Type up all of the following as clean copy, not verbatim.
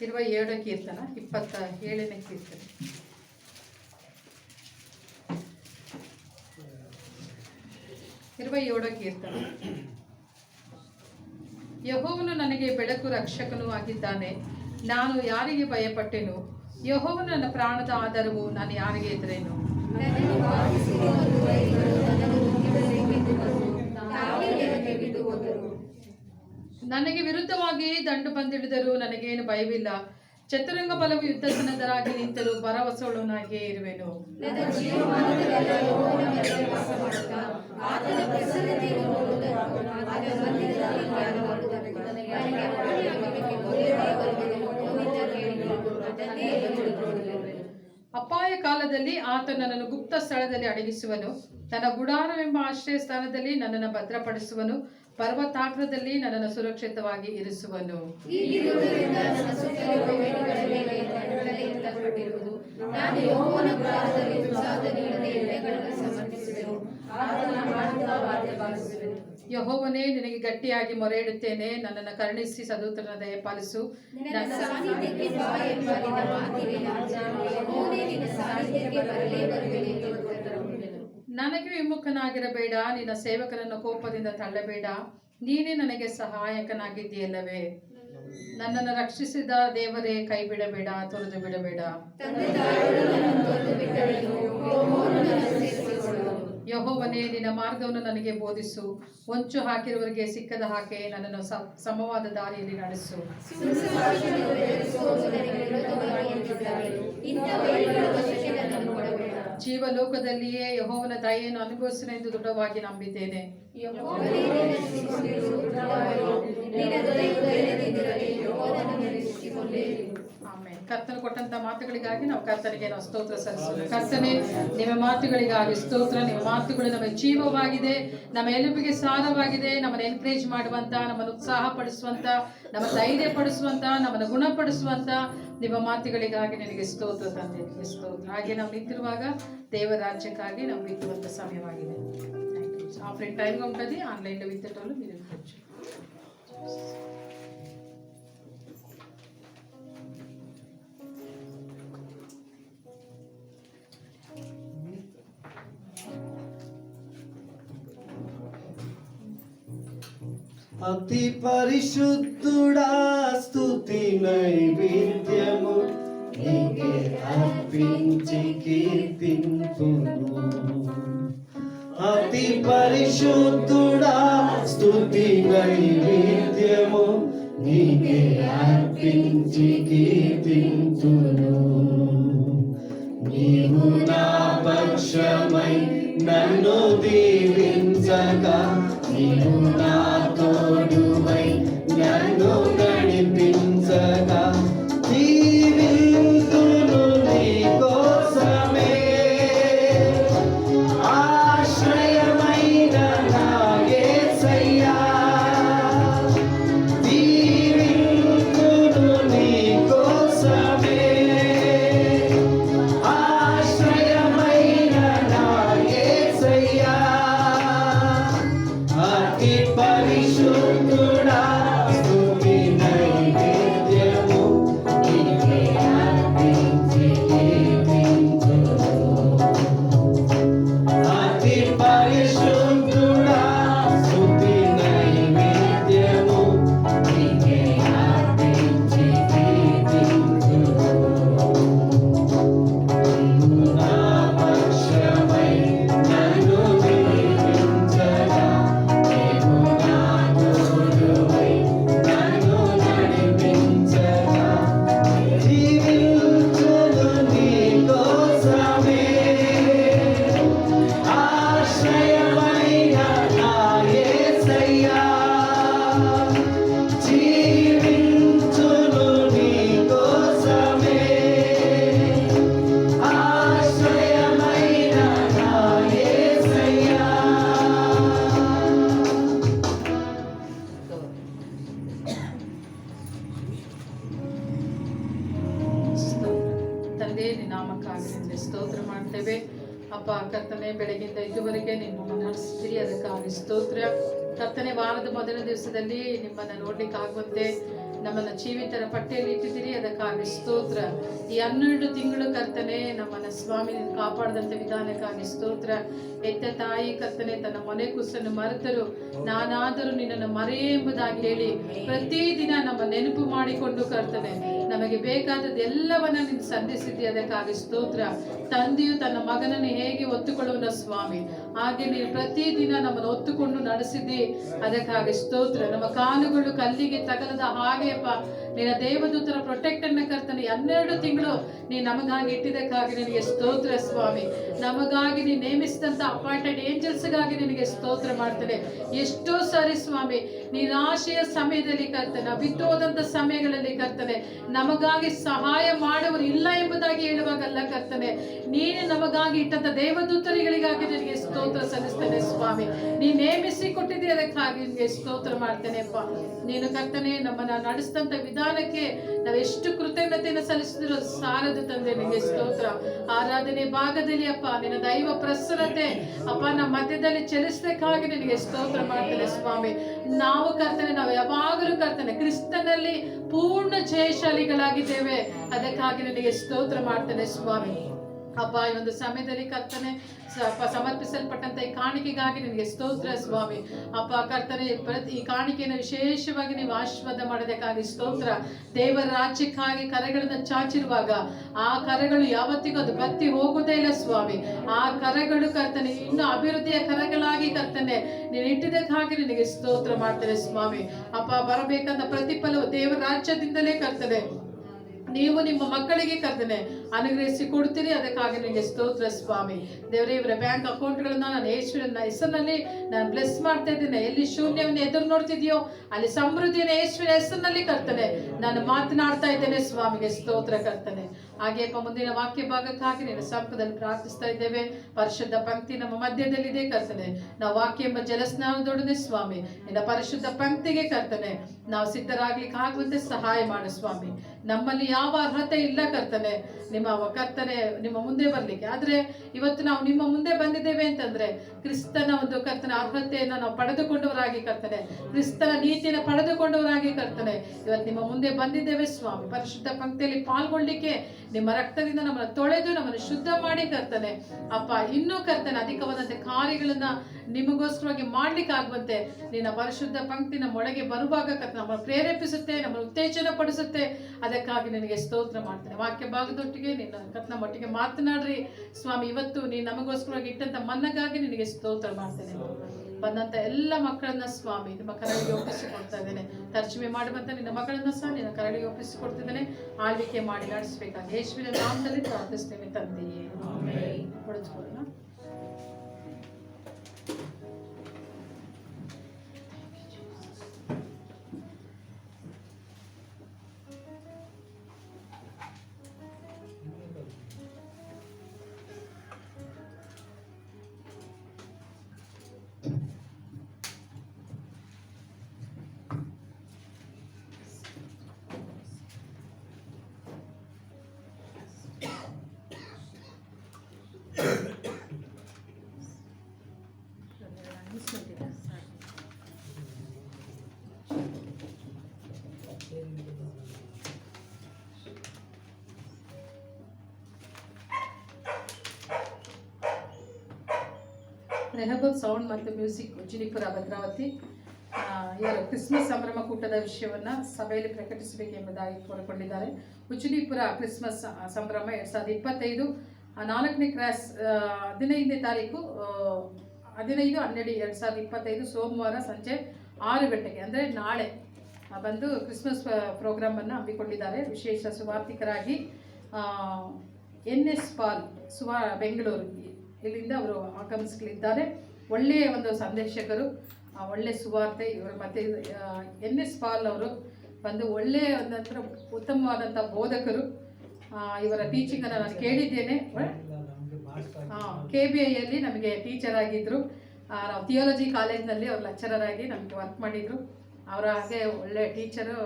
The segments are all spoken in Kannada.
27 ಕೀರ್ತನ 27ನೇ ಕೀರ್ತನೆ. ಯೆಹೋವನು ನನಗೆ ಬೆಳಕು ರಕ್ಷಕನೂ ಆಗಿದ್ದಾನೆ, ನಾನು ಯಾರಿಗೆ ಭಯಪಟ್ಟೆನು? ಯೆಹೋವನು ನನ್ನ ಪ್ರಾಣದ ಆಧಾರವು, ನಾನು ಯಾರಿಗೆ ಹೆದರೇನು? ನನಗೆ ವಿರುದ್ಧವಾಗಿ ದಂಡು ಬಂದಿಳಿದರೂ ನನಗೇನು ಭಯವಿಲ್ಲ. ಚತುರಂಗ ಬಲವು ಯುದ್ಧ ಸನ್ನದ್ಧರಾಗಿ ನಿಂತರೂ ಭರವಸೆಯುಳ್ಳವನಾಗಿಯೇ ಇರುವೆನು. ಅಪಾಯ ಕಾಲದಲ್ಲಿ ಆತ ನನ್ನನ್ನು ಗುಪ್ತ ಸ್ಥಳದಲ್ಲಿ ಅಡಗಿಸುವನು. ತನ್ನ ಗುಡಾರವೆಂಬ ಆಶ್ರಯ ಸ್ಥಾನದಲ್ಲಿ ನನ್ನನ್ನು ಭದ್ರಪಡಿಸುವನು. ಪರ್ವತಾಗ್ರದಲ್ಲಿ ನನ್ನನ್ನು ಸುರಕ್ಷಿತವಾಗಿ ಇರಿಸುವನು. ಯೆಹೋವನೇ, ನಿನಗೆ ಗಟ್ಟಿಯಾಗಿ ಮೊರೆ ಇಡುತ್ತೇನೆ. ನನ್ನನ್ನು ಕರುಣಿಸಿ ಸದೂತ್ರನ ದಯಪಾಲಿಸು. ನನಗೆ ವಿಮುಖನಾಗಿರಬೇಡ, ನಿನ್ನ ಸೇವಕನನ್ನು ಕೋಪದಿಂದ ತಳ್ಳಬೇಡ. ನೀನೇ ನನಗೆ ಸಹಾಯಕನಾಗಿದ್ದೀಯಲ್ಲವೇ? ನನ್ನನ್ನು ರಕ್ಷಿಸಿದ ದೇವರೇ, ಕೈ ಬಿಡಬೇಡ, ತೊರೆದು ಬಿಡಬೇಡ. ಯೆಹೋವನೇ, ನಿನ್ನ ಮಾರ್ಗವನ್ನು ನನಗೆ ಬೋಧಿಸು. ಹೊಂಚು ಹಾಕಿರುವವರಿಗೆ ಸಿಕ್ಕದ ಹಾಗೆ ನನ್ನನ್ನು ಸಮವಾದ ದಾರಿಯಲ್ಲಿ ನಡೆಸು. ಜೀವಲೋಕದಲ್ಲಿಯೇ ಯೆಹೋವನ ದಯೆಯನ್ನು ಅನುಭವಿಸನೆಂದು ದೃಢವಾಗಿ ನಂಬಿದ್ದೇನೆ. ಆಮೆನ್. ಕರ್ತನು ಕೊಟ್ಟಂತ ಮಾತುಗಳಿಗಾಗಿ ನಾವು ಕರ್ತನಿಗೆ ಸ್ತೋತ್ರ ಸಲ್ಲಿಸೋಣ. ಕರ್ತನೆ, ನಿಮ್ಮ ಮಾತುಗಳಿಗಾಗಿ ಸ್ತೋತ್ರ. ನಿಮ್ಮ ಮಾತುಗಳು ನಮ್ಮ ಜೀವವಾಗಿದೆ, ನಮ್ಮ ಎಲುಬಿಗೆ ಸಾರವಾಗಿದೆ. ನಮ್ಮನ್ನು ಎನ್ಕರೇಜ್ ಮಾಡುವಂತ, ನಮ್ಮನ್ನು ಉತ್ಸಾಹ ಪಡಿಸುವಂತ, ನಮ್ಮ ಧೈರ್ಯ ಪಡಿಸುವಂತ, ನಮ್ಮನ್ನು ಗುಣಪಡಿಸುವಂತ ನಿಮ್ಮ ಮಾತುಗಳಿಗಾಗಿ ನನಗೆ ಸ್ತೋತ್ರ ತಂದೆ, ಸ್ತೋತ್ರ. ಹಾಗೆ ನಾವು ನಿಂತಿರುವಾಗ ದೇವರ ರಾಜ್ಯಕ್ಕಾಗಿ ನಾವು ಬಿತ್ತುವಂತ ಸಮಯವಾಗಿದೆ. ಆಫ್ರಿನ್ ಟೈಮ್ ఉంటుంది ఆన్లైన్లో విత్తేటోళ్ళు మీరు విత్తచ్చు. అతి పరిశుద్ధుడా, స్తుతి నైవేద్యము నీకే అర్పించి కీర్తింతును. అతి పరిశుద్ధుడా, స్తుతి నైవేద్యము నీకే అర్పించి కీర్తింతును. నీవు నా పక్షమై నన్ను దీవించగా, నీవు నా తోడువై నన్ను నడిపించగా, జీవింతును నీ కోసమే. ఆశ్రయమైన నా యేసయ్యా, జీవింతును నీ కోసమే. ఆశ్రయమైన నా యేసయ్యా, అతి పరిశుద్ధుడా, స్తుతి నైవేద్యము నీకే అర్పించి కీర్తింతును. అతి పరిశుద్ధుడా, స్తుతి నైవేద్యము నీకే అర్పించి కీర్తింతును. నా పక్షమై నన్ను దీవించగా, నీవు నా తోడువై నన్ను నడిపించగా, జీవించును నీ కోసమే. ఆశ్రయమైన నా యేసయ్యా, జీవించును నీ కోసమే. ఆశ్రయమైన నా యేసయ్యా. ತಂದೆ, ನಿನ್ನ ನಾಮಕ್ಕಾಗಿ ನಿನಗೆ ಸ್ತೋತ್ರ ಮಾಡ್ತೇವೆ. ಅಪ್ಪ ಕರ್ತನೆ, ಬೆಳಗಿಂದ ಇದುವರೆಗೆ ನಿಮ್ಮನ್ನು ನಡೆಸ್ತೀರಿ, ಅದಕ್ಕಾಗಿ ಸ್ತೋತ್ರ. ಕರ್ತನೆ, ವಾರದ ಮೊದಲ ದಿವಸದಲ್ಲಿ ನಿಮ್ಮನ್ನು ನೋಡ್ಲಿಕ್ಕೆ ಆಗುವಂತೆ ನಮ್ಮನ್ನು ಜೀವಿತರ ಪಟ್ಟಿಯಲ್ಲಿ ಇಟ್ಟಿದ್ದೀರಿ, ಅದಕ್ಕಾಗಿ ಸ್ತೋತ್ರ. ಈ 12 ತಿಂಗಳು ಕರ್ತನೆ ನಮ್ಮನ್ನ ಸ್ವಾಮಿ ನೀನು ಕಾಪಾಡದಂತ ವಿಧಾನಕ್ಕಾಗಿ ಸ್ತೋತ್ರ. ಎತ್ತ ತಾಯಿ ಕರ್ತನೆ ತನ್ನ ಮನೆ ಕುಸನ್ನು ಮರೆತರು, ನಾನಾದರೂ ನಿನ್ನನ್ನು ಮರೆ ಎಂಬುದಾಗಿ ಹೇಳಿ ಪ್ರತಿದಿನ ನಮ್ಮ ನೆನಪು ಮಾಡಿಕೊಂಡು ಕರ್ತನೆ ನಮಗೆ ಬೇಕಾದದ್ದು ಎಲ್ಲವನ್ನ ನೀನು ಸಂಧಿಸಿದ್ದಿ, ಅದಕ್ಕಾಗಿ ಸ್ತೋತ್ರ. ತಂದೆಯು ತನ್ನ ಮಗನನ್ನು ಹೇಗೆ ಒತ್ತುಕೊಳ್ಳುವನ ಸ್ವಾಮಿ, ಹಾಗೆ ನೀನು ಪ್ರತಿದಿನ ನಮ್ಮನ್ನು ಒತ್ತುಕೊಂಡು ನಡೆಸಿದ್ದಿ, ಅದಕ್ಕಾಗಿ ಸ್ತೋತ್ರ. ನಮ್ಮ ಕಾಲುಗಳು ಕಲ್ಲಿಗೆ ತಗಲದ ಹಾಗೆಯಪ್ಪ ನಿನ್ನ ದೇವದೂತರ ಪ್ರೊಟೆಕ್ಟ್ ಅನ್ನ ಕರ್ತನೆ 12 ತಿಂಗಳು ನೀನು ನಮಗಾಗಿ ಇಟ್ಟಿದ್ದಕ್ಕಾಗಿ ನಿನಗೆ ಸ್ತೋತ್ರ ಸ್ವಾಮಿ. ನಮಗಾಗಿ ನೀನು ನೇಮಿಸಿದಂತ ಅಪಾಯಿಂಟೆಡ್ ಏಂಜಲ್ಸ್ಗಾಗಿ ನಿನಗೆ ಸ್ತೋತ್ರ ಮಾಡ್ತೇನೆ. ಎಷ್ಟೋ ಸಾರಿ ಸ್ವಾಮಿ ನಿರಾಶೆಯ ಸಮಯದಲ್ಲಿ ಕರ್ತನೆ, ಬಿತ್ತೋದಂತ ಸಮಯಗಳಲ್ಲಿ ಕರ್ತನೆ ನಮಗಾಗಿ ಸಹಾಯ ಮಾಡುವರು ಇಲ್ಲ ಎಂಬುದಾಗಿ ಹೇಳುವಾಗಲ್ಲ ಕರ್ತನೆ, ನೀನು ನಮಗಾಗಿ ಇಟ್ಟಂತ ದೇವದೂತರಿಗಳಿಗಾಗಿ ನಿನಗೆ ಸ್ತೋತ್ರ ಸಲ್ಲಿಸ್ತೇನೆ ಸ್ವಾಮಿ. ನೀ ನೇಮಿಸಿ ಕೊಟ್ಟಿದ್ದೆ, ಅದಕ್ಕಾಗಿ ನಿನಗೆ ಸ್ತೋತ್ರ ಮಾಡ್ತೇನೆ ಅಪ್ಪ. ನೀನು ಕರ್ತನೆ ನಮ್ಮನ್ನ ನಡೆಸಿದಂತ ವಿಧಾನಕ್ಕೆ ನಾವೆಷ್ಟು ಕೃತಜ್ಞತೆಯನ್ನು ಸಲ್ಲಿಸಿದ್ರು ಸಾರದು ತಂದೆ, ನಿನಗೆ ಸ್ತೋತ್ರ. ಆರಾಧನೆ ಭಾಗದಲ್ಲಿ ಅಪ್ಪ ನಿನ್ನ ದೈವ ಪ್ರಸನ್ನತೆ ಅಪ್ಪ ನಮ್ಮ ಮಧ್ಯದಲ್ಲಿ ಚಲಿಸಬೇಕಾಗಿ ನಿನಗೆ ಸ್ತೋತ್ರ ಮಾಡ್ತೇನೆ ಸ್ವಾಮಿ. ನಾವು ಕರ್ತನೆ ನಾವು ಯಾವಾಗಲೂ ಕರ್ತನೆ ಕ್ರಿಸ್ತನಲ್ಲಿ ಪೂರ್ಣ ಜಯಶಾಲಿಗಳಾಗಿದ್ದೇವೆ, ಅದಕ್ಕಾಗಿ ನಿನಗೆ ಸ್ತೋತ್ರ ಮಾಡ್ತೇನೆ ಸ್ವಾಮಿ. ಅಪ್ಪ ಈ ಒಂದು ಸಮಯದಲ್ಲಿ ಕರ್ತನೆ ಸಮರ್ಪಿಸಲ್ಪಟ್ಟಂತ ಈ ಕಾಣಿಕೆಗಾಗಿ ನಿನಗೆ ಸ್ತೋತ್ರ ಸ್ವಾಮಿ. ಅಪ್ಪ ಕರ್ತನೆ ಈ ಕಾಣಿಕೆಯನ್ನು ವಿಶೇಷವಾಗಿ ನೀವು ಆಶೀರ್ವಾದ ಮಾಡೋದಕ್ಕಾಗಿ ಸ್ತೋತ್ರ. ದೇವರ ರಾಜ್ಯಕ್ಕಾಗಿ ಕರೆಗಳನ್ನು ಚಾಚಿರುವಾಗ ಆ ಕರೆಗಳು ಯಾವತ್ತಿಗೂ ಅದು ಬತ್ತಿ ಹೋಗುವುದೇ ಇಲ್ಲ ಸ್ವಾಮಿ. ಆ ಕರೆಗಳು ಕರ್ತನೆ ಇನ್ನು ಅಭಿವೃದ್ಧಿಯ ಕರೆಗಳಾಗಿ ಕರ್ತನೆ ನೀನು ಇಟ್ಟಿದ್ದಕ್ಕಾಗಿ ನಿನಗೆ ಸ್ತೋತ್ರ ಮಾಡ್ತೇನೆ ಸ್ವಾಮಿ. ಅಪ್ಪ ಬರಬೇಕಂತ ಪ್ರತಿಫಲವು ದೇವರ ರಾಜ್ಯದಿಂದಲೇ ಕರ್ತನೆ ನೀವು ನಿಮ್ಮ ಮಕ್ಕಳಿಗೆ ಕರ್ತನೆ ಅನುಗ್ರಹಿಸಿ ಕೊಡ್ತೀರಿ, ಅದಕ್ಕಾಗಿ ನಿಮಗೆ ಸ್ತೋತ್ರ ಸ್ವಾಮಿ. ದೇವರೇ ಇವರ ಬ್ಯಾಂಕ್ ಅಕೌಂಟ್ಗಳನ್ನ ನಾನು ಯೇಸುವಿನ ಹೆಸರಿನಲ್ಲಿ ನಾನು ಬ್ಲೆಸ್ ಮಾಡ್ತಾ ಇದ್ದೇನೆ. ಎಲ್ಲಿ ಶೂನ್ಯವನ್ನು ಎದುರು ನೋಡ್ತಿದ್ಯೋ ಅಲ್ಲಿ ಸಮೃದ್ಧಿಯನ್ನು ಯೇಸುವಿನ ಹೆಸರಿನಲ್ಲಿ ಕರ್ತನೆ ನಾನು ಮಾತನಾಡ್ತಾ ಇದ್ದೇನೆ ಸ್ವಾಮಿಗೆ ಸ್ತೋತ್ರ ಕರ್ತನೆ. ಹಾಗೆಯಪ್ಪ ಮುಂದಿನ ವಾಕ್ಯ ಭಾಗಕ್ಕಾಗಿ ನಿನ್ನ ಸಂಪದಲ್ಲಿ ಪ್ರಾರ್ಥಿಸ್ತಾ ಇದ್ದೇವೆ. ಪರಿಶುದ್ಧ ಪಂಕ್ತಿ ನಮ್ಮ ಮಧ್ಯದಲ್ಲಿದೆ ಕರ್ತನೆ, ನಾವು ವಾಕ್ಯ ಎಂಬ ಜಲಸ್ನಾನದೊಡನೆ ಸ್ವಾಮಿ ನಿನ್ನ ಪರಿಶುದ್ಧ ಪಂಕ್ತಿಗೆ ಕರ್ತನೆ ನಾವು ಸಿದ್ಧರಾಗ್ಲಿಕ್ಕೆ ಆಗುವಂತೆ ಸಹಾಯ ಮಾಡು ಸ್ವಾಮಿ. ನಮ್ಮಲ್ಲಿ ಯಾವ ಅರ್ಹತೆ ಇಲ್ಲ ಕರ್ತನೆ ನಿಮ್ಮ ಕರ್ತನೆ ನಿಮ್ಮ ಮುಂದೆ ಬರ್ಲಿಕ್ಕೆ, ಆದ್ರೆ ಇವತ್ತು ನಾವು ನಿಮ್ಮ ಮುಂದೆ ಬಂದಿದ್ದೇವೆ ಅಂತಂದ್ರೆ ಕ್ರಿಸ್ತನ ಒಂದು ಕರ್ತನ ಅರ್ಹತೆಯನ್ನು ನಾವು ಪಡೆದುಕೊಂಡವರಾಗಿ ಕರ್ತನೆ, ಕ್ರಿಸ್ತನ ನೀತಿಯನ್ನು ಪಡೆದುಕೊಂಡವರಾಗಿ ಕರ್ತನೆ ಇವತ್ತು ನಿಮ್ಮ ಮುಂದೆ ಬಂದಿದ್ದೇವೆ ಸ್ವಾಮಿ. ಪರಿಶುದ್ಧ ಪಂಕ್ತಿಯಲ್ಲಿ ಪಾಲ್ಗೊಳ್ಳಿಕ್ಕೆ ನಿಮ್ಮ ರಕ್ತದಿಂದ ನಮ್ಮನ್ನು ತೊಳೆದು ನಮ್ಮನ್ನು ಶುದ್ಧ ಮಾಡಿ ಕರ್ತನೆ ಅಪ್ಪ ಇನ್ನೂ ಕರ್ತನೆ ಅಧಿಕವಾದಂತೆ ಕಾರ್ಯಗಳನ್ನ ನಿಮಗೋಸ್ಕರವಾಗಿ ಮಾಡ್ಲಿಕ್ಕೆ ಆಗುವಂತೆ ನಿನ್ನ ಪರಿಶುದ್ಧ ಪಂಕ್ತಿ ನಮ್ಮ ಒಳಗೆ ಬರುವಾಗ ಕರ್ತನೆ ನಮ್ಮನ್ನು ಪ್ರೇರೇಪಿಸುತ್ತೆ, ನಮ್ಮನ್ನು ಉತ್ತೇಜನ ಪಡಿಸುತ್ತೆ, ಅದಕ್ಕಾಗಿ ನಿನಗೆ ಸ್ತೋತ್ರ ಮಾಡ್ತೇನೆ. ವಾಕ್ಯ ಭಾಗದೊಟ್ಟಿಗೆ ನಿನ್ನ ಕರ್ತನ ಮಟ್ಟಿಗೆ ಮಾತನಾಡ್ರಿ ಸ್ವಾಮಿ. ಇವತ್ತು ನೀನು ನಮಗೋಸ್ಕರವಾಗಿ ಇಟ್ಟಂತ ಮನ್ನಗಾಗಿ ನಿನಗೆ ಸ್ತೋತ್ರ ಮಾಡ್ತೇನೆ. ಬಂದಂತ ಎಲ್ಲ ಮಕ್ಕಳನ್ನ ಸ್ವಾಮಿ ನಿಮ್ಮ ಕರಳಿಗೆ ಒಪ್ಪಿಸಿಕೊಡ್ತಾ ಇದ್ದೇನೆ. ತರ್ಜುಮೆ ಮಾಡುವಂತ ನಿನ್ನ ಮಕ್ಕಳನ್ನ ಸಹ ನಿನ್ನ ಕರಳಿಗೆ ಒಪ್ಪಿಸಿಕೊಡ್ತಿದ್ದೇನೆ. ಆಳ್ವಿಕೆ ಮಾಡಿ ನಡೆಸಬೇಕಾಗಿ ಯೇಸುವಿನ ನಾಮದಲ್ಲಿ ಪ್ರಾರ್ಥಿಸ್ತೇವೆ ತಂದೆಯೇ, ಆಮೆನ್. ಹೊಡೆದುಕೊಳ್ಳೋಣ. ರೆಹಬೋತ್ ಸೌಂಡ್ ಮತ್ತು ಮ್ಯೂಸಿಕ್ ಉಜ್ಜಿನಿಪುರ ಭದ್ರಾವತಿ ಇವರು ಕ್ರಿಸ್ಮಸ್ ಸಂಭ್ರಮ ಕೂಟದ ವಿಷಯವನ್ನು ಸಭೆಯಲ್ಲಿ ಪ್ರಕಟಿಸಬೇಕೆಂಬುದಾಗಿ ಕೋರಿಕೊಂಡಿದ್ದಾರೆ. ಉಜ್ಜಿನಿಪುರ ಕ್ರಿಸ್ಮಸ್ ಸಂಭ್ರಮ 2025 4ನೇ ಕ್ರಾಸ್ 15ನೇ ತಾರೀಕು 15/12/2025 ಸೋಮವಾರ ಸಂಜೆ 6 ಗಂಟೆಗೆ ಅಂದರೆ ನಾಳೆ ಬಂದು ಕ್ರಿಸ್ಮಸ್ ಪ್ರೋಗ್ರಾಮನ್ನು ಹಮ್ಮಿಕೊಂಡಿದ್ದಾರೆ. ವಿಶೇಷ ಸುವಾರ್ತಿಕರಾಗಿ NS ಪಾಲ್ ಬೆಂಗಳೂರು ಇಲ್ಲಿಂದ ಅವರು ಆಗಮಿಸಲಿದ್ದಾರೆ. ಒಳ್ಳೆಯ ಒಂದು ಸಂದೇಶಕರು, ಒಳ್ಳೆ ಸುವಾರ್ತೆ ಇವರು. ಮತ್ತು NS ಪಾಲ್ ಅವರು ಬಂದು ಒಳ್ಳೆಯ ನಂತರ ಉತ್ತಮವಾದಂಥ ಬೋಧಕರು. ಇವರ ಟೀಚಿಂಗನ್ನು ನಾನು ಕೇಳಿದ್ದೇನೆ. KBIಯಲ್ಲಿ ನಮಗೆ ಟೀಚರ್ ಆಗಿದ್ದರು. ನಾವು ಥಿಯಾಲಜಿ ಕಾಲೇಜ್ನಲ್ಲಿ ಅವರು ಲೆಕ್ಚರರ್ ಆಗಿ ನಮಗೆ ವರ್ಕ್ ಮಾಡಿದರು. ಅವರ ಹಾಗೆ ಒಳ್ಳೆ ಟೀಚರು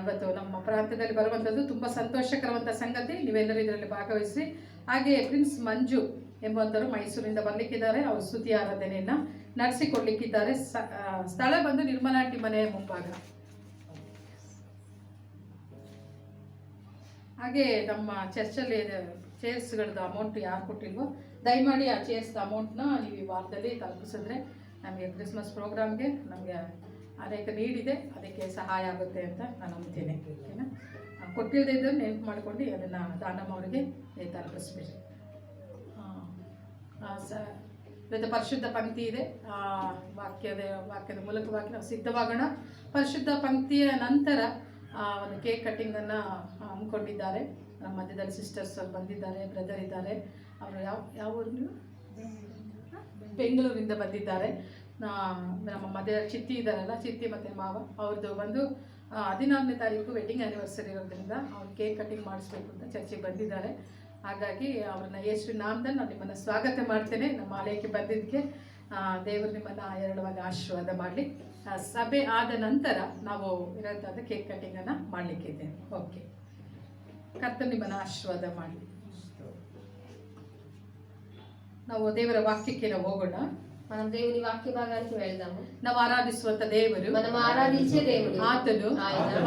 ಇವತ್ತು ನಮ್ಮ ಪ್ರಾಂತ್ಯದಲ್ಲಿ ಬರುವಂಥದ್ದು ತುಂಬ ಸಂತೋಷಕರವಂಥ ಸಂಗತಿ. ನೀವೆಲ್ಲರೂ ಇದರಲ್ಲಿ ಭಾಗವಹಿಸಿ. ಹಾಗೆ ಪ್ರಿನ್ಸ್ ಮಂಜು ಎಂಬುವಂಥವರು ಮೈಸೂರಿಂದ ಬರಲಿಕ್ಕಿದ್ದಾರೆ. ಅವರು ಸ್ತುತಿ ಆರಾಧನೆಯನ್ನು ನಡೆಸಿಕೊಡ್ಲಿಕ್ಕಿದ್ದಾರೆ. ಸ್ಥಳ ಬಂದು ನಿರ್ಮಲಾಂಟಿ ಮನೆಯ ಮುಂಭಾಗ. ಹಾಗೆ ನಮ್ಮ ಚರ್ಚಲ್ಲಿ ಚೇರ್ಸ್ಗಳದ್ದು ಅಮೌಂಟ್ ಯಾರು ಕೊಟ್ಟಿಲ್ವೋ ದಯಮಾಡಿ ಆ ಚೇರ್ಸ್ದ ಅಮೌಂಟ್ನ ನೀವು ಈ ವಾರದಲ್ಲಿ ತಲುಪಿಸಿದ್ರೆ ನಮಗೆ ಕ್ರಿಸ್ಮಸ್ ಪ್ರೋಗ್ರಾಮ್ಗೆ ನಮಗೆ ಅನೇಕ ನೀಡಿದೆ, ಅದಕ್ಕೆ ಸಹಾಯ ಆಗುತ್ತೆ ಅಂತ ನಾನು ನಂಬ್ತೀನಿ. ಓಕೆನಾ? ಕೊಟ್ಟಿಲ್ಲದೆ ಇದ್ದನ್ನು ನೆನಪು ಮಾಡ್ಕೊಂಡು ಅದನ್ನು ದಾನಮ್ಮ ಅವರಿಗೆ ತಲುಪಿಸ್ಬೇಡಿ. ಇವತ್ತು ಪರಿಶುದ್ಧ ಪಂಕ್ತಿ ಇದೆ. ವಾಕ್ಯದ ಮೂಲಕವಾಗಿ ನಾವು ಸಿದ್ಧವಾಗೋಣ. ಪರಿಶುದ್ಧ ಪಂಕ್ತಿಯ ನಂತರ ಒಂದು ಕೇಕ್ ಕಟ್ಟಿಂಗನ್ನು ಹಮ್ಮಿಕೊಂಡಿದ್ದಾರೆ. ನಮ್ಮ ಮಧ್ಯದಲ್ಲಿ ಸಿಸ್ಟರ್ಸ್ ಬಂದಿದ್ದಾರೆ, ಬ್ರದರ್ ಇದ್ದಾರೆ. ಅವರು ಯಾವ ಊರು? ನೀವು ಬೆಂಗಳೂರಿಂದ ಬಂದಿದ್ದಾರೆ. ನಮ್ಮ ಮಧ್ಯ ಚಿತ್ತಿ ಇದ್ದಾರಲ್ಲ, ಚಿತ್ತಿ ಮತ್ತು ಮಾವ ಅವ್ರದ್ದು ಬಂದು 16ನೇ ತಾರೀಕು ವೆಡ್ಡಿಂಗ್ ಆ್ಯನಿವರ್ಸರಿ ಇರೋದ್ರಿಂದ ಅವ್ರು ಕೇಕ್ ಕಟ್ಟಿಂಗ್ ಮಾಡಿಸ್ಬೇಕು ಅಂತ ಚರ್ಚೆಗೆ ಬಂದಿದ್ದಾರೆ. ಹಾಗಾಗಿ ಅವ್ರನ್ನ ಯೇಸುವಿನ ನಾಮದಲ್ಲಿ ನಾನು ನಿಮ್ಮನ್ನು ಸ್ವಾಗತ ಮಾಡ್ತೇನೆ. ನಮ್ಮ ಆಲಯಕ್ಕೆ ಬಂದಿದ್ದಕ್ಕೆ ದೇವರು ನಿಮ್ಮನ್ನು ಎರಡವಾಗಿ ಆಶೀರ್ವಾದ ಮಾಡಲಿ. ಸಭೆ ಆದ ನಂತರ ನಾವು ಇರೋಂಥದ್ದು ಕೇಕ್ ಕಟ್ಟಿಂಗನ್ನು ಮಾಡಲಿಕ್ಕಿದ್ದೇನೆ. ಓಕೆ, ಕರ್ತನು ನಿಮ್ಮನ್ನು ಆಶೀರ್ವಾದ ಮಾಡಲಿ. ನಾವು ದೇವರ వాక్యಕ್ಕೆ ನಾವು ಹೋಗೋಣ. మనం దేవుని వాక్య భాగానికి వెళ్దాము. ನಾವು ಆರಾಧಿಸುವಂತ ದೇವರು, మనం ఆరాధించే దేవుడు ಆತನು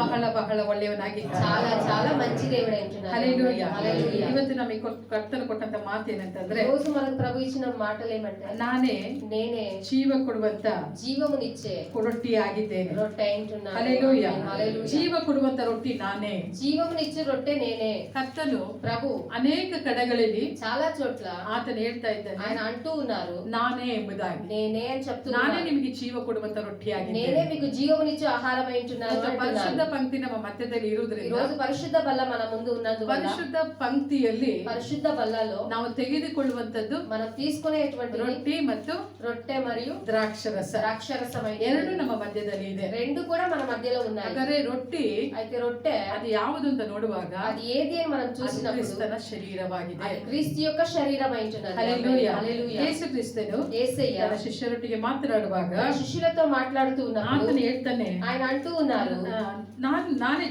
ಬಹಳ ಬಹಳ ಒಳ್ಳೆಯವನಾಗಿದ್ದಾನೆ. చాలా చాలా మంచి దేవుడు అంటున్నారు. ಹಲ್ಲೆಲೂಯಾ. హల్లెలూయా. ಇವತ್ತು ನಮಗೆ ಕರ್ತನು ಕೊಟ್ಟಂತ ಮಾತು ಏನಂತಂದ್ರೆ, రోజు మనకు ప్రభు ఇచ్చిన మాటలు ఏమంటే, ನಾನೇ నేనే ಜೀವ ಕೊಡುವಂತ జీవమునిచ్చే ರೊಟ್ಟಿ ಆಗಿದ್ದೇನೆ. రొట్టె అంటున్నాను. ಹಲ್ಲೆಲೂಯಾ. హల్లెలూయా. ಜೀವ ಕೊಡುವಂತ ರೊಟ್ಟಿ ನಾನೇ. జీవమునిచ్చే రొట్టె నేనే. ಕರ್ತನು ప్రభు ಅನೇಕ ಕಡೆಗಳಲ್ಲಿ చాలా చోట్ల ಆತನು ಹೇಳ್ತಾ ಇದ್ದಾನೆ, ఆయన అంటూ ఉన్నారు, ನಾನೇ ಎಂಬುದಾಗಿ. నేనే అని ನಾನೇ చెప్తున్నాను. ನಿಮಗೆ ಜೀವ ಕೊಡುವಂತ ರೊಟ್ಟಿ నేనే ಆಗಿದ್ದೇನೆ. మీకు జీవమునిచ్చే ఆహారం అంటున్నాను ಪರಿಶುದ್ಧ అంటున్నాను. ಪಂಕ್ತಿ ನಮ್ಮ ಮಧ್ಯದಲ್ಲಿ ఈ ಇರುವುದರಿಂದ రోజు పరిశుద్ధ బల్ల మన ముందు ఉన్నందువల్ల, ಪರಿಶುದ್ಧ ಪಂಕ್ತಿಯಲ್ಲಿ పరిశుద్ధ బల్లలో ನಾವು ತೆಗೆದುಕೊಳ್ಳುವಂತದ್ದು మనం తీసుకునేటువంటి ರೊಟ್ಟಿ ಮತ್ತು రొట్టె మరియు ದ್ರಾಕ್ಷರಸ ద్రాక్షరసమైన ಎರಡು ನಮ್ಮ ಮಧ್ಯದಲ್ಲಿ ಇದೆ. రెండు కూడా మన మధ్యలో ఉన్నాయి. ಹಾಗಾದ್ರೆ ರೊಟ್ಟಿ అయితే రొట్టె ಅದು ಯಾವುದು ಅಂತ ನೋಡುವಾಗ అది ఏది అని మనం ಅದು చూసినప్పుడు ಕ್ರಿಸ್ತನ ಶರೀರವಾಗಿದೆ. అది ಕ್రీస్తు యొక్క శరీరం అయింటున్నది. ಹಲ್ಲೆಲೂಯಾ. హల్లెలూయా. ಯೇಸು ಕ್ರಿಸ್ತನು యేసయ్య ತನ್ನ ಶಿಷ್ಯರೊಟ್ಟಿಗೆ ಮಾತನಾಡುವಾಗ తన శిష్యులతో మాట్లాడుతూ ఉన్నప్పుడు ಆತನು ಹೇಳ್ತಾನೆ, ఆయన అంటూ ఉన్నారు, ನಾನೇ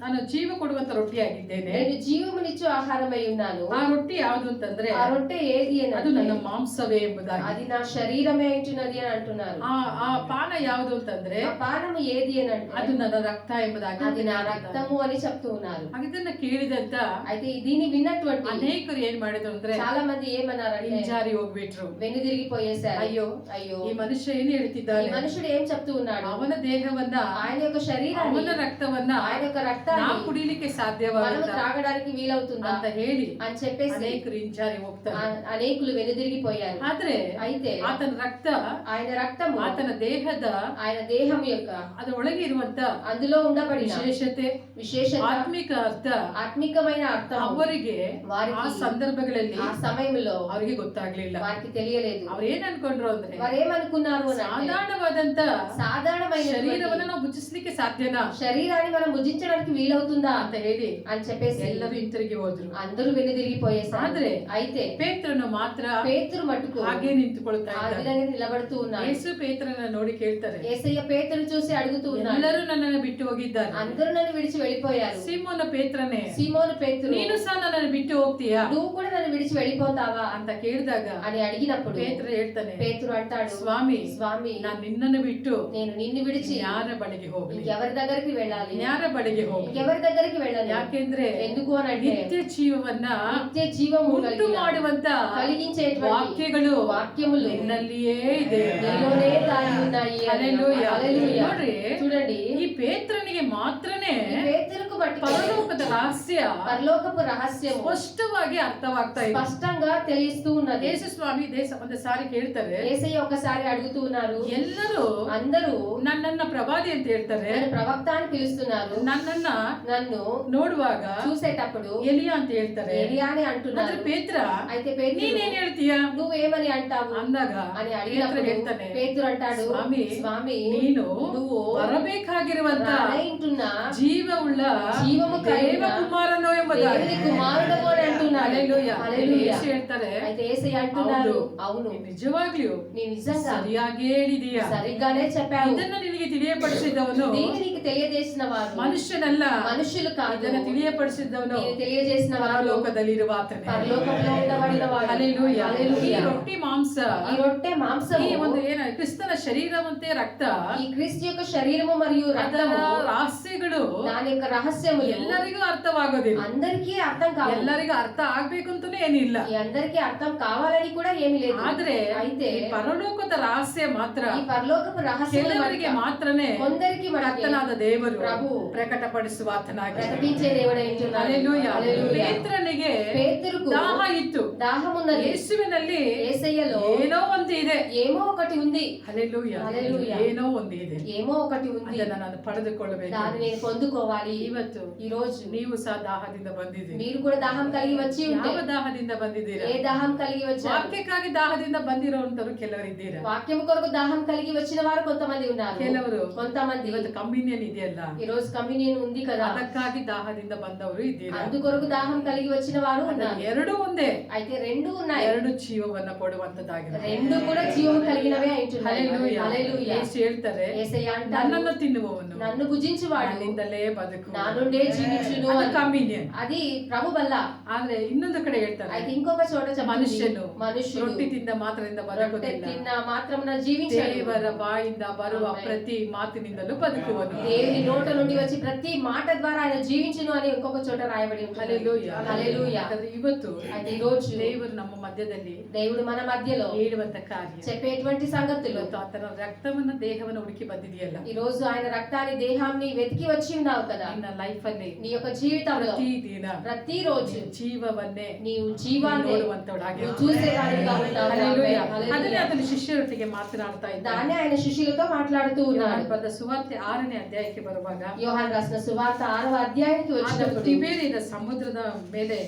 ನಾನು ಜೀವ ಕೊಡುವಂತ ರೊಟ್ಟಿ ಆಗಿದ್ದೇನೆ. నేను జీవమునిచ్చు ఆహారమై ఉన్నాను. ಆ ರೊಟ್ಟಿ ಯಾವುದು ಅಂತಂದ್ರೆ, ఆ రొట్టె ఏది అని ಅದು ನನ್ನ అంటే, ಮಾಂಸವೇ ಎಂಬುದಾಗಿ. అది నా శరీరమే అంటున్నది అని అంటున్నారు. ಆ ಪಾನ ಯಾವುದು ಅಂತಂದ್ರೆ, ఆ పానము ఏది అని అంటే, ಅದು ನನ್ನ ರಕ್ತ ಎಂಬುದಾಗಿ. అది నా రక్తము అని చెప్తూ ఉన్నారు. ಇದನ್ನ ಕೇಳಿದಂತ అయితే దీన్ని విన్నటువంటి ಅನೇಕರು ಏನ್ ಮಾಡಿದ್ರು ಅಂದ್ರೆ, చాలా మంది ఏమన్నారంటే, ಹಿಂಜಾರಿ ಹೋಗ್ಬಿಟ್ರು. వెనుదిరిగిపోయేశారు. ಅಯ್ಯೋ అయ్యో, ಈ ಮನುಷ್ಯ ಏನ್ ఈ ಹೇಳ್ತಿದ್ದಾನೆ, మనుషుడు ఏం చెప్తూ ఉన్నాడు, ಅವನ ದೇಹವನ್ನ, ఆయన యొక్క శరీరాన్ని, ಅವನ ರಕ್ತವನ್ನ ఆయన యొక్క ನಾ రక్తాన్ని ಕುಡಿಲಿಕ್ಕೆ మనము ಸಾಧ್ಯವಾಗುತ್ತಾ త్రాగడానికి వీలవుతుందా ಅಂತ ಹೇಳಿ అని చెప్పేసి ಅನೇಕರು ಹಿಂಜಾರಿ ಹೋಗ್ತಾರೆ. అనేకులు వెనుదిరిగిపోయారు. ಆದ್ರೆ అయితే ಆತನ ರಕ್ತ, ఆయన రక్తము, ಆತನ ದೇಹದ ఆయన దేహం యొక్క ಅದ ಒಳಗೆ ಇರುವಂತ అందులో ఉండబడిన ವಿಶೇಷತೆ, విశేషత, ಆತ್ಮಿಕ ಅರ್ಥ ఆత్మికమైన అర్థం ಅವರಿಗೆ వారికి ಆ ಸಂದರ್ಭಗಳಲ್ಲಿ ఆ సమయంలో ಅವರಿಗೆ ಗೊತ್ತಾಗ್ಲಿಲ್ಲ. వారికి తెలియలేదు. ಅವ್ರು ಏನ್ ಅನ್ಕೊಂಡ್ರು ಅಂದ್ರೆ, వారు ఏమనుకున్నారు అని అంటే, ಸಾಧಾರಣವಾದಂತ సాధారణమైన ಶರೀರವನ್ನ ನಾವು ಭುಜಿಸ್ಲಿಕ್ಕೆ ಸಾಧ್ಯನಾ శరీరాన్ని మనం భుజించడానికి వీలవుతుందా ಅಂತ ಹೇಳಿ అని చెప్పేసి ಎಲ್ಲರೂ ಹಿಂತಿರುಗಿ ಹೋದ್ರು. అందరూ వెనుదిరిగిపోయేసారు. ಆದ್ರೆ అయితే ಪೇತ್ರನು ಮಾತ್ರ పేతురు మట్టుకు ಹಾಗೆ ನಿಂತುಕೊಳ್ತಾ ఆ ಇದ್ದಾನೆ. విధంగా నిలబడుతూ ఉన్నారు. ಯೇಸು ಪೇತ್ರನ ನೋಡಿ ಕೇಳ್ತಾರೆ, యేసయ్య పేతురు చూసి అడుగుతూ ఉన్నారు, ಎಲ್ಲರೂ ನನ್ನನ್ನು ಬಿಟ್ಟು ಹೋಗಿದ್ದಾರೆ. అందరూ నన్ను విడిచి వెళ్ళిపోయారు. ಸಿಮೋನ ಪೇತ್ರನೇ, సీమోను పేతురు, ನೀನು ಸಹ ನನ್ನನ್ನು ಬಿಟ್ಟು ಹೋಗ್ತೀಯಾ నువ్వు కూడా నన్ను విడిచి వెళ్ళిపోతావా ಅಂತ ಕೇಳಿದಾಗ అని అడిగినప్పుడు ಪೇತ್ರ ಹೇಳ್ತಾನೆ, పేతురు అంటాడు, ಸ್ವಾಮಿ, స్వామి, ನಾನು ನಿನ್ನನ್ನು ಬಿಟ್ಟು నేను నిన్ను విడిచి ಯಾರ ಬಳಿಗೆ ಹೋಗ್ಲಿ, ఇంకెవరి దగ్గరికి వెళ్ళాలి, ಯಾರ ಬಳಿಗೆ ಹೋಗ್ಲಿ, ఇంకెవరి దగ్గరికి వెళ్ళాలి. ಯಾಕೆಂದ್ರೆ ఎందుకు అని అంటే, ನಿತ್ಯ ಜೀವವನ್ನ నిత్య జీవము ಉಂಟು ಮಾಡುವಂತ కలిగించేటువంటి ವಾಕ್ಯಗಳು వాక్యములు ನಿನ್ನಲ್ಲಿಯೇ ಇದೆ. నీలోనే దాగి ఉన్నాయి. హల్లెలూయా. హల్లెలూయా. ನೋಡ್ರಿ, చూడండి, ಈ ಪೇತ್ರನಿಗೆ ಮಾತ್ರನೇ ఈ పేతురుకు బట్టి ಪರಲೋಕದ ರಹಸ್ಯ పరలోకపు రహస్యము ಸ್ಪಷ್ಟವಾಗಿ ಅರ್ಥವಾಗ್ತಾ ಇದೆ. స్పష్టంగా తెలియస్తూ ఉన్నది. ಯೇಸು ಸ್ವಾಮಿ ಒಂದು ಸಾರಿ ಕೇಳ್ತಾರೆ, యేసయ్య ఒకసారి అడుగుతూ ఉన్నారు, ಎಲ್ಲರೂ అందరూ ನನ್ನನ್ನ ಪ್ರವಾದಿ ಅಂತ ಹೇಳ್ತಾರೆ, నన్ను ప్రవక్త అని పిలుస్తున్నారు, ನನ್ನನ್ನ నన్ను ನೋಡುವಾಗ చూసేటప్పుడు ಎಲಿಯಾ ಅಂತ ಹೇಳ್ತಾರೆ. ఏలియా అని ಆದ್ರೆ అంటున్నారు. ಪೇತ್ರ, అయితే పేతురు, ನೀನೇನ್ ಹೇಳ್ತೀಯಾ నువ్వేమని అంటావు ಅಂದಾಗ అని ಪೇತ್ರ అడిగినప్పుడు ಹೇಳ್ತಾನೆ, పేతురు అంటాడు, ಸ್ವಾಮಿ, స్వామి, ನೀನು నువ్వు ಬರಬೇಕಾಗಿರುವಂತ రానైంటున్న ಜೀವವುಳ್ಳ జీవము కలిగిన ದೇವಕುಮಾರನೋ ಎಂಬುದಾಗಿ. దేవుని కుమారుడవు అని అంటున్నాడు. హల్లెలూయా. హల్లెలూయా. ಯೇಸು ಹೇಳ್ತಾರೆ, అయితే యేసయ్య అంటున్నారు, ಹೌದು, అవును, ನೀನು ನಿಜವಾಗ್ಲೂ నీ నిజంగా ಸರಿಯಾಗಿ ಹೇಳಿದೀಯಾ. సరిగ్గానే చెప్పావు. ಇದನ್ನ ನಿನಗೆ ತಿಳಿಯಪಡಿಸಿದವನು దీన్ని నీకు తెలియజేసిన వారు ಮನುಷ್ಯನಲ್ಲ, మనుషులు కాదు, ಇದನ್ನ ತಿಳಿಯಪಡಿಸಿದವನು నీకు తెలియజేసిన వారు ಪರಲೋಕದಲ್ಲಿರುವ ಆತನೇ. పరలోకంలో ఉండబడిన వాడు. ಹಲ್ಲೆಲೂಯಾ. ಈ హల్లెలూయా. ರೊಟ್ಟಿ ಮಾಂಸ, ఈ రొట్టె మాంసము, ಈ ಒಂದು ಏನ ಕ್ರಿಸ್ತನ ಶರೀರವಂತೆ ರಕ್ತ, ఈ క్రీస్తు యొక్క శరీరము మరియు ಅದರ రక్తము, ರಹಸ್ಯಗಳು దాని యొక్క రహస్యములు ಎಲ್ಲರಿಗೂ ಅರ್ಥವಾಗೋದಿಲ್ಲ. అందరికీ అర్థం కావాలి. ಎಲ್ಲರಿಗೂ ಅರ್ಥ ಆಗ್ಬೇಕು ಅಂತಾನೆ ಏನಿಲ್ಲ. ఈ అందరికీ అర్థం కావాలని కూడా ఏమీ లేదు. ಆದ್ರೆ అయితే ಈ ಪರಲೋಕದ ರಹಸ್ಯ ಮಾತ್ರ ఈ పరలోకపు రహస్యం ಕೆಲವರಿಗೆ ಮಾತ್ರನೇ కొందరికి మనకి ಕರ್ತನಾದ ದೇವರು ప్రభు ಪ್ರಕಟಪಡಿಸುವ ಆತನಾಗಿದ್ದಾನೆ. ప్రకటించే దేవుడైంటున్నాడు. ಹಲ್ಲೆಲೂಯಾ. హల్లెలూయా. ಪೇತ್ರನಿಗೆ పేతురుకు ದಾಹ ಇತ್ತು. దాహమున్నది. ಯೇಸುವಿನಲ್ಲಿ యేసయ్యలో ಏನೋ ಒಂದು ಇದೆ. ఏమో ఒకటి ఉంది. ಹಲ್ಲೆಲೂಯಾ. హల్లెలూయా. ಏನೋ ಒಂದು ಇದೆ. ఏమో ఒకటి ఉంది. ಅದನ್ನ ನಾನು ಪಡೆದುಕೊಳ್ಳಬೇಕು. దాన్ని నేను పొందుకోవాలి. ಇವತ್ತು ఈ రోజు ನೀವು ಸಹ ದಾಹದಿಂದ ಬಂದಿದ್ದೀರಿ. మీరు కూడా దాహం కలిగి వచ్చి ఉంటే ಯಾವ ದಾಹದಿಂದ ಬಂದಿದ್ದೀರಾ? ఏ దాహం కలిగి వచ్చారు? ವಾಕ್ಯಕ್ಕಾಗಿ ದಾಹದಿಂದ ಬಂದಿರುವಂತರು ಕೆಲವರಿದ್ದೀರಾ? వాక్యం కొరకు దాహం కలిగి వచ్చిన వారు కొంతమంది ఉన్నారు. ಕೆಲವರು కొంతమంది ಇವತ್ತು ಕಮ್ಯುನಿಯನ್ ಇದೆಯಲ್ಲ, ఈ రోజు కమ్యూనియన్ ఉంది కదా, ಅದಕ್ಕಾಗಿ ದಾಹದಿಂದ ಬಂದವರು ಇದ್ದೀರಾ? అందుకొరకు దాహం కలిగి వచ్చిన వారు ఉన్నారు. ಎರಡು ಒಂದೇ, అయితే రెండు ఉన్నాయి. ಎರಡು ಜೀವವನ್ನ ಕೊಡುವಂತದ್ದಾಗಿದೆ. రెండు కూడా జీవం కలిగినవే అంటున్నాయి. ಹಲ್ಲೆಲೂಯಾ. హల్లెలూయా. ಯೇಸು ಹೇಳ್ತಾರೆ, యేసయ్య అంటారు, ನನ್ನನ್ನು ತಿನ್ನುವವನು నన్ను భుజించువాడు ನನ್ನಿಂದಲೇ ಬದುಕು. నా నుండే జీవించును ಅದು అని. ಕಮ್ಯುನಿಯನ್. అది ప్రభు వల్ల. ಆದ್ರೆ ಇನ್ನೊಂದು ಕಡೆ ಹೇಳ್ತಾರೆ, అయితే ఇంకొక చోట చెప్తుంది, ಮನುಷ್ಯನು మనుషుడు ರೊಟ್ಟಿ ತಿಂದ ಮಾತ್ರದಿಂದ రొట్టె ಬದುಕುವುದಿಲ್ಲ, తిన్న మాత్రమున జీవించడు, ದೇವರ ಬಾಯಿಂದ ಬರುವ ಆಮೆನ್. ಪ್ರತಿ ಮಾತಿನಿಂದಲೂ ಬದುಕುವನು. దేవుని నోట నుండి వచ్చి ప్రతి మాట ద్వారా ఆయన జీవించును అని ఇంకొక చోట రాయబడి ఉంటుంది. ಹಲ್ಲೆಲೂಯಾ. హల్లెలూయా. ಯಾಕಂದ್ರೆ ಇವತ್ತು అయితే ఈ రోజు ದೇವರು ನಮ್ಮ ಮಧ್ಯದಲ್ಲಿ దేవుడు మన మధ్యలో ಹೇಳುವಂತ ಕಾರ್ಯ, చెప్పేటువంటి సంగతులు, ಇವತ್ತು ಆತನ ರಕ್ತವನ್ನ ದೇಹವನ್ನು ಹುಡುಕಿ ಬಂದಿದೆಯಲ್ಲ, ఈ రోజు ఆయన రక్తాన్ని దేహాన్ని వెతికి వచ్చి ఉన్నావు కదా. ನಿನ್ನ ಲೈಫ್ ಅಲ್ಲಿ నీ యొక్క జీవితంలో ಪ್ರತಿ ದಿನ ప్రతి రోజు ಜೀವವನ್ನೇ నీవు జీవాన్ని ನೋಡುವಂತವಳಾಗಿ నువ్వు చూసేదానిగా ఉంటావు. ಹಲ್ಲೆಲೂಯಾ. హల్లెలూయా. ಅದನ್ನೇ ಆತನ ಶಿಷ್ಯರೊಟ್ಟಿಗೆ ಮಾತನಾಡ್ತಾ ಇದ್ದಾನೆ. దాన్ని ఆయన శిష్యులతో మాట్లాడుతూ ఉన్నాడు. ಯೋಹಾನ ಬರೆದ ಸುವಾರ್ತೆ 6ನೇ ಅಧ್ಯಾಯಕ್ಕೆ ಬರುವಾಗ యోహాను రాసిన సువార్త 6వ అధ్యాయానికి ಆತನು వచ్చినప్పుడు ತಿಬೇರಿಯ ಸಮುದ್ರದ ಮೇಲೆ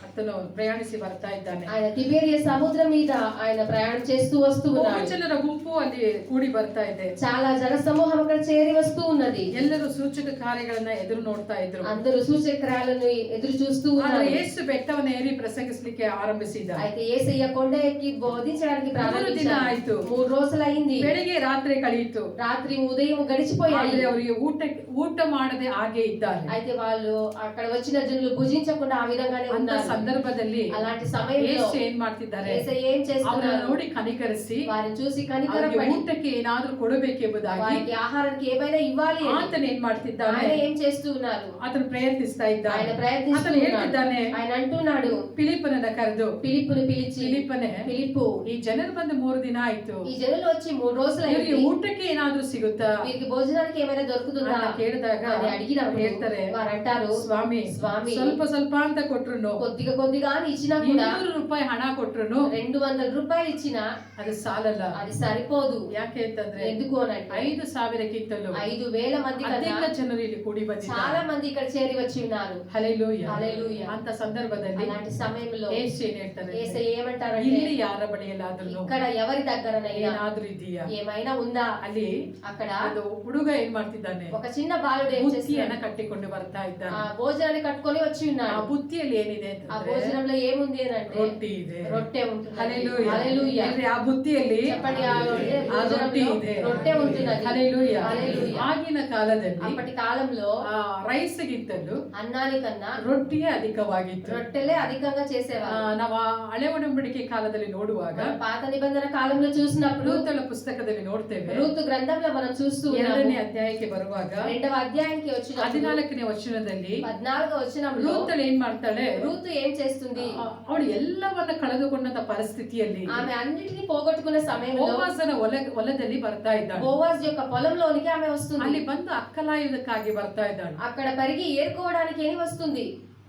ಆತನು ಪ್ರಯಾಣಿಸಿ ಬರ್ತಾ ಇದ್ದಾನೆ. ఆయన తిబేరియా సముద్రం మీద ఆయన ప్రయాణం చేస్తూ వస్తూ ಬಹು ఉన్నాడు. ಜನರ ಗುಂಪು ಅಲ್ಲಿ ಕೂಡಿ ಬರ್ತಾ ಇದೆ. చాలా జన సమూహం అక్కడ చేరి వస్తూ ఉన్నది. ಎಲ್ಲರೂ ಸೂಚಕ ಕಾರ್ಯಗಳನ್ನ ಎದುರು ನೋಡ್ತಾ ಇದ್ರು. అందరూ సూచక్రాలను ఎదురు చూస్తూ ಆದ್ರೆ ఉన్నారు. ಯೇಸು ಬೆಟ್ಟವನ್ನು ಏರಿ ಪ್ರಸಂಗಿಸಲಿಕ್ಕೆ ಆರಂಭಿಸಿದ. అయితే యేసయ్య కొండ ఎక్కి బోధించడానికి 3 ದಿನ ప్రారంభించారు. ಆಯ್ತು. 3 రోజులైంది. ಬೆಳಿಗ್ಗೆ ರಾತ್ರಿ ಕಳೆಯಿತು. రాత్రి ఉదయం గడిచిపోయాయి. ಆದ್ರೆ ಅವರಿಗೆ ಊಟ ಮಾಡದೆ ಹಾಗೆ ಇದ್ದಾರೆ. అయితే వాళ్ళు అక్కడ వచ్చిన జనులు భుజించకుండా ఆ విధంగానే ಅಂತ ఉన్నారు. సందర్ಭದಲ್ಲಿ అలాంటి సమయంలో ಯೇಸು ಏನ್ ಮಾಡ್ತಿದ್ದಾರೆ? యేసయ్య ఏం ಅವರನ್ನು చేస్తున్నారు? ನೋಡಿ ಕನಿಕರಿಸಿ వారిని చూసి కనికరం ಅವರಿಗೆ పడి ಊಟಕ್ಕೆ ಏನಾದ್ರೂ ಕೊಡಬೇಕೆಂಬುದಾಗಿ వారికి ఆహారానికి ఏమైనా ఇవ్వాలి అని ಆತನ ಏನ್ ಮಾಡ್ತಿದ್ದಾನೆ? ఆయన ఏం చేస్తూ ఉన్నారు? ಆತನು ಪ್ರಯತ್ನಿಸ್ತಾ ಇದ್ದಾನೆ. ఆయన ప్రయత్నిస్తూ ಆತನು ಹೇಳ್ತಿದ್ದಾನೆ, ఉన్నాడు. ఆయన అంటున్నాడు, ಫಿಲಿಪ್ಪನನ್ನ ಕರೆದು, ఫిలిప్పును పిలిచి, ಫಿಲಿಪ್ಪನೇ, ఫిలిప్పు, ಈ ಜನರು ಬಂದು 3 ದಿನ ಆಯ್ತು, ఈ జనులు వచ్చి 3 రోజులైంది, ಇವರಿಗೆ ಊಟಕ್ಕೆ ಏನಾದ್ರೂ ಸಿಗುತ್ತಾ వీరికి భోజనానికి ఏమైనా దొరుకుతుందా ಅಂತ ಕೇಳಿದಾಗ అని అడిగినప్పుడు ಹೇಳ್ತಾರೆ, వారు అంటారు, ಸ್ವಾಮಿ స్వామి, ಸ್ವಲ್ಪ ಸ್ವಲ್ಪ ಅಂತ ಕೊಟ್ರು, కొద్దిగా కొద్దిగా అని ఇచ్చినా కూడా 200 ರೂಪಾಯಿ ಹಣ ಕೊಟ್ರು 200 రూపాయలు ఇచ్చినా ಅದು ಸಾಲಲ್ಲ. అది సరిపోదు. ಯಾಕೆ ಅಂತಂದ್ರೆ ఎందుకు అనంటే 5,000ಕ್ಕಿಂತಲೂ 5,000 మంది ಅಧಿಕ కన్నా ಜನರು ಇಲ್ಲಿ ಕೂಡಿ చాలా ಬಂದಿದ್ದಾರೆ. మంది ఇక్కడ చేరి వచ్చి ఉన్నారు. ಹಲ್ಲೆಲೂಯಾ. హల్లెలూయా. ಅಂತ ಸಂದರ್ಭದಲ್ಲಿ అలాంటి సమయంలో ಯೇಸು ಏನ್ ಹೇಳ್ತಾರೆ? యేసయ్య ఏమంటారంటే, ಇಲ್ಲಿ ಯಾರ ಬಳಿಯಲ್ಲಾದ್ರೂ ఇక్కడ ఎవరి దగ్గరనైనా ಏನಾದ್ರೂ ಇದೆಯಾ? ఏమైనా ఉందా? ಅಲ್ಲಿ అక్కడ ಅದು ಹುಡುಗ ಏನ್ ಮಾಡ್ತಿದ್ದಾನೆ? ఒక చిన్న బాలుడు ఏం ಬುತ್ತಿಯನ್ನ చేస్తున్నాడు? ಕಟ್ಟಿಕೊಂಡು ಬರ್ತಾ ఆ ಇದ್ದಾನೆ. భోజనాన్ని కట్టుకొని వచ్చి ಆ ఉన్నాడు. ಬುತ್ತಿಯಲ್ಲಿ ಏನಿದೆ ఆ ಅಂತಂದ್ರೆ భోజనంలో ఏముంది అని అంటే ರೊಟ್ಟಿ ಇದೆ. రొట్టె ఉంటుంది. ಹಲ್ಲೆಲೂಯಾ. హల్లెలూయా. ಅಂದ್ರೆ ಆ ಬುತ್ತಿಯಲ್ಲಿ చెప్పండి, ఆ రొట్టె ಆ ರೊಟ್ಟಿ భోజనంలో ಇದೆ. రొట్టె ఉంటున్నది. ಹಲ್ಲೆಲೂಯಾ. హల్లెలూయా. ಆಗಿನ ಕಾಲದಲ್ಲಿ అప్పటి కాలంలో ಆ ರೈಸ್ಗಿಂತಲೂ అన్నానికన్నా ರೊಟ್ಟಿಯೇ ಅಧಿಕವಾಗಿತ್ತು. రొట్టెలే అధికంగా చేసేవారు. ನಾವು ಆ ಹಳೆ ಒಡಂಬಡಿಕೆ ಕಾಲದಲ್ಲಿ ನೋಡುವಾಗ మనం పాత నిబంధన కాలంలో చూసినప్పుడు ರೂತಳ ಪುಸ್ತಕದಲ್ಲಿ ನೋಡ್ತೇವೆ. రూతు గ్రంథంలో మనం చూస్తూ ఉన్నాము. 2ನೇ ಅಧ್ಯಾಯಕ್ಕೆ ಬರುವಾಗ 2వ అధ్యాయానికి వచ్చినప్పుడు 14ನೇ ವಚನದಲ್ಲಿ 14వ వచనంలో ರೂತಳು ಏನ್ ಮಾಡ್ತಾಳೆ? రూతు ఏం చేస్తుంది? ಅವಳು ಎಲ್ಲವನ್ನ ಕಳೆದುಕೊಂಡಂತ ಪರಿಸ್ಥಿತಿಯಲ್ಲಿ ఆమె అన్నిటిని పోగొట్టుకున్న సమయంలో ಬೋವಾಜನ ಹೊಲದಲ್ಲಿ ಬರ್ತಾ ಇದ್ದಾಳೆ. బోవాజ్ యొక్క పొలంలోనికి ఆమె వస్తుంది. ಅಲ್ಲಿ ಬಂದು ಅಕ್ಕಲಾಯುವುದಕ್ಕಾಗಿ ಬರ್ತಾ ಇದ್ದಾಳೆ. అక్కడ పరిగి ఏరుకోవడానికి ఏమి వస్తుంది?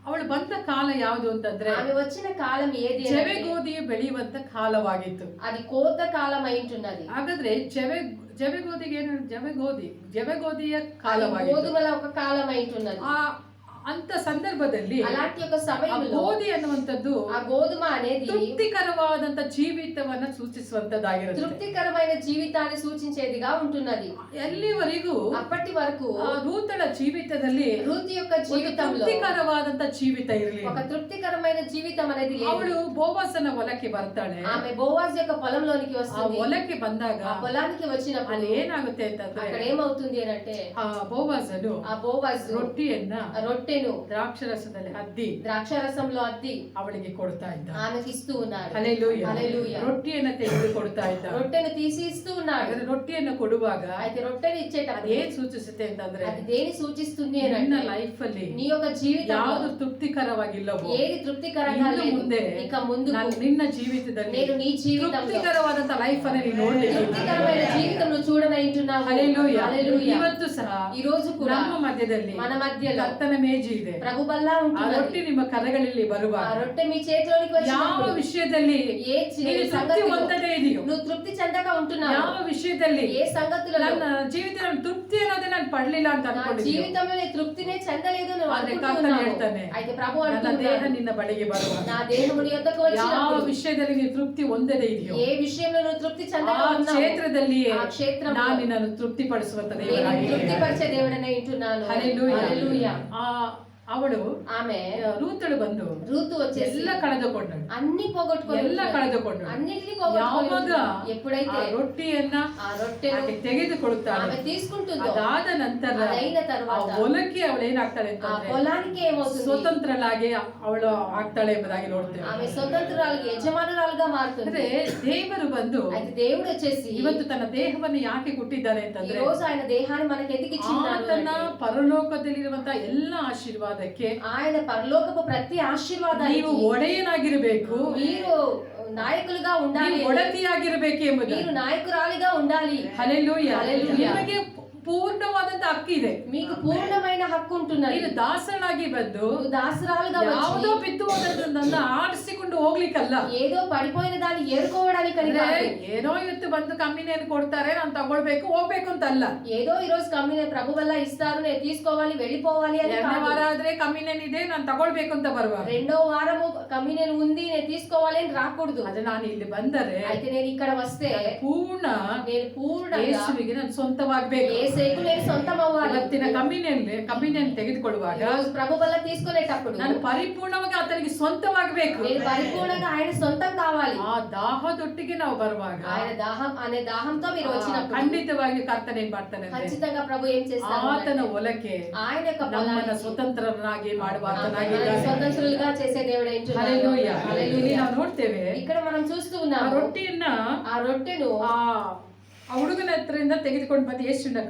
ಅವಳು ಬಂದ ಕಾಲ ಯಾವುದು ಅಂತಂದ್ರೆ ఆమె వచ్చిన కాలం ఏది అంటే, ಜವೆ ಗೋಧಿಯು ಬೆಳೆಯುವಂತ ಕಾಲವಾಗಿತ್ತು. అది కోత కాలం అయింటున్నది. ಹಾಗಾದ್ರೆ ಜವೆ ಗೋಧಿಗೆ ಏನು? ಜವೆ ಗೋಧಿಯ అది ಕಾಲವಾಗಿತ್ತು. గోధుమల ఒక కాలం అయింటున్నది. ಆ ಅಂತ ಸಂದರ್ಭದಲ್ಲಿ అలాంటి ఒక ಆ సమయంలో ಗೋಧಿ ಅನ್ನುವಂಥದ್ದು ఆ గోధుమ అనేది ತೃಪ್ತಿಕರವಾದಂತ ಜೀವಿತವನ್ನ ಸೂಚಿಸುವಂತದ್ದಾಗಿರುತ್ತೆ. తృప్తికరమైన జీవితాన్ని సూచించేదిగా ఉంటున్నది. ಎಲ್ಲಿವರೆಗೂ అప్పటి వరకు ಆ ರೂತಳ ಜೀವಿತದಲ್ಲಿ రూతు యొక్క ಒಂದು జీవితంలో ತೃಪ್ತಿಕರವಾದಂತ ಜೀವಿತ ಇರಲಿ. ఒక తృప్తికరమైన జీవితం అనేది లేదు. ಅವಳು ಬೋವಾಸನ ಹೊಲಕ್ಕೆ ಬರ್ತಾಳೆ. ఆమె బోవాజ్ యొక్క పొలంలోనికి ಆ వస్తుంది. ಹೊಲಕ್ಕೆ ಬಂದಾಗ ఆ పొలానికి వచ్చినప్పుడు ಅಲ್ಲಿ ಏನಾಗುತ್ತೆ ಅಂತಂದ್ರೆ అక్కడ ఏమవుతుంది అని అంటే, ಆ ಬೋವಾಸನು ఆ బోవాజ్ ರೊಟ್ಟಿಯನ್ನ ఆ రొట్టెను రొట్టెను ದ್ರಾಕ್ಷರಸದಲ್ಲಿ ಅದ್ದಿ ద్రాక్షరసంలో అద్ది ಅವಳಿಗೆ ಕೊಡ್ತಾ ಇದ್ದ. ఆమెకి ఇస్తూ ఉన్నాడు. ಹಲ್ಲೆಲೂಯಾ. హల్లెలూయా. ರೊಟ್ಟಿಯನ್ನ ತೆಗೆದು ಕೊಡ್ತಾ ಇದ್ದ. రొట్టెను తీసి ఇస్తూ ఉన్నాడు. ಹಾಗಾದ್ರೆ ರೊಟ್ಟಿಯನ್ನು ಕೊಡುವಾಗ అయితే రొట్టెని ఇచ్చేటప్పుడు ಅದೇನ್ ಸೂಚಿಸುತ್ತೆ ಅಂತಂದ್ರೆ అది దేని సూచిస్తుంది అని ನಿನ್ನ అంటే ಲೈಫ್ ಅಲ್ಲಿ నీ యొక్క జీవితంలో ಯಾವುದು ತೃಪ್ತಿಕರವಾಗಿಲ್ಲವೋ ఏది తృప్తికరంగా ಇನ್ನು లేదు ಮುಂದೆ ఇక ముందు ನಾನು ನಿನ್ನ ಜೀವಿತದಲ್ಲಿ నేను నీ జీవితంలో ತೃಪ್ತಿಕರವಾದಂತ ಲೈಫ್ ಅನ್ನು ನೀನು ನೋಡ್ಲಿಕ್ಕೆ తృప్తికరమైన జీవితం నువ్వు చూడనంటున్నావు. ಹಲ್ಲೆಲೂಯಾ. హల్లెలూయా. ಇವತ್ತು ಸಹ ఈ రోజు కూడా ನಮ್ಮ ಮಧ್ಯದಲ್ಲಿ మన మధ్యలో ಕರ್ತನ ಮೇಜು ಇದೆ. ప్రభు బల్ల ಆ ఉంటున్నది. ರೊಟ್ಟಿ ನಿಮ್ಮ ಕರಗಳಲ್ಲಿ ఆ ಬರುವಾಗ రొట్టె మీ చేతిలోనికి ಯಾವ వచ్చినప్పుడు ವಿಷಯದಲ್ಲಿ ఏ ನೀನು ತೃಪ್ತಿ సంగతిలో ಹೊಂದದೇ ಇದೆಯೋ, నువ్వు తృప్తి చెందగా ఉంటున్నావు, ಯಾವ ವಿಷಯದಲ್ಲಿ ఏ సంగతులలో ನನ್ನ ಜೀವಿತದಲ್ಲಿ ತೃಪ್ತಿ ಅನ್ನೋದೇ ನಾನು ಪಡ್ಲಿಲ್ಲ ಅಂತ నా ಅನ್ಕೊಂಡಿದ್ದೀನಿ, జీవితంలో నేను తృప్తినే చెందలేదు నువ్వు ಆದ್ರೆ ಕರ್ತನು అనుకుంటున్నావు. ಹೇಳ್ತಾನೆ, అయితే ప్రభు ನನ್ನ ದೇಹ అంటున్నాడు, ನಿನ್ನ ಬಳಿಗೆ ಬರುವಾಗ నా దేహము నీ యొద్దకు ಯಾವ వచ్చినప్పుడు ವಿಷಯದಲ್ಲಿ ನೀನು ತೃಪ್ತಿ ಹೊಂದದೇ ಇದೆಯೋ ఏ విషయంలో నువ్వు తృప్తి ಆ చెందగా ఉన్నావు, ಕ್ಷೇತ್ರದಲ್ಲಿಯೇ ఆ క్షేత్రంలో ನಾನು ನಿನ್ನನ್ನು ತೃಪ್ತಿಪಡಿಸುವಂತ నేను ದೇವರಾಗಿದ್ದೇನೆ. తృప్తిపరిచే దేవుడనే వింటున్నాను. ಹಲ್ಲೆಲೂಯಾ. హల్లెలూయా. ಆ ಅವಳು ఆమె ರೂತಳು ಬಂದು రూతు వచ్చేసి ಎಲ್ಲ ಕಳೆದುಕೊಂಡಳು, అన్ని పోగొట్టుకొని ಎಲ್ಲ ಕಳೆದುಕೊಂಡಳು. అన్నిటిని ಯಾವಾಗ పోగొట్టుకొని ఎప్పుడైతే ಆ ರೊಟ್ಟಿಯನ್ನ ఆ రొట్టెను ಆಕೆ ತೆಗೆದುಕೊಡುತ್ತಾಳೆ, ఆమె తీసుకుంటుందో ಅದಾದ ನಂತರ అదైన ಆ తర్వాత ಹೊಲಕ್ಕೆ ಅವಳು ಏನಾಗ್ತಾಳೆ ఆ ಅಂತಂದ್ರೆ పొలానికి ఏమవుతుంది, ಸ್ವತಂತ್ರಳಾಗಿ ಅವಳು ಆಗ್ತಾಳೆ ಎಂಬುದಾಗಿ ನೋಡ್ತೇವೆ. ఆమె స్వతంత్రాలుగా యజమానురాలుగా మారుతుంది. ಅಂದ್ರೆ ದೇವರು ಬಂದು అయితే దేవుడు వచ్చేసి ಇವತ್ತು ತನ್ನ ದೇಹವನ್ನು ಯಾಕೆ ಕೊಟ್ಟಿದ್ದಾನೆ ఈ ಅಂತಂದ್ರೆ రోజు ఆయన దేహాన్ని మనకి ఎందుకు ఇచ్చినారు ಆತನ అంటే, ಪರಲೋಕದಲ್ಲಿರುವಂತಹ ಎಲ್ಲ ಆಶೀರ್ವಾದಕ್ಕೆ ఆయన పరలోకపు ప్రతి ನೀವು ఆశీర్వాదానికి ಒಡೆಯನಾಗಿರಬೇಕು, మీరు నాయకులుగా ఉండాలి, ನೀವು ಒಡತಿಯಾಗಿರಬೇಕು ಎಂಬುದು. మీరు నాయకురాలిగా ఉండాలి. ಹಲ್ಲೆಲೂಯಾ. ಹಲ್ಲೆಲೂಯಾ. ನಿಮಗೆ ಪೂರ್ಣವಾದಂತ ಹಕ್ಕು ಇದೆ. మీకు పూర్ణమైన హక్కు ఉంటున్నది. ನೀನು ದಾಸನಾಗಿ ಬಂದು నువ్వు దాసరాలుగా ಯಾವುದೋ వచ్చి ಬಿದ್ದು ಹೋದದನ್ನ ಆಡಿಸಿಕೊಂಡು ಹೋಗ್ಲಿಕ್ಕಲ್ಲ. ఏదో పడిపోయిన దాన్ని ఏరుకోవడానికి అని ಅಂದ್ರೆ కాదు. ಏನೋ ಇವತ್ತು ಬಂದು ಕಮ್ಮಿನೇನು ಕೊಡ್ತಾರೆ ನಾನು ತಗೊಳ್ಬೇಕು ಹೋಗ್ಬೇಕು ಅಂತ ಅಲ್ಲ. ఏదో ఈ రోజు కమ్మిన ప్రభు వల్ల ఇస్తారు, నేను తీసుకోవాలి వెళ్ళిపోవాలి అని ಎರಡನೇ కాదు. ವಾರ ಆದ್ರೆ ಕಮ್ಮಿನೇನ್ ಇದೆ ನಾನು ತಗೊಳ್ಬೇಕು ಅಂತ ಬರುವಾಗ రెండో వారము కమ్మినేను ఉంది నేను తీసుకోవాలి అని రాకూడదు. ಅದೇ ನಾನು ಇಲ್ಲಿ ಬಂದರೆ అయితే నేను ఇక్కడ వస్తే ಪೂರ್ಣ నేను పూర్ణంగా ಯೇಸುವಿಗೆ ನಾನು ಸ್ವಂತವಾಗಬೇಕು. యేసేకు నేను సొంతం అవ్వాలి. ಇವತ್ತಿನ ಕಮ್ಮಿನೇನ್ ತೆಗೆದುಕೊಳ್ಳುವಾಗ ఈ రోజు ప్రభు వల్ల తీసుకునేటప్పుడు ನಾನು ಪರಿಪೂರ್ಣವಾಗಿ ಆತನಿಗೆ ಸ್ವಂತವಾಗಬೇಕು. నేను పరిపూర్ణంగా ఆయన సొంతం కావాలి. ಆ ದಾಹದೊಟ್ಟಿಗೆ ನಾವು ಬರುವಾಗ ఆయన దాహం అనే దాహంతో మీరు వచ్చినప్పుడు ಖಂಡಿತವಾಗಿ ಕರ್ತನ ಏನ್ ಮಾಡ್ತಾನೆ ಅಂದ್ರೆ ఖచ్చితంగా ప్రభు ఏం చేస్తారు ಆತನ అంటే, ಹೊಲಕ್ಕೆ ఆయన యొక్క ನಮ್ಮನ್ನ పొలానికి ಸ್ವತಂತ್ರರನ್ನಾಗಿ ಮಾಡುವ మనల్ని ಆತನಾಗಿದ್ದಾನೆ. స్వతంత్రులుగా చేసే దేవుడు ಹಲ್ಲೆಲೂಯಾ. ಇಲ್ಲಿ హల్లెలూయా. ನಾವು ನೋಡ್ತೇವೆ ఇక్కడ మనం చూస్తూ ಆ ఉన్నాము ರೊಟ್ಟಿಯನ್ನ ఆ రొట్టెను ಆ ಹುಡುಗನ ಹತ್ರದಿಂದ ತೆಗೆದುಕೊಂಡು ಬಂದು ಯೇಸುವಿನ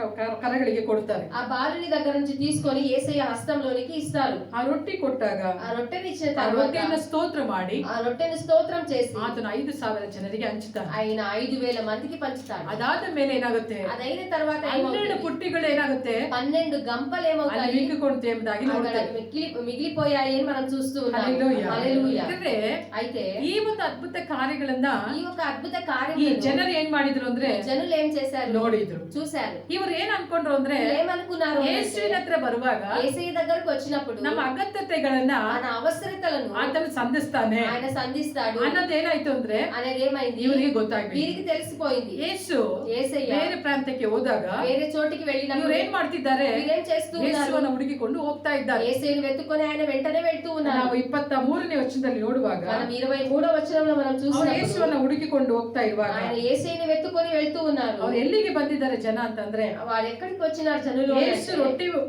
ಕರಗಳಿಗೆ ಕೊಡ್ತಾರೆ. ఆ బాలుని దగ్గర నుంచి తీసుకొని యేసయ్య హస్తంలోనికి ఇస్తారు. ಆ ರೊಟ್ಟಿ ಕೊಟ್ಟಾಗ ఆ రొట్టెని ఇచ్చిన ಆ తర్వాత ರೊಟ್ಟಿಯನ್ನ ಸ್ತೋತ್ರ ಮಾಡಿ ఆ రొట్టెని స్తోత్రం చేసి ಆತನ 5,000 ಜನರಿಗೆ ಹಂಚುತ್ತಾನೆ. ఆయన 5,000 మందికి పంచుతాడు. ಅದಾದ ಮೇಲೆ ಏನಾಗುತ್ತೆ, అదైన తర్వాత 12 ಪುಟ್ಟಿಗಳು ఏನಾಗುತ್ತೆ 12 గంపలు ಅಲ್ಲಿ ఏమవుతాయి, ಮಿಕ್ಕಿಕೊಂಡು ಎಂಬುದಾಗಿ అక్కడ ನೋಡ್ತೇವೆ. మిగిలిపోయాయి అని మనం చూస్తూ ఉన్నాము. ಹಲ್ಲೆಲೂಯಾ. హల్లెలూయా. ಯಾಕಂದ್ರೆ అయితే ಈ ಒಂದು ಅದ್ಭುತ ಕಾರ್ಯಗಳನ್ನ ఈ యొక్క అద్భుత ಈ కార్యం ಜನರು ಏನ್ ಮಾಡಿದ್ರು ಅಂದ್ರೆ జనులు ఏం చేశారు ನೋಡಿದ್ರು. చూశారు. ಇವರು ಏನ್ ಅನ್ಕೊಂಡ್ರು ಅಂದ್ರೆ ఏమనుకున్నారు అంటే, ಯೇಸುವಿನ ಹತ್ರ ಬರುವಾಗ యేసయ్య దగ్గరకు వచ్చినప్పుడు ನಮ್ಮ ಅಗತ್ಯತೆಗಳನ್ನ మన అవసరతలను ಆತನು ಸಂಧಿಸ್ತಾನೆ ఆయన సంధిస్తాడు ಅನ್ನೋದೇನಾಯ್ತು ಅಂದ್ರೆ అనేది ఏమైంది ಇವರಿಗೆ ಗೊತ್ತಾಗ್ಬೇಕು. వీరికి తెలిసిపోయింది. ಯೇಸು యేసయ్య ಬೇರೆ ಪ್ರಾಂತ್ಯಕ್ಕೆ ಹೋದಾಗ వేరే చోటికి ಇವ್ರು వెళ్ళినప్పుడు ಏನ್ ಮಾಡ್ತಿದ್ದಾರೆ, వీరేం చేస్తూ ఉన్నారు, ಯೇಸುವನ್ನು ಹುಡುಕಿಕೊಂಡು ಹೋಗ್ತಾ ಇದ್ದಾರೆ. యేసయ్యను వెతుక్కొని ఆయన వెంటనే వెళ్తూ ఉన్నారు. ನಾವು 23ನೇ ವಚನದಲ್ಲಿ ನೋಡುವಾಗ మనం 23వ వచనంలో మనం ಅವರು చూసినప్పుడు ಯೇಸುವನ್ನ ಹುಡುಕಿಕೊಂಡು ಹೋಗ್ತಾ ಇರುವಾಗ ఆయన యేసయ్యను వెతుక్కొని వెళ్తూ ఉన్నారు. ಅವ್ರು ಎಲ್ಲಿಗೆ ಬಂದಿದ್ದಾರೆ ಜನ ಅಂತಂದ್ರೆ వారు ఎక్కడికి వచ్చినారు జనులు ಯೇಸು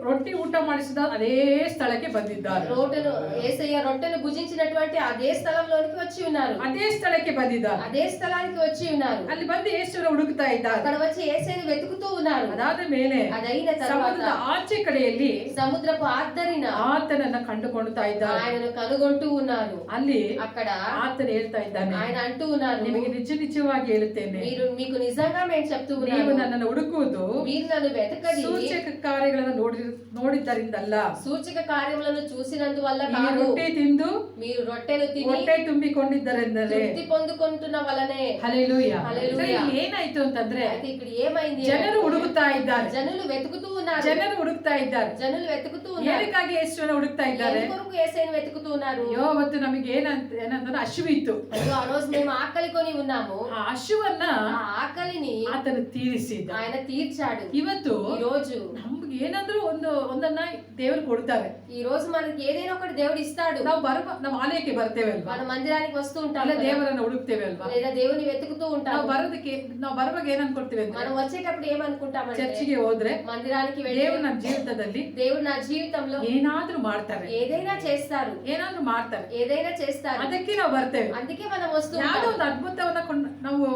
ರೊಟ್ಟಿ ಊಟ ಮಾಡಿಸಿದ ಅದೇ ಸ್ಥಳಕ್ಕೆ ಬಂದಿದ್ದಾರೆ. రోటను యేసయ్య రొట్టెను భుజించినటువంటి అదే స్థలంలోనికి వచ్చి ఉన్నారు. ಅದೇ ಸ್ಥಳಕ್ಕೆ ಬಂದಿದ್ದಾರೆ. అదే స్థలానికి వచ్చి ఉన్నారు. ಅಲ್ಲಿ ಬಂದು ಯೇಸುವನ್ನ ಹುಡುಕ್ತಾ ಇದ್ದಾರೆ. అక్కడ వచ్చి యేసయ్యను వెతుకుతూ ఉన్నారు. ಅದಾದ ಮೇಲೆ అదైన తర్వాత ಸಮುದ್ರದ ಆಚೆ ಕಡೆಯಲ್ಲಿ సముద్రపు ఆద్దరిన ಆತನನ್ನ ಕಂಡುಕೊಳ್ತಾ ಇದ್ದಾರೆ. ఆయనను కనుగొంటూ ఉన్నారు. ಅಲ್ಲಿ అక్కడ ಆತನು ಹೇಳ್ತಾ ಇದ್ದಾನೆ, ఆయన అంటూ ఉన్నారు, ನಿಮಗೆ ನಿಜವಾಗಿ ಹೇಳುತ್ತೇನೆ, మీకు నిజంగా మేము చెప్తూ ನೀವು ఉన్నాము, ನನ್ನನ್ನು ಹುಡುಕುವುದು మీరు నన్ను వెతకడి ಸೂಚಕ ಕಾರ್ಯಗಳನ್ನು ನೋಡಿದ್ದರಿಂದಲ್ಲ, సూచక కార్యములను చూసినందువల్ల ಈ కాదు, ರೊಟ್ಟಿ ತಿಂದು మీరు రొట్టెను తిని ಹೊಟ್ಟೆ ತುಂಬಿಕೊಂಡಿದ್ದರಿಂದಲೇ. తృప్తి పొందుకుంటున్న వలనే. ಹಲ್ಲೆಲೂಯಾ. ಹಲ್ಲೆಲೂಯಾ. ಇಲ್ಲಿ ಏನಾಯ್ತು ಅಂತಂದ್ರೆ అయితే ఇక్కడ ఏమైంది, ಜನರು ಹುಡುಕ್ತಾ ಇದ್ದಾರೆ, జనులు వెతుకుతూ ఉన్నారు. ಜನರು ಹುಡುಕ್ತಾ ಇದ್ದಾರೆ. జనులు వెతుకుతూ ఉన్నారు. ಏನಕ್ಕಾಗಿ ಯೇಸುವನ್ನು ಹುಡುಕ್ತಾ ಇದ್ದಾರೆ? ఏ కొరకు యేసయ్యను వెతుకుతూ ఉన్నారు? ಅಯ್ಯೋ ಅವತ್ತು ನಮಗೆ ಏನಂತಂದ್ರೆ ಹಸಿವು ಇತ್ತು. అయ్యో ఆ రోజు మేము ఆకలి కొని ఉన్నాము. ಆ ಹಸಿವನ್ನ ఆ ఆకలిని ಆತನು ತೀರಿಸಿದ. ఆయన తీర్చాడు. ಇವತ್ತು ఈ రోజు ನಮ್ಗೆ ಏನಾದ್ರೂ ಒಂದನ್ನ ದೇವರು ಕೊಡ್ತಾರೆ. ఈ రోజు మనకి ఏదైనా ఒకటి దేవుడు ఇస్తాడు. ನಾವು ಆಲಯಕ್ಕೆ ಬರ್ತೇವೆ ಅಲ್ವಾ, మన మందిరానికి వస్తూ ఉంటాం, ಅಲ್ಲ ದೇವರನ್ನ ಹುಡುಕ್ತೇವೆ ಅಲ್ವಾ, లేదా దేవుని వెతుకుతూ ఉంటాం. ನಾವು ಬರುವಾಗ ಏನ್ ಅನ್ಕೊಳ್ತೇವೆ ಅಂದ್ರೆ, మనం వచ్చేటప్పుడు ఏమనుకుంటామంటే ಚರ್ಚಿಗೆ ಹೋದ್ರೆ మందిరానికి వెళ్ళి ದೇವರು ನನ್ನ ಜೀವಿತದಲ್ಲಿ దేవుడు నా జీవితంలో ಏನಾದ್ರೂ ಮಾಡ್ತಾರೆ, ఏదైనా చేస్తారు, ఏదైనా చేస్తారు, ಅದಕ್ಕೆ ನಾವು ಬರ್ತೇವೆ. అందుకే మనం వస్తూ ಯಾವುದೋ ಒಂದು ಅದ್ಭುತವನ್ನ ನಾವು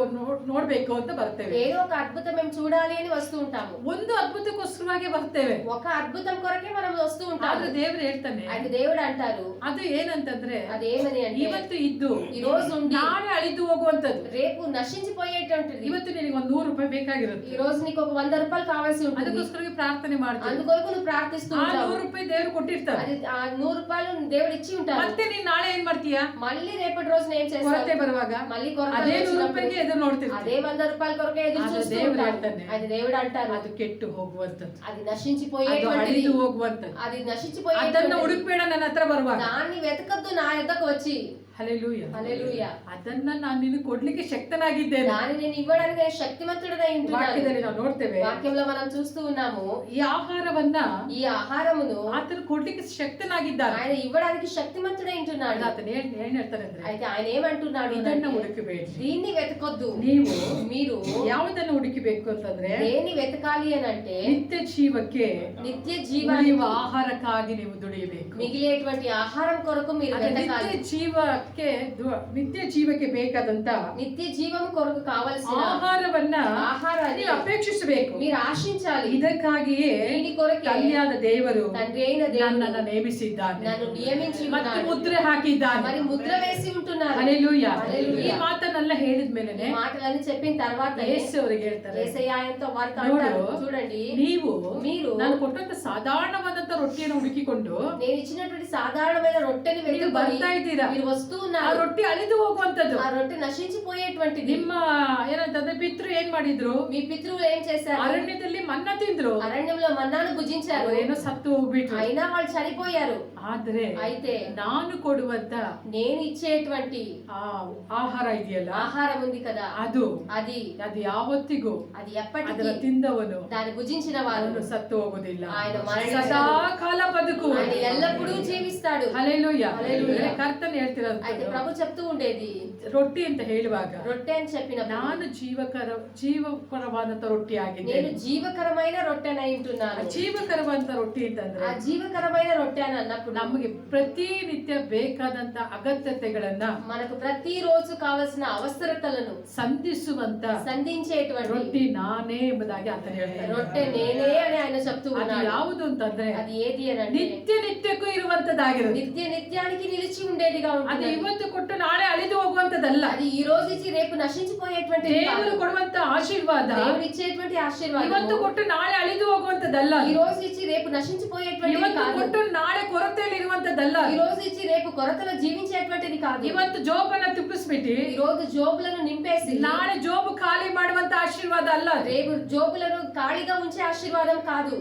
ನೋಡ್ಬೇಕು ಅಂತ ಬರ್ತೇವೆ. ఏదో ఒక అద్భుతం మేము చూడాలి అని వస్తూ ఉంటాము. ಒಂದು ಅದ್ಭುತಕ್ಕೋಸ್ಕರವಾಗಿ ಬರ್ತೇವೆ, ఒక అద్భుతం కొరకే మనం వస్తూ ఉంటాము. ಆದ್ರೆ ದೇವರು ಹೇಳ್ತಾನೆ, అది దేవుడు అంటారు, ಅದು ಏನಂತಂದ್ರೆ అదేమని అంటే ಇವತ್ತು ಇದ್ದು ఈ రోజు ఉండి ನಾಳೆ ಅಳಿದು ಹೋಗುವಂತದ್ದು. రేపు నశించిపోయేటువంటిది. ಇವತ್ತು ನಿನಗೆ ಒಂದು 100 ರೂಪಾಯಿ ಬೇಕಾಗಿರುತ್ತೆ, ఈ రోజు నీకు ఒక 100 రూపాయలు కావాల్సి ఉంటుంది, ಅದಕ್ಕೋಸ್ಕರ ಪ್ರಾರ್ಥನೆ ಮಾಡ್ತೀವಿ. అందుకొరకు నువ్వు ప్రార్థిస్తూ ಆ ఉంటావు. 100 ರೂಪಾಯಿ ದೇವರು ಕೊಟ್ಟಿರ್ತಾರೆ. అది ఆ 100 రూపాయలు దేవుడు ఇచ్చి ఉంటాడు. ಮತ್ತೆ ನೀನ್ ನಾಳೆ ಏನ್ ಮಾಡ್ತೀಯಾ, మళ్ళీ రేపటి రోజున ఏం చేస్తావు? ಕೊರತೆ ಬರುವಾಗ మళ్ళీ కొరత ಅದೇ 100 వచ్చినప్పుడు ರೂಪಾಯಿಗೆ ಎದುರು ನೋಡ್ತೀವಿ. అదే 100 రూపాయల కొరకే ఎదురు ಅದು చూస్తూ దేవుడు ఉంటావు. ಹೇಳ್ತಾನೆ, అది దేవుడు అంటారు, ಅದು ಕೆಟ್ಟು ಹೋಗುವಂತದ್ದು, అది ಅದು నశించిపోయేటువంటిది, ಅಳಿದು ಹೋಗುವಂತದ್ದು. అది ಅದನ್ನ నశించిపోయేటువంటిది. ಹುಡುಕ್ಬೇಡ ನನ್ನ ಹತ್ರ ಬರುವಾಗ. దాన్ని వెతకద్దు నా యొద్దకు వచ్చి. ಹಲ್ಲೆಲೂಯಾ, హల్లెలూయా. ಅದನ್ನ ನಾನು ನಿನಗೆ ಕೊಡ್ಲಿಕ್ಕೆ ಶಕ್ತನಾಗಿದ್ದೇನೆ. దాన్ని నేను ఇవ్వడానికి నేను శక్తిమంతుడనై ఉంటున్నాను. ವಾಕ್ಯದಲ್ಲಿ ನಾವು ನೋಡ್ತೇವೆ, వాక్యంలో మనం చూస్తూ ఉన్నాము, ಈ ಆಹಾರವನ್ನ ఈ ఆహారమును ಆತನು ಕೊಡ್ಲಿಕ್ಕೆ ಶಕ್ತನಾಗಿದ್ದಾನೆ. ఆయన ఇవ్వడానికి శక్తిమంతుడై ఉంటున్నాడు. ಆತನ ಏನ್ ಹೇಳ್ತಾರೆ ಅಂದ್ರೆ, అయితే ఆయన ఏమంటున్నాడు ಇದನ್ನ అంటే, ಹುಡುಕಬೇಡಿ, దీన్ని వెతకొద్దు. ನೀವು మీరు ಯಾವುದನ್ನ ಹುಡುಕಬೇಕು ಅಂತಂದ್ರೆ దేన్ని వెతకాలి అని అంటే ನಿತ್ಯ ಜೀವಕ್ಕೆ నిత్య ಉಳಿಯುವ జీవానికి ಆಹಾರಕ್ಕಾಗಿ ನೀವು ದುಡಿಯಬೇಕು. మిగిలేటువంటి ఆహారం కొరకు మీరు ಅದೇ వెతకాలి. ನಿತ್ಯ ಜೀವಕ್ಕೆ ಬೇಕಾದಂತ నిత్య జీవము కొరకు కావలసిన ಆಹಾರವನ್ನ ఆహారాన్ని ನೀವು ಅಪೇಕ್ಷಿಸಬೇಕು. మీరు ఆశించాలి. ಇದಕ್ಕಾಗಿಯೇ దీని కొరకే ತಂದೆಯಾದ ದೇವರು తండ్రి అయిన దేవుడు ನನ್ನನ್ನು ನೇಮಿಸಿದ್ದಾನೆ, నన్ను నియమించి ಮತ್ತು ఉన్నాడు, ಮುದ್ರೆ ಹಾಕಿದ್ದಾನೆ. మరి ముద్ర వేసి ఉంటున్నారు. ಹಲ್ಲೆಲೂಯಾ. హల్లెలూయా. ಈ ಮಾತನ್ನೆಲ್ಲ ಹೇಳಿದ್ಮೇಲೆ ఈ మాటలన్నీ చెప్పిన తర్వాత ಯೇಸು ಅವರಿಗೆ ಹೇಳ್ತಾರೆ, యేసయ్య ఆయనతో వారితో ನೋಡು, అంటారు, చూడండి, ನೀವು ನಾನು ಕೊಟ್ಟಂತ ಸಾಧಾರಣವಾದಂತ ರೊಟ್ಟಿಯನ್ನು ಹುಡುಕಿಕೊಂಡು నేను ఇచ్చినటువంటి సాధారణమైన రొట్టెని ನೀವು వెతుకుని ಬರ್ತಾ ಇದ್ದೀರಾ. మీరు వస్తూ ಆ ఉన్నారు. ರೊಟ್ಟಿ ಅಳಿದು ಹೋಗುವಂತದ್ದು. ఆ రొట్టె నశించిపోయేటువంటిది. ನಿಮ್ಮ ಏನಂತಂದ್ರೆ ಪಿತೃ ಏನ್ ಮಾಡಿದ್ರು, మీ పితృలు ఏం చేశారు? ಅರಣ್ಯದಲ್ಲಿ ಮನ್ನ ತಿಂದ್ರು, అరణ్యంలో మన్నాను భుజించారు, ಅವರೇನೋ ಸತ್ತು ಹೋಗ್ಬಿಟ್ರು. అయినా వాళ్ళు చనిపోయారు. ಆದ್ರೆ అయితే ನಾನು ಕೊಡುವಂತ నేను ఇచ్చేటువంటి ಆ ಆಹಾರ ಇದೆಯಲ್ಲ, ఆహారం ఉంది కదా, ಅದು అది ಅದು ಯಾವತ್ತಿಗೂ అది ఎప్పటికీ ಅದರ ತಿಂದವನು దాన్ని భుజించిన వారు ಅವನು ಸತ್ತು ಹೋಗುದಿಲ್ಲ, ఆయన మరణించడు. ಸದಾ ಕಾಲ ಬದುಕು. ఆయన ఎల్లప్పుడూ జీవిస్తాడు. ಹಲ್ಲೆಲೂಯಾ. ಹಲ್ಲೆಲೂಯಾ. ಕರ್ತನ ಹೇಳ್ತಿರೋದು, అయితే ప్రభు చెప్తూ ఉండేది, ರೊಟ್ಟಿ ಅಂತ ಹೇಳುವಾಗ రొట్టె అని చెప్పినప్పుడు ನಾನು ಜೀವಕರವಾದಂತ ರೊಟ್ಟಿ నేను ಆಗಿದ್ದೇನೆ. జీవకరమైన రొట్టెనై ఉంటున్నాను. ಜೀವಕರವಾದಂತ ರೊಟ್ಟಿ ಅಂತಂದ್ರೆ ఆ జీవకరమైన రొట్టె అని అన్నప్పుడు ನಮಗೆ ಪ್ರತಿನಿತ್ಯ ಬೇಕಾದಂತ ಅಗತ್ಯತೆಗಳನ್ನ మనకు ప్రతి రోజు కావలసిన అవసరతలను ಸಂಧಿಸುವಂತ సంధించేటువంటి ರೊಟ್ಟಿ ನಾನೇ ಎಂಬುದಾಗಿ ಆತನು ಹೇಳ್ತಾರೆ. రొట్టె నేనే అని ఆయన చెప్తూ ಅದು ఉన్నాడు. ಯಾವುದು ಅಂತಂದ್ರೆ అది ఏది అని అంటే ನಿತ್ಯ ನಿತ್ಯಕ್ಕೂ ಇರುವಂತದ್ದಾಗಿರುತ್ತೆ. నిత్య నిత్యానికి నిలిచి ఉండేదిగా ಅದು ఉంటుంది. ಇವತ್ತು ಕೊಟ್ಟು ನಾಳೆ ಅಳಿದು ಹೋಗುವಂತದ್ದಲ್ಲ. అది ఈ రోజు ఇచ్చి రేపు నశించిపోయేటువంటిది కాదు. ದೇವರು ಕೊಡುವಂತ ಆಶೀರ್ವಾದ దేవుడు ఇచ్చేటువంటి ఆశీర్వాదం ಇವತ್ತು ಕೊಟ್ಟು ನಾಳೆ ಅಳಿದು ಹೋಗುವಂತದ್ದಲ್ಲ. ఈ రోజు ఇచ్చి రేపు నశించిపోయేటువంటిది ಇವತ್ತು కాదు. ಕೊಟ್ಟು ನಾಳೆ ಕೊರತೆಯಲ್ಲಿ ಇರುವಂತದ್ದಲ್ಲ. ఈ రోజు ఇచ్చి రేపు కొరతలో జీవించేటువంటిది కాదు. ಇವತ್ತು ಜೋಬನ್ನ ತುಪ್ಪಿಸ್ಬಿಟ್ಟು ఈ రోజు జోబులను నింపేసి ನಾಳೆ ಜೋಬ್ ಖಾಲಿ ಮಾಡುವಂತ ಆಶೀರ್ವಾದ ಅಲ್ಲ ಅದು. రేపు జోబులను ఖాళీగా ఉంచే ఆశీర్వాదం కాదు.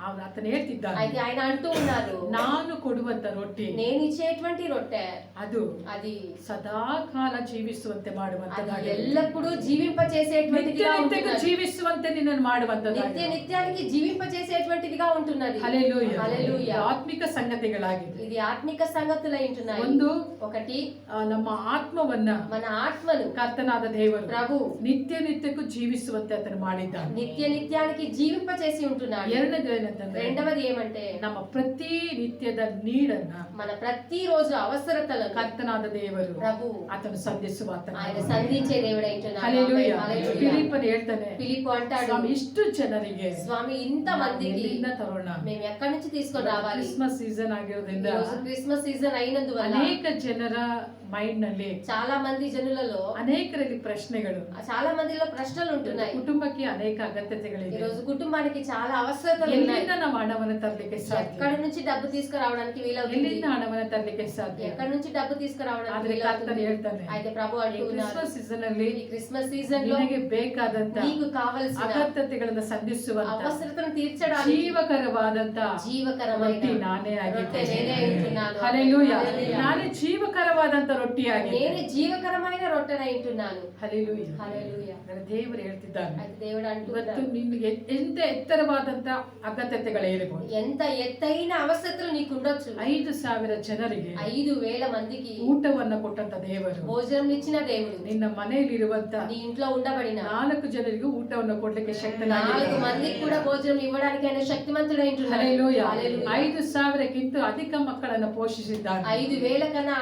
ಆತನು ಹೇಳ್ತಿದ್ದಾನೆ, అయితే ఆయన అంటూ ఉన్నారు, ನಾನು ಕೊಡುವಂತ ರೊಟ್ಟಿ నేను ఇచ్చేటువంటి రొట్టె ಅದು అది ಸದಾ ಕಾಲ ಜೀವಿಸುವಂತೆ అది ಮಾಡುವಂತದ್ದಾಗಿದೆ. ఎల్లప్పుడూ జీవింపచేసేటువంటిదిగా ನಿತ್ಯ ನಿತ್ಯಕ್ಕೂ ఉంటున్నది. ಜೀವಿಸುವಂತೆ ನಿನ್ನನ್ನು నిత్య ಮಾಡುವಂತದ್ದಾಗಿದೆ. నిత్యానికి జీవింపచేసేటువంటిదిగా ఉంటున్నది. ಹಲ್ಲೆಲೂಯಾ. హల్లెలూయా. ಇದು ಆತ್ಮಿಕ ಸಂಗತಿಗಳಾಗಿದೆ. ఇది ఆత్మిక సంగతులై ఉంటున్నాయి. ಒಂದು ఒకటి, ನಮ್ಮ ಆತ್ಮವನ್ನ మన ఆత్మను ಕರ್ತನಾದ ದೇವರು ప్రభు ನಿತ್ಯ ನಿತ್ಯಕ್ಕೂ ಜೀವಿಸುವಂತೆ ಆತನು ಮಾಡಿದ್ದಾನೆ. నిత్య నిత్యానికి జీవింపచేసి ఉంటున్నాడు. ಎರಡನೇದು ಏನಂತಂದ್ರೆ, రెండవది ఏమంటే ನಮ್ಮ ಪ್ರತಿ ನಿತ್ಯದ ನೀಡನ್ನ మన ప్రతి రోజు అవసరతలను ಕರ್ತನಾದ ದೇವರು ప్రభు ಆತನು ಸಂಧಿಸುವ ಆತನು. ఆయన సంధించే దేవుడై ఉంటున్నాడు. ಹಲ್ಲೆಲೂಯಾ. హల్లెలూయా. ಫಿಲಿಪ್ಪನು ಹೇಳ್ತಾನೆ, ఫిలిప్పు అంటాడు, ಸ್ವಾಮಿ ಇಷ್ಟು ಜನರಿಗೆ స్వామి ఇంత మందికి ಎಲ್ಲಿಂದ ತರೋಣ? మేము ఎక్కడి నుంచి తీసుకొని రావాలి? ಕ್ರಿಸ್ಮಸ್ ಸೀಸನ್ ಆಗಿರೋದ್ರಿಂದ ఈ రోజు క్రిస్మస్ సీజన్ అయినందువల్ల ಅನೇಕ ಜನರ ಮೈಂಡ್ ನಲ್ಲಿ చాలా మంది జనులలో ಅನೇಕರಲ್ಲಿ ಪ್ರಶ್ನೆಗಳು, చాలా మందిలో ప్రశ్నలు ఉంటున్నాయి. ಕುಟುಂಬಕ್ಕೆ ಅನೇಕ ఈ ಅಗತ್ಯತೆಗಳಿವೆ. రోజు కుటుంబానికి చాలా అవసరతలు ಎಲ್ಲಿ ఉన్నాయి. ಎಲ್ಲಿಂದ ನಾವು ಹಣವನ್ನು ತರಲಿಕ್ಕೆ ಸಾಧ್ಯ? ఎక్కడి నుంచి డబ్బు తీసుకురావడానికి వీలవుతుంది? ಎಲ್ಲಿಂದ ಹಣವನ್ನು ತರಲಿಕ್ಕೆ ಸಾಧ್ಯ? ఎక్కడి నుంచి డబ్బు తీసుకురావడానికి ಆದ್ರೆ వీలవుతుంది? ಕರ್ತನು ಹೇಳ್ತಾನೆ, అయితే ప్రభు ಈ అంటున్నారు, ಕ್ರಿಸ್ಮಸ್ ಸೀಸನ್ ಅಲ್ಲಿ ఈ క్రిస్మస్ సీజన్ లో ನಿನಗೆ ಬೇಕಾದಂತ నీకు కావలసిన ಅಗತ್ಯತೆಗಳನ್ನು ಸಂಧಿಸುವಂತ అవసరతను తీర్చడానికి ಜೀವಕರವಾದಂತ జీవకరమైన ರೊಟ್ಟಿ ನಾನೇ రొట్టె ಆಗಿದ್ದೇನೆ. నేనే ఉంటున్నాను. ಹಲ್ಲೆಲೂಯಾ. హల్లెలూయా. ನಾನೇ ಜೀವಕರವಾದಂತ ರೊಟ್ಟಿಯಾಗಿದೆ. నేనే జీవకరమైన రొట్టెనై ఉంటున్నాను. ಹಲ್ಲೆಲೂಯಾ. హల్లెలూయా. ಅದರ ದೇವರು ಹೇಳ್ತಿದ್ದಾನೆ, అయితే దేవుడు ಇವತ್ತು అంటున్నాడు, ನಿಮಗೆ ಎಂತ ಎತ್ತರವಾದಂತ ಅಗತ್ಯತೆಗಳಿರಬಹುದು. ఎంత ఎత్తైన అవసరతలు నీకు ఉండొచ్చు. 5,000 ಜನರಿಗೆ 5,000 మందికి ಊಟವನ್ನ ಕೊಟ್ಟಂತ ದೇವರು భోజనం ఇచ్చిన దేవుడు ನಿನ್ನ ಮನೆಯಲ್ಲಿರುವಂತ నీ ఇంట్లో ఉండబడిన 4 ಜನರಿಗೆ ಊಟವನ್ನು ಕೊಡ್ಲಿಕ್ಕೆ 4 ಶಕ್ತನಾಗಿದ್ದಾನೆ. మందికి కూడా భోజనం ఇవ్వడానికి ఆయన శక్తిమంతుడై ఉంటున్నాడు. ಹಲ್ಲೆಲೂಯಾ. హల్లెలూయా. 5,000ಕ್ಕಿಂತ ಅಧಿಕ ಮಕ್ಕಳನ್ನು ಪೋಷಿಸಿದ್ದಾನೆ. 5,000 కన్నా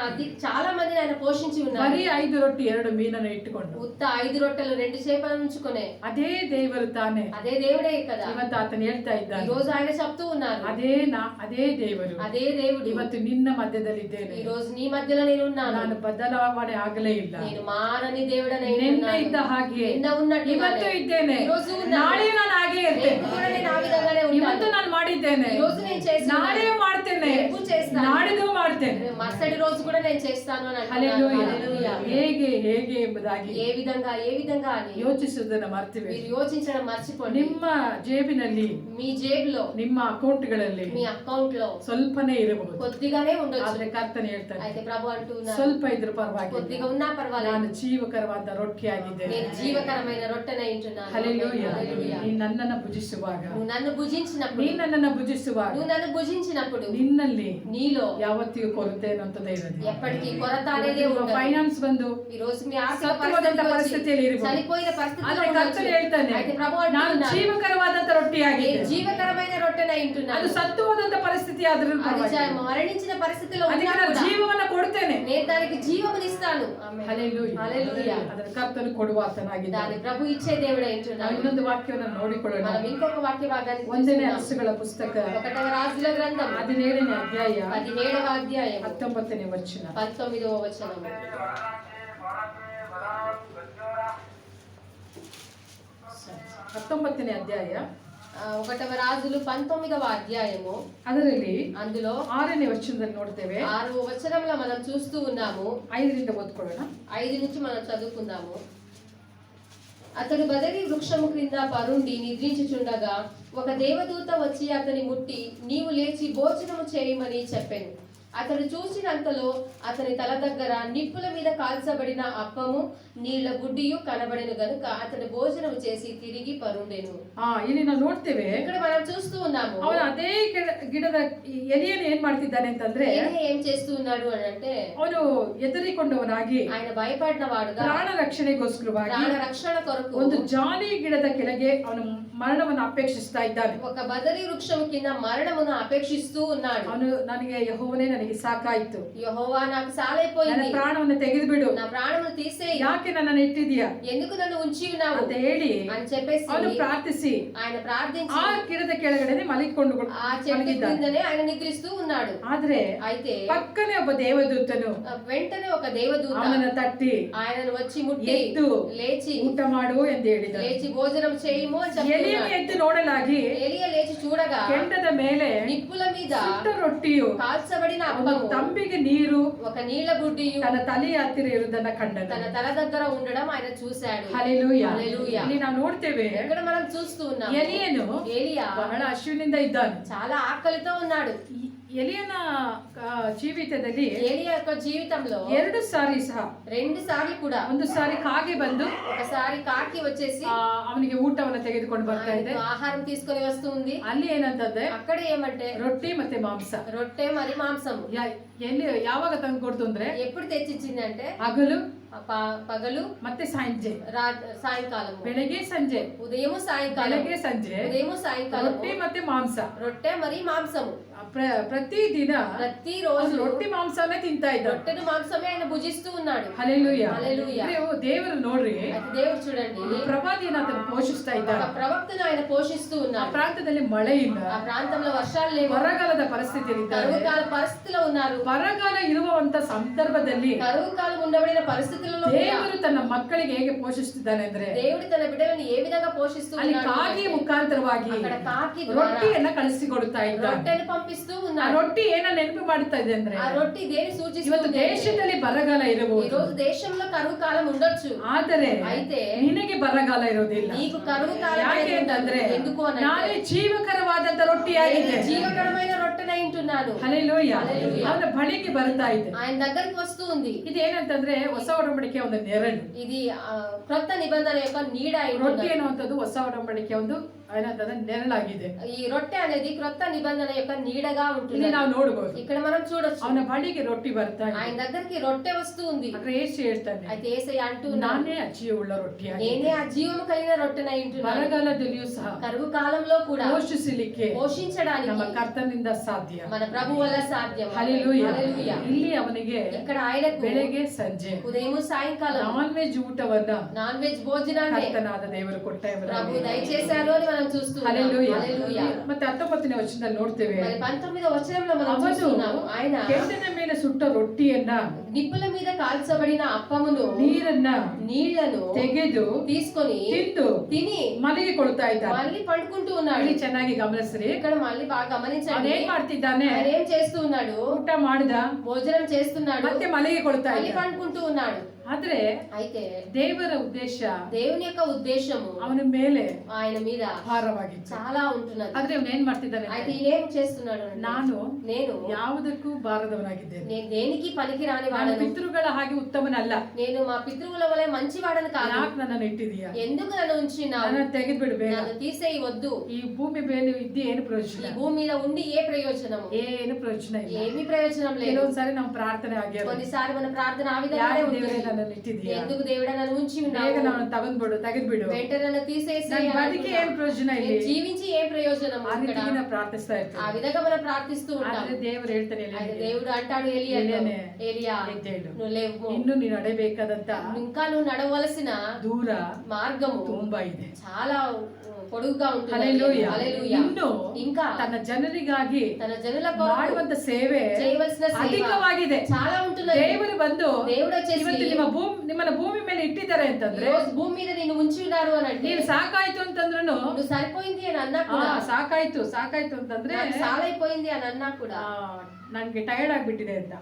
చాలా మందిని ఆయన పోషించి ఉన్నారు. ಬರೀ 5 ರೊಟ್ಟಿ 2 ಮೀನನ್ನು ಇಟ್ಟುಕೊಂಡು ఉత్త 5 రొట్టెలు 2 చేపలు ఉంచుకునే ಅದೇ ದೇವರು ತಾನೇ అదే దేవుడే కదా. ಇವತ್ತು ಆತನು ಹೇಳ್ತಾ ఈ ಇದ್ದಾನೆ, రోజు ఆయన చెప్తూ ఉన్నారు, ಅದೇ ದೇವರು అదే దేవుడు ಇವತ್ತು ನಿನ್ನ ಮಧ್ಯದಲ್ಲಿದ್ದೇನೆ. ఈ రోజు నీ మధ్యలో నేను ఉన్నాను. ನಾನು ಬದಲಾವಣೆ ಆಗಲೇ ಇಲ್ಲ. నేను మారని దేవుడనై ನಿನ್ನ ఉన్నాను. ಇದ್ದ ಹಾಗೆ నిన్న ఉన్నట్టుగానే ಇವತ್ತು ಇದ್ದೇನೆ, ఈ రోజు ఉన్నాను. ನಾಳೆ ನಾನು ಹಾಗೆ ಇರ್ತೇನೆ. రేపు కూడా నేను ఆ విధంగానే ಇವತ್ತು ఉంటాను. ನಾನು ಮಾಡಿದ್ದೇನೆ, ఈ రోజు నేను చేస్తున్నాను. ನಾಳೆ ಮಾಡ್ತೇನೆ, రేపు చేస్తాను. ನಾಡಿದ್ದು ಮಾಡ್ತೇನೆ. మరుసటి రోజు కూడా నేను చేస్తాను అని అంటున్నాను. ಹಲ್ಲೆಲೂಯಾ. హల్లెలూయా. ಹೇಗೆ ಎಂಬುದಾಗಿ ఏ విధంగా అని ಯೋಚಿಸುವುದನ್ನು ಮರ್ತಿವೆ. మీరు యోచించడం మర్చిపోండి. ನಿಮ್ಮ ಜೇಬಿನಲ್ಲಿ, మీ జేబులో, ನಿಮ್ಮ ಅಕೌಂಟ್ಗಳಲ್ಲಿ మీ అకౌంట్ లో ಸ್ವಲ್ಪನೇ ಇರಬಹುದು, కొద్దిగానే ఉండొచ్చు. ಆದ್ರೆ ಕರ್ತನೆ ಹೇಳ್ತಾನೆ, అయితే ప్రభు అంటున్నారు, ಸ್ವಲ್ಪ ಇದ್ರೂ ಪರವಾಗಿಲ್ಲ, కొద్దిగా ఉన్నా పర్వాలేదు, ನಾನು ಜೀವಕರವಾದ ರೊಟ್ಟಿಯಾಗಿದ್ದೇನೆ. నేను జీవకరమైన రొట్టెనై ఉంటున్నాను. ಹಲ್ಲೆಲೂಯಾ. హల్లెలూయా. ನೀ ನನ್ನನ್ನು ಭುಜಿಸುವಾಗ, నువ్వు నన్ను భుజించినప్పుడు, ನೀ ನನ್ನನ್ನು ಭುಜಿಸುವಾಗ నువ్వు నన్ను భుజించినప్పుడు ನಿನ್ನಲ್ಲಿ నీలో ಯಾವತ್ತಿಗೂ ಕೊರತೆ ಅನ್ನೋಂಥದ್ದೇ ಇರೋದು. ఎప్పటికీ కొరత అనేది ఉండదు. ಫೈನಾನ್ಸ್ ಬಂದು ఈ రోజు మీ ఆర్థిక ಸತ್ವವಾದಂತ పరిస్థితి ಪರಿಸ್ಥಿತಿಯಲ್ಲಿ ಇರಬಹುದು, చనిపోయిన పరిస్థితిలో ಆದ್ರೆ ఉండొచ్చు. ಕರ್ತನು ಹೇಳ್ತಾನೆ, అయితే ప్రభు ನಾನು అంటున్నారు, ಜೀವಕರವಾದಂತ నేను ರೊಟ್ಟಿಯಾಗಿದ್ದೇನೆ. జీవకరమైన రొట్టెనై ಅದು ఉంటున్నాను. ಸತ್ವವಾದಂತ ಪರಿಸ್ಥಿತಿ ಆದ್ರೂ అది ಪರವಾಗಿಲ್ಲ. మరణించిన పరిస్థితిలో ಅದಕ್ಕೆ ఉన్నా ನಾನು కూడా ಜೀವವನ್ನ ಕೊಡ್ತೇನೆ. నేను దానికి జీవమునిస్తాను. ఆమేన్. ಹಲ್ಲೆಲೂಯಾ. హల్లెలూయా. ಅದರ ಕರ್ತನು ಕೊಡುವ ಆತನಾಗಿದ್ದಾನೆ. దాని ప్రభు ఇచ్చే దేవుడై ನಾವು ఉంటున్నాడు. ಇನ್ನೊಂದು ವಾಕ್ಯವನ್ನು ನೋಡಿಕೊಳ್ಳೋಣ. మనం ఇంకొక వాక్య భాగాన్ని ಒಂದನೇ చూస్తున్నాం. ಅರಸುಗಳ ಪುಸ್ತಕ 1వ రాజుల గ్రంథం 17ನೇ ಅಧ್ಯಾಯ 17వ అధ్యాయం 19ನೇ ವಚನ. 19వ వచనం. 19ನೇ ಅಧ್ಯಾಯ 1వ రాజులు 19వ అధ్యాయము, ಅದರಲ್ಲಿ అందులో 6ನೇ ವಚನದಲ್ಲಿ ನೋಡ್ತೇವೆ. 6వ వచనంలో మనం చూస్తూ ఉన్నాము. 5ರಿಂದ ಓದ್ಕೊಳ್ಳೋಣ. 5 నుంచి మనం చదువుకుందాము. అతడు బదరి వృక్షము క్రింద పరుండి నిద్రించుచుండగా ఒక దేవదూత వచ్చి అతని ముట్టి, నీవు లేచి భోజనము చేయమని చెప్పెను. అతడు చూసినంతలో అతని తల దగ్గర నిప్పుల మీద కాల్చబడిన అప్పము నీళ్ల బుడ్డియు కనబడెను గనుక అతడు భోజనం చేసి తిరిగి పరుండెను. ಇಲ್ಲಿ ನಾವು ನೋಡ್ತೇವೆ, ఇక్కడ మనం చూస్తూ ఉన్నాము, ಅವನು ಅದೇ ಗಿಡದ ಎಲೆಯನ್ನು ಏನ್ ಮಾಡ್ತಿದ್ದಾನೆ ಅಂತಂದ್ರೆ, ఈయన ఏం చేస్తూ ఉన్నాడు అని అంటే, ಅವನು ಹೆದರಿಕೊಂಡವನಾಗಿ ఆయన భయపడిన వాడుగా ಪ್ರಾಣ ರಕ್ಷಣೆಗೋಸ್ಕರವಾಗಿ ప్రాణ రక్షణ కొరకు ಒಂದು ಜಾಲಿ ಗಿಡದ ಕೆಳಗೆ ಅವನು ಮರಣವನ್ನು ಅಪೇಕ್ಷಿಸ್ತಾ ಇದ್ದಾನೆ. ఒక బదరి వృక్షము కింద మరణమును అపేక్షిస్తూ ఉన్నాడు. ಅವನು ನನಗೆ ಯೆಹೋವನೇ ನನಗೆ ಸಾಕಾಯ್ತು, యెహోవా నాకు ನನ್ನ సాలైపోయింది, ಪ್ರಾಣವನ್ನು ತೆಗೆದು ಬಿಡು, నా ప్రాణమును తీసేయి, ಯಾಕೆ ನನ್ನನ್ನು ಇಟ್ಟಿದೀಯಾ ఎందుకు నన్ను ఉంచి ఉన్నావు ಅಂತ ಹೇಳಿ అని చెప్పేసి ಅವನು ಪ್ರಾರ್ಥಿಸಿ ఆయన ప్రార్థించి ಆ ಗಿಡದ ಕೆಳಗಡೆ ಮಲಗಿಕೊಂಡು ఆ చెట్టు కిందనే ఆయన నిద్రిస్తూ ఉన్నాడు. ಆದ್ರೆ అయితే ಪಕ್ಕನೆ ಒಬ್ಬ ದೇವದೂತನು వెంటనే ఒక దేవదూత ಅವನನ್ನು ತಟ್ಟಿ ఆయనను వచ్చి ముట్టి ಎದ್ದು లేచి ಊಟ ಮಾಡು ಎಂದು ಹೇಳಿದ. లేచి భోజనం చేయము అని ಎಲಿಯನ್ನು చెప్తున్నాడు. ಎದ್ದು ನೋಡಲಾಗಿ ఏలియా లేచి చూడగా ಕೆಂಡದ ಮೇಲೆ నిప్పుల మీద ಸುಟ್ಟ ರೊಟ್ಟಿಯು కాల్చబడిన ಒಂದು అప్పము ತಂಬಿಗೆ ನೀರು ఒక నీళ్ల బుడ్డియు ತನ್ನ ತಲೆಯ ಹತ್ತಿರ ಇರುವುದನ್ನ ಕಂಡನು. తన తల దగ్గర ఉండడం ఆయన చూశాడు. ಹಲ್ಲೆಲೂಯಾ. హల్లెలూయా. ಇಲ್ಲಿ ನಾವು ನೋಡ್ತೇವೆ, ఇక్కడ మనం చూస్తూ ఉన్నాం, ಎಲಿಯನು ఏలియా ಬಹಳ ಹಸಿವಿನಿಂದ ಇದ್ದಾನೆ. చాలా ఆకలితో ఉన్నాడు. ಎಲಿಯನ ಜೀವಿತದಲ್ಲಿ ఏలియా యొక్క జీవితంలో 2 ಸಾರಿ ಸಹ, 2 సార్లు కూడా, ಒಂದು ಸಾರಿ ಕಾಗೆ ಬಂದು ఒకసారి కాకి వచ్చేసి ಅವನಿಗೆ ಊಟವನ್ನು ತೆಗೆದುಕೊಂಡು ಬರ್ತಾ ಇದೆ. ఆయనకు ఆహారం తీసుకొని వస్తుంది. ಅಲ್ಲಿ ಏನಂತಂದ್ರೆ అక్కడ ఏమంటే ರೊಟ್ಟಿ ಮತ್ತೆ ಮಾಂಸ. రొట్టె మరి మాంసము. ಎಲ್ಲಿ ಯಾವಾಗ ತಂದು ಕೊಡ್ತು ಅಂದ್ರೆ ఎప్పుడు తెచ్చిచ్చిందంటే ಹಗಲು పగలు ಮತ್ತೆ ಸಂಜೆ, సాయంకాలం, ಬೆಳಗ್ಗೆ ಸಂಜೆ, ఉదయము సాయంకాలం, ಬೆಳಗ್ಗೆ ಸಂಜೆ ఉదయము సాయంకాలం, ರೊಟ್ಟಿ ಮತ್ತೆ ಮಾಂಸ. రొట్టె మరి మాంసము. ಪ್ರತಿದಿನ ప్రతిరోజు ಅವನು ರೊಟ್ಟಿ ಮಾಂಸವನ್ನೇ ತಿಂತಾ ಇದ್ದ. రొట్టెను మాంసమే ఆయన భుజిస్తూ ఉన్నాడు. ಹಲ್ಲೆಲೂಯಾ. హల్లెలూయా. ದೇವರು ನೋಡ್ರಿ, అయితే దేవుడు చూడండి, ಪ್ರವಾದಿಯನ್ನು ಆತನು ಪೋಷಿಸ್ತಾ ಇದ್ದ. ఒక ప్రవక్తను ఆయన పోషిస్తూ ಆ ఉన్నాడు. ಪ್ರಾಂತದಲ್ಲಿ ಮಳೆ ಇಲ್ಲ, ఆ ప్రాంతంలో వర్షాలు లేవు, ಬರಗಾಲದ ಪರಿಸ್ಥಿತಿಯಲ್ಲಿ ಇದ್ದಾರೆ. కరువు కాల పరిస్థితిలో ఉన్నారు. ಬರಗಾಲ ಇರುವಂತ ಸಂದರ್ಭದಲ್ಲಿ కరువు కాలం ఉండబడిన పరిస్థితులలో కూడా ದೇವರು ತನ್ನ ಮಕ್ಕಳಿಗೆ ಹೇಗೆ ಪೋಷಿಸ್ತಿದ್ದಾನೆ ಅಂದ್ರೆ, దేవుడు తన బిడ్డలను ఏ విధంగా పోషిస్తూ ಅಲ್ಲಿ ఉన్నాడు ಕಾಗೆ అంటే, ಮುಖಾಂತರವಾಗಿ అక్కడ కాకి ద్వారా ರೊಟ್ಟಿಯನ್ನ ಕಳಿಸಿಕೊಡ್ತಾ ಇದ್ದ. రొట్టెను పంపిస్తూ ಆ ఉన్నాడు. ರೊಟ್ಟಿ ಏನ ನೆನಪು ಮಾಡುತ್ತಾ ಇದೆ ಅಂದ್ರೆ, ఆ రొట్టి దేని సూచిస్తుంది ಇವತ್ತು అంటే, ದೇಶದಲ್ಲಿ ಬರಗಾಲ ఈ ಇರಬಹುದು, రోజు దేశంలో కరువు కాలం ఉండొచ్చు, ಆದರೆ అయితే ನಿನಗೆ ಬರಗಾಲ ಇರೋದಿಲ್ಲ. నీకు కరువు కాలం ಯಾಕೆ అనేది ಅಂತಂದ್ರೆ ఉండదు. ఎందుకు అని ನಾನೇ ಜೀವಕರವಾದಂತ ರೊಟ್ಟಿಯಾಗಿದೆ. జీవకరమైన రొట్టెనై ఉంటున్నాను. ಹಲ್ಲೆಲೂಯಾ. ಹಲ್ಲೆಲೂಯಾ. ಅವನ ಬಳಿಗೆ ಬರ್ತಾ ಇದೆ. ఆయన దగ్గరికి వస్తూ ఉంది. ಇದೇನಂತಂದ್ರೆ ಹೊಸ ಒಡಂಬಡಿಕೆ ಒಂದು ನೆರಳು. ఇది క్రొత్త నిబంధన యొక్క నీడ అయి ರೊಟ್ಟಿ ఉంటున్నది. ಅನ್ನುವಂಥದ್ದು ಹೊಸ ಒಡಂಬಡಿಕೆ ಒಂದು ಏನಂತಂದ್ರೆ ನೆರಳಾಗಿದೆ. ఈ రొట్టె అనేది క్రొత్త నిబంధన యొక్క నీడగా ಇಲ್ಲಿ ఉంటుంది. ನಾವು ನೋಡಬಹುದು, ఇక్కడ మనం చూడొచ్చు, ಅವನ ಬಳಿಗೆ ರೊಟ್ಟಿ ಬರ್ತಾ ಇದೆ. ఆయన దగ్గరికి రొట్టె వస్తూ ఉంది. ಅక్కడ ಏಸು ಹೇಳ್ತಾನೆ, అయితే యేసయ్య అంటూ ఉన్నాడు, ನಾನೇ ಅಜ್ಜಿಯುಳ್ಳ ರೊಟ್ಟಿಯಾಗಿದೆ. నేనే ఆ జీవము కలిగిన రొట్టెనై ఉంటున్నాను. ಬರಗಾಲದಲ್ಲಿಯೂ ಸಹ కరువు కాలంలో కూడా ಪೋಷಿಸಲಿಕ್ಕೆ పోషించడానికి ನಮ್ಮ ಕರ್ತನಿಂದ ಸಾಧ್ಯ. మన ప్రభు వల్ల సాధ్యం. ಹಲ್ಲೆಲೂಯಾ. హల్లెలూయా. ಇಲ್ಲಿ ಅವನಿಗೆ ఇక్కడ ఆయనకు ಬೆಳಗ್ಗೆ ಸಂಜೆ ఉదయం సాయంకాలం ನಾನ್ ವೆಜ್ ಊಟವನ್ನ నాన్ వెజ్ భోజనాన్ని ಕರ್ತನಾದ ದೇವರು ಕೊಟ್ಟ ప్రభు దయచేశారు అని మనం చూస్తున్నాం. ಹಲ್ಲೆಲೂಯಾ. హల్లెలూయా. ಮತ್ತೆ 19ನೇ ವಚನದಲ್ಲಿ ನೋಡ್ತೇವೆ, మరి 19వ వచనంలో మనం ಅವನು చూస్తున్నాము, ఆయన ಕೆಂಡನ ಮೇಲೆ ಸುಟ್ಟ ರೊಟ್ಟಿಯನ್ನ నిప్పుల మీద కాల్చబడిన అప్పమును ನೀರನ್ನ నీళ్లను ತೆಗೆದು తీసుకొని ತಿಂದು తిని ಮನೆಗೆ ಕೊಡ್ತಾ ಇದ್ದಾನೆ. మళ్ళీ పండుకుంటూ ఉన్నాడు. ಇಲ್ಲಿ ಚೆನ್ನಾಗಿ ಗಮನಿಸ್ರಿ, ఇక్కడ మళ్ళీ బాగా గమనించండి, ಅವನೇನ್ ಮಾಡ್ತಿದ್ದಾನೆ, ఆయన ఏం చేస్తూ ఉన్నాడు, ಊಟ ಮಾಡಿದ భోజనం చేస్తున్నాడు, ಮತ್ತೆ ಮನೆಗೆ ಕೊಡ್ತಾ మళ్ళీ ಇದ್ದಾನೆ. పండుకుంటూ ఉన్నాడు. ಆದ್ರೆ అయితే ದೇವರ ಉದ್ದೇಶ దేవుని యొక్క ఉద్దేశము ಅವನ ಮೇಲೆ ఆయన మీద ಭಾರವಾಗಿತ್ತು. చాలా ఉంటున్నది. ಆದ್ರೆ ಅವನು ಏನ್ ಮಾಡ್ತಿದ್ದಾನೆ అయితే ಅಂದ್ರೆ, ఈయన ఏం చేస్తున్నాడు అంటే, ನಾನು నేను ಯಾವುದಕ್ಕೂ ಬಾರದವನಾಗಿದ್ದೇನೆ. నేను దేనికి పనికి రాని ನಾನು వాడను, ಪಿತೃಗಳ ಹಾಗೆ ಉತ್ತಮನಲ್ಲ. నేను మా పితృవుల వలె మంచి వాడను కాదు. ಯಾಕೆ ನನ್ನನ್ನು ಇಟ್ಟಿದೀಯ? ఎందుకు నన్ను ఉంచినావు? ನನ್ನ ತೆಗೆದ್ಬಿಡು ಬೇಡ. నన్ను తీసేయి వద్దు. ಈ ಭೂಮಿ ಮೇಲೆ ಇದ್ದು ಏನು ఈ ಪ್ರಯೋಜನ? భూమి మీద ఉండి ఏ ప్రయోజనము? ಏನು ಪ್ರಯೋಜನ ಇಲ್ಲ. ఏమీ ప్రయోజనం లేదు. ಕೆಲವೊಂದ್ಸಾರಿ ನಮ್ಮ ಪ್ರಾರ್ಥನೆ ಆಗ್ಯಾವ, కొన్నిసారి మన ప్రార్థన ఆ విధంగానే ಯಾಕೆ ఉంటుంది. ದೇವರೇ ನನ್ನನ್ನು ಇಟ್ಟಿದೀಯ? ఎందుకు దేవుడే నన్ను ఉంచి ಬೇಗ ఉన్నావు? ನಾನು ತೆಗೆದ್ಬಿಡು. వెంటనే నన్ను తీసేసి ನನ್ನ అని ಬದುಕಿ అంటున్నావు. ಏನು ಪ್ರಯೋಜನ నేను ಇಲ್ಲಿ? జీవించి ఏం ప్రయోజనం? ಆ ఇక్కడ ರೀತಿಗೆ ನಾವು ಪ್ರಾರ್ಥಿಸ್ತಾ ఆ ಇರ್ತೀವಿ. విధంగా మనం ప్రార్థిస్తూ ఉంటాం. ಆದ್ರೆ ದೇವರು ಹೇಳ್ತಾನೆ, అయితే దేవుడు అంటాడు ఎలియాతో, ఎలియానే, ఎలియా ఎದ್ದೇಳು. నువ్వు లేవు, ಇನ್ನು ನೀನು ನಡೆಯಬೇಕಾದಂತ ఇంకా నువ్వు నడవలసిన ದೂರ మార్గము ತುಂಬಾ ಇದೆ. చాలా పొడుగుగా ఉంటుంది. ಹಲ್ಲೆಲೂಯಾ. హల్లెలూయా. ಇನ್ನು ఇంకా ತನ್ನ ಜನರಿಗಾಗಿ తన జనుల కొరకు ಮಾಡುವಂತ ಸೇವೆ చేయవలసిన సేవ ಅಧಿಕವಾಗಿದೆ. చాలా ఉంటున్నది. ದೇವರು ಬಂದು దేవుడు వచ్చేసి ಇವತ್ತು ನಿಮ್ಮನ್ನ ಭೂಮಿ ಮೇಲೆ ಇಟ್ಟಿದ್ದಾರೆ ಅಂತಂದ್ರೆ, ఈ రోజు భూమి మీద నిన్ను ఉంచి ఉన్నారు అని అంటే, ನೀನು ಸಾಕಾಯ್ತು ಅಂತಂದ್ರೂ, నువ్వు సరిపోయింది అని అన్నా కూడా, ಸಾಕಾಯ್ತು ಅಂತಂದ್ರೆ నాకు సాలైపోయింది అని అన్నా కూడా, ನನ್ಗೆ ಟೈರ್ಡ್ ಆಗ್ಬಿಟ್ಟಿದೆ ಅಂತ.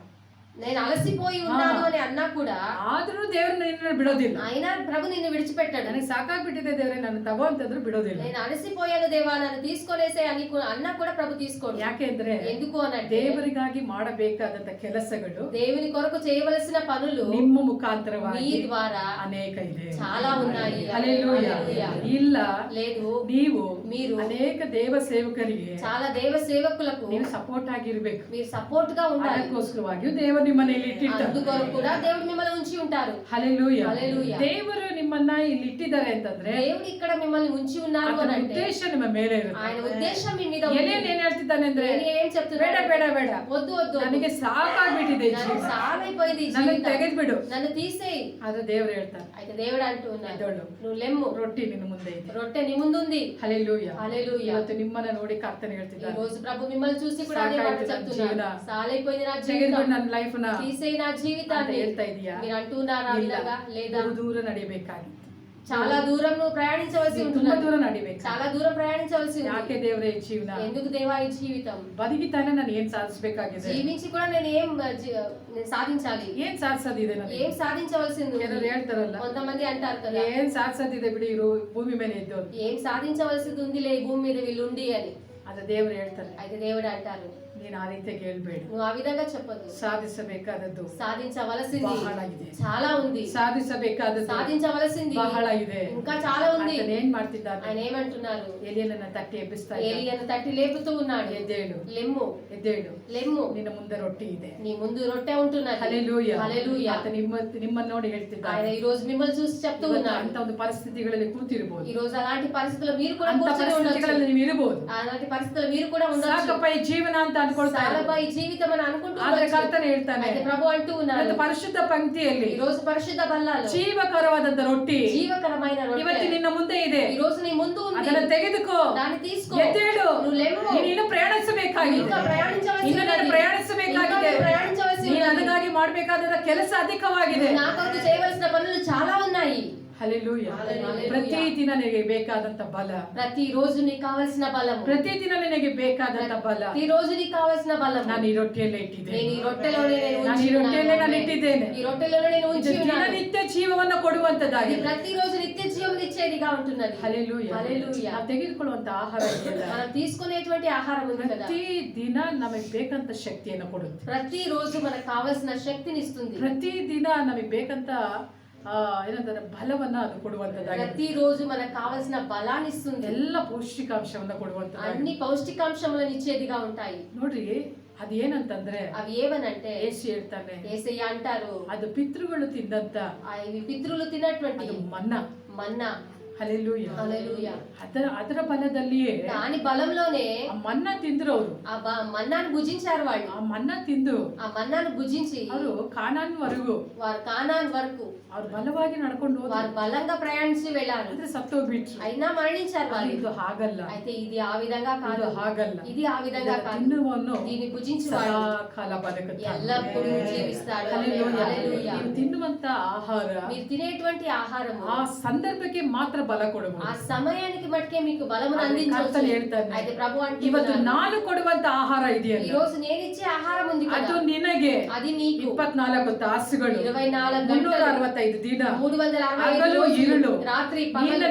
నేను అలసిపోయి ఉన్నాను అని అన్నా కూడా, ಆದ್ರೂ ದೇವರು ನಿನ್ನ ಬಿಡೋದಿಲ್ಲ. అయినా ప్రభు నిన్ను విడిచిపెట్టాడు. ನನಗೆ ಸಾಕಾಗ್ಬಿಟ್ಟಿದೆ ದೇವ್ರೆ, ನಾನು ತಗೋ ಅಂತಂದ್ರು ಬಿಡೋದಿಲ್ಲ. నేను అలసిపోయాను దేవా, నన్ను తీసుకొనేసే అని అన్నా కూడా ప్రభు తీసుకోడు. ಯಾಕೆ ಅಂದ್ರೆ ఎందుకు అనంటే, ದೇವರಿಗಾಗಿ ಮಾಡಬೇಕಾದಂತ ಕೆಲಸಗಳು దేవుని కొరకు చేయవలసిన పనులు ನಿಮ್ಮ మీ ಮುಖಾಂತರವಾಗಿ ద్వారా ಅನೇಕ ಇದೆ. చాలా ఉన్నాయి. ಹಲ್ಲೆಲೂಯಾ. హల్లెలూయా. ಇಲ್ಲ, లేదు, ನೀವು మీరు ಅನೇಕ ದೇವ ಸೇವಕರಿಗೆ చాలా దేవ సేవకులకు ನೀವು ಸಪೋರ್ಟ್ ಆಗಿರ್ಬೇಕು. మీరు సపోర్ట్ గా ఉండాలి. ಅದಕ್ಕೋಸ್ಕರವಾಗಿಯೂ ದೇವರು ನಿಮ್ಮನ್ನ ಇಲ್ಲಿ ಇಟ್ಟಿರ್ತಾರೆ. అందుకొరకు కూడా దేవుడు మిమ్మల్ని ఉంచి ఉంటారు. ಹಲ್ಲೆಲೂಯಾ. హల్లెలూయా. ದೇವರು ನಿಮ್ಮನ್ನ ಇಲ್ಲಿ ಇಟ್ಟಿದ್ದಾರೆ ಅಂತಂದ್ರೆ దేవుడు ఇక్కడ మిమ్మల్ని ఉంచి ఉన్నారు ಆತನ అని అంటే, ಉದ್ದೇಶ ನಿಮ್ಮ ಮೇಲೆ ఆయన ಇರುತ್ತೆ. ఉద్దేశం మీ మీద ఉంది. ಏನೇನ್ ಏನ್ ಹೇಳ್ತಿದ್ದಾನೆ ಅಂದ್ರೆ, నేను ఏం ಬೇಡ చెప్తున్నాను? ಬೇಡ ಬೇಡ, వద్దు వద్దు, ನನಗೆ ಸಾಕಾಗ್ಬಿಟ್ಟಿದೆ ಈ నన్ను ಜೀವನ, సాలైపోయింది ఈ ನನ್ನನ್ನು జీవితం, ತೆಗೆದ್ಬಿಡು. నన్ను తీసేయి. ಆದ್ರೆ ದೇವರು ಹೇಳ್ತಾನೆ, అయితే దేవుడు అంటూ ఉన్నాడు, ಎದ್ದೇಳು. నువ్వు లెమ్ము, ರೊಟ್ಟಿ ನಿನ್ನ ಮುಂದೆ ಇದೆ. రొట్టె నీ ముందుంది. ಹಲ್ಲೆಲೂಯಾ. హల్లెలూయా. ಇವತ್ತು ನಿಮ್ಮನ್ನ ನೋಡಿ ಕರ್ತನೆ ఈ ಹೇಳ್ತಿದ್ದಾನೆ, రోజు ప్రభు మిమ్మల్ని చూసి కూడా అదే మాట సాకాಯ್ತು ನನ್ನ చెప్తున్నాడు. ಜೀವನ. సాలైపోయింది నా జీవితం, ತೆಗೆದ್ಬಿಡು ನನ್ನ ಲೈಫ್ ನ తీసేయి నా ಅಂತ జీవితాన్ని ಹೇಳ್ತಾ ಇದೀಯಾ? మీరు అంటున్నారా? ಇಲ್ಲ. విధంగా లేదా? ದೂರ ನಡಿಬೇಕಾಗಿತ್ತು. చాలా దూరం నువ్వు ప్రయాణించవలసి ತುಂಬಾ ఉంటున్నది. ದೂರ ನಡಿಬೇಕು. చాలా దూరం ప్రయాణించవలసి ఉంది. ಯಾಕೆ ದೇವರೇ ಈ ಜೀವನ? ఎందుకు దేవా ఈ జీవితం? ಬದುಕಿತಾನೆ ನಾನು ಏನ್ ಸಾಧಿಸಬೇಕಾಗಿದೆ? జీవించి కూడా నేను నేను సాధించాలి. ಏನ್ ಸಾಧಿಸೋದಿದೆ ನನಗೆ? ఏం సాధించవలసింది ఉంది? ಕೆಲವರು ಹೇಳ್ತಾರಲ್ಲ, కొంతమంది అంటారు కదా, ಏನ್ ಸಾಧಿಸೋದಿದೆ ಬಿಡಿ, ಇರು ಭೂಮಿ ಮೇಲೆ ಇದ್ದವ್ರು. ఏం సాధించవలసింది ఉందిలే ఈ భూమి మీద వీళ్ళుండి అని. ಅದು ದೇವರು ಹೇಳ್ತಾರೆ, అయితే దేవుడు అంటారు, ನೀನು ಆ ರೀತಿಯಾಗಿ ಹೇಳ್ಬೇಡ. నువ్వు ఆ విధంగా చెప్పొద్దు. ಸಾಧಿಸಬೇಕಾದದ್ದು సాధించవలసింది ಬಹಳ ಇದೆ. చాలా ఉంది. ಸಾಧಿಸಬೇಕಾದದ್ದು సాధించవలసింది ಬಹಳ ಇದೆ. ఇంకా చాలా ఉంది. ಆತನು ಏನ್ ಮಾಡ್ತಿದ್ದಾನೆ? ఆయన ఏమంటున్నారు? ಎಲಿಯನನ್ನ ತಟ್ಟಿ ಎಬ್ಬಿಸ್ತಾ ಇದ್ದಾನೆ. ఏలియను తట్టి లేపుతూ ఉన్నాడు. ಎದ್ದೇಳು, లెమ్ము, ಎದ್ದೇಳು, లెమ్ము, ನಿನ್ನ ಮುಂದೆ ರೊಟ್ಟಿ ಇದೆ. నీ ముందు రొట్టె ఉంటున్నది. ಹಲ್ಲೆಲೂಯಾ. హల్లెలూయా. ಆತ ನಿಮ್ಮನ್ನ ನೋಡಿ ఆయన ಹೇಳ್ತಿದ್ದಾನೆ, ఈ రోజు మిమ్మల్ని చూసి చెప్తూ ಇವತ್ತು ఉన్నాడు. ಅಂತ ಒಂದು ಪರಿಸ್ಥಿತಿಗಳಲ್ಲಿ ಕೂತಿರಬಹುದು, ఈ రోజు అలాంటి పరిస్థితుల్లో మీరు కూడా ಅಂತ కూర్చొని ఉండొచ్చు. ಪರಿಸ್ಥಿತಿಗಳಲ್ಲಿ ನೀವು ಇರಬಹುದು. అలాంటి పరిస్థితుల్లో మీరు కూడా ఉండొచ్చు. ಸಾಕಪ್ಪ ಈ ಜೀವನ ಅಂತ ಅನ್ಕೊಳ್ತಾ చాలా ಇದ್ದಾರೆ. ఈ జీవితం అని అనుకుంటూ ಆದ್ರೆ ఉండొచ్చు. ಕರ್ತನು ಹೇಳ್ತಾನೆ, అయితే ప్రభు అంటూ ఉన్నారు, ಇವತ್ತು ಪರಿಶುದ್ಧ ಪಂಕ್ತಿಯಲ್ಲಿ ఈ రోజు పరిశుద్ధ బల్లాలో ಜೀವಕರವಾದಂತ ರೊಟ್ಟಿ జీవకరమైన ಇವತ್ತು రొట్టె నిನ್ನ ಮುಂದೆ ಇದೆ. ఈ రోజు నీ ముందు ఉంది. ಅದನ್ನ ತೆಗೆದುಕೋ, దాన్ని తీసుకో, ಎದ್ದೇಳು. నువ్వు లేవు. ನೀನು ಪ್ರಯಾಣಿಸಬೇಕಾಗಿದೆ. ఇంకా ప్రయాణించవలసి ಇನ್ನು ನೀನು ఉన్నది. ಪ್ರಯಾಣಿಸಬೇಕಾಗಿದೆ. ఇంకా ప్రయాణించవలసి ನೀನು ఉన్నది. ನನಗಾಗಿ ಮಾಡಬೇಕಾದ ಕೆಲಸ ಅಧಿಕವಾಗಿದೆ. నా కొరకు చేయవలసిన పనులు చాలా ఉన్నాయి. ಹಲ್ಲೆಲೂಯಾ. ಹಲ್ಲೆಲೂಯಾ. ಪ್ರತಿದಿನ ನಿನಗೆ ಬೇಕಾದಂತ ಬಲ, ప్రతి రోజు నీకు కావాల్సిన బలము, ಪ್ರತಿದಿನ ನಿನಗೆ ಬೇಕಾದಂತ ಬಲ ప్రతి రోజు నీకు కావాల్సిన బలము ನಾನು ಈ ರೊಟ್ಟಿಯಲ್ಲೇ ಇಟ್ಟಿದ್ದೇನೆ. నేను ఈ రొట్టెలోనే నేను ನಾನು ఉంచి ಈ ರೊಟ್ಟಿಯಲ್ಲೇ ನಾನು ఉన్నాను. ಇಟ್ಟಿದ್ದೇನೆ. ఈ రొట్టెలోనే నేను ಇದು ఉంచి ఉన్నాను. ದಿನನಿತ್ಯ ಜೀವವನ್ನು ఇది ಕೊಡುವಂತದ್ದಾಗಿದೆ. ప్రతిరోజు నిత్య జీవం ఇచ్చేదిగా ఉంటున్నది. ಹಲ್ಲೆಲೂಯಾ. హల్లెలూయా. ನಾವು ತೆಗೆದುಕೊಳ್ಳುವಂತ ಆಹಾರ ಇದೆಯಲ್ಲ, మనం తీసుకునేటువంటి ఆహారం ఉంది కదా, ಪ್ರತಿ ದಿನ ನಮಗೆ ಬೇಕಂತ ಶಕ್ತಿಯನ್ನು ಕೊಡುತ್ತೆ. ప్రతి రోజు మనకు కావాల్సిన శక్తిని ఇస్తుంది. ಪ್ರತಿ ದಿನ ನಮಗೆ ಬೇಕಂತ ಏನಂತಾರೆ ಬಲವನ್ನ ಅದು ಕೊಡುವಂತದ್ದಾಗಿದೆ. ప్రతి రోజు మనకు కావాల్సిన బలాన్ని ఇస్తుంది. ಎಲ್ಲ ಪೌಷ್ಟಿಕಾಂಶವನ್ನ ಕೊಡುವಂತದ್ದಾಗಿದೆ. అన్ని పౌష్టికాంశములను ఇచ్చేదిగా ఉంటాయి. ನೋಡ್ರಿ, ಅದೇನಂತಂದ್ರೆ అవి ఏవనంటే ಏಸು ಹೇಳ್ತಾನೆ, యేసయ్య అంటారు, ಅದು ಪಿತೃಗಳು ತಿಂದಂತ ఇవి పితృలు తిన్నటువంటి ಅದು ಮನ್ನಾ. మన్నా. ಹಲ್ಲೆಲೂಯಾ. హల్లెలూయా. ಅದರ ಬಲದಲ್ಲಿಯೇ దాని బలంలోనే ಆ ಮನ್ನಾ ತಿಂದ್ರು ಅವರು. మన్నాను భుజించారు వాళ్ళు. ಆ ಮನ್ನಾ ತಿಂದು ఆ మన్నాను భుజించి ಅವರು ಕಾನಾನ್ ವರೆಗೂ వారు కానాన్ వరకు ಅವ್ರು ಬಲವಾಗಿ ನಡ್ಕೊಂಡು ಹೋದ್ರು. వారు బలంగా ప్రయాణించి వెళ్ళారు. ಅಂದ್ರೆ సత్తోಗ್ಬಿಟ್ರು. అయినా మరణించారు ಆದ್ರೆ వాళ్ళు. ಇದು ಹಾಗಲ್ಲ. అయితే ఇది ఆ విధంగా ಇದು కాదు. ಹಾಗಲ್ಲ. ఇది ఆ విధంగా ಇದರ కాదు. ತಿನ್ನುವನ್ನು దీన్ని భుజించి ಸದಾ వాడు ಕಾಲ ಬದುಕುತ್ತಾನೆ. ఎల్లప్పుడూ జీవిస్తాడు. ಹಲ್ಲೆಲೂಯಾ. హల్లెలూయా. ನೀವು ತಿನ್ನುವಂತ ಆಹಾರ మీరు తినేటువంటి ఆహారము ಆ ಸಂದರ್ಭಕ್ಕೆ ಮಾತ್ರ ಬಲ ఆ ಕೊಡಬಹುದು. సమయానికి మట్టుకే మీకు బలమును ಆದ್ರೆ అందించవచ్చు. ಕರ್ತನು ಹೇಳ್ತಾನೆ, అయితే ప్రభు ಇವತ್ತು అంటున్నాడు, ನಾನು ಕೊಡುವಂತ ಆಹಾರ ఈ ಇದೆಯಲ್ಲ, రోజు నేను ఇచ్చే ఆహారం ఉంది ಅದು కదా, ನಿನಗೆ అది నీకు 24 ತಾಸುಗಳು 24 గంటలు 365 ದಿನ 365 ಹಗಲು రోజులు, ಇರುಳು రాత్రి పగలు,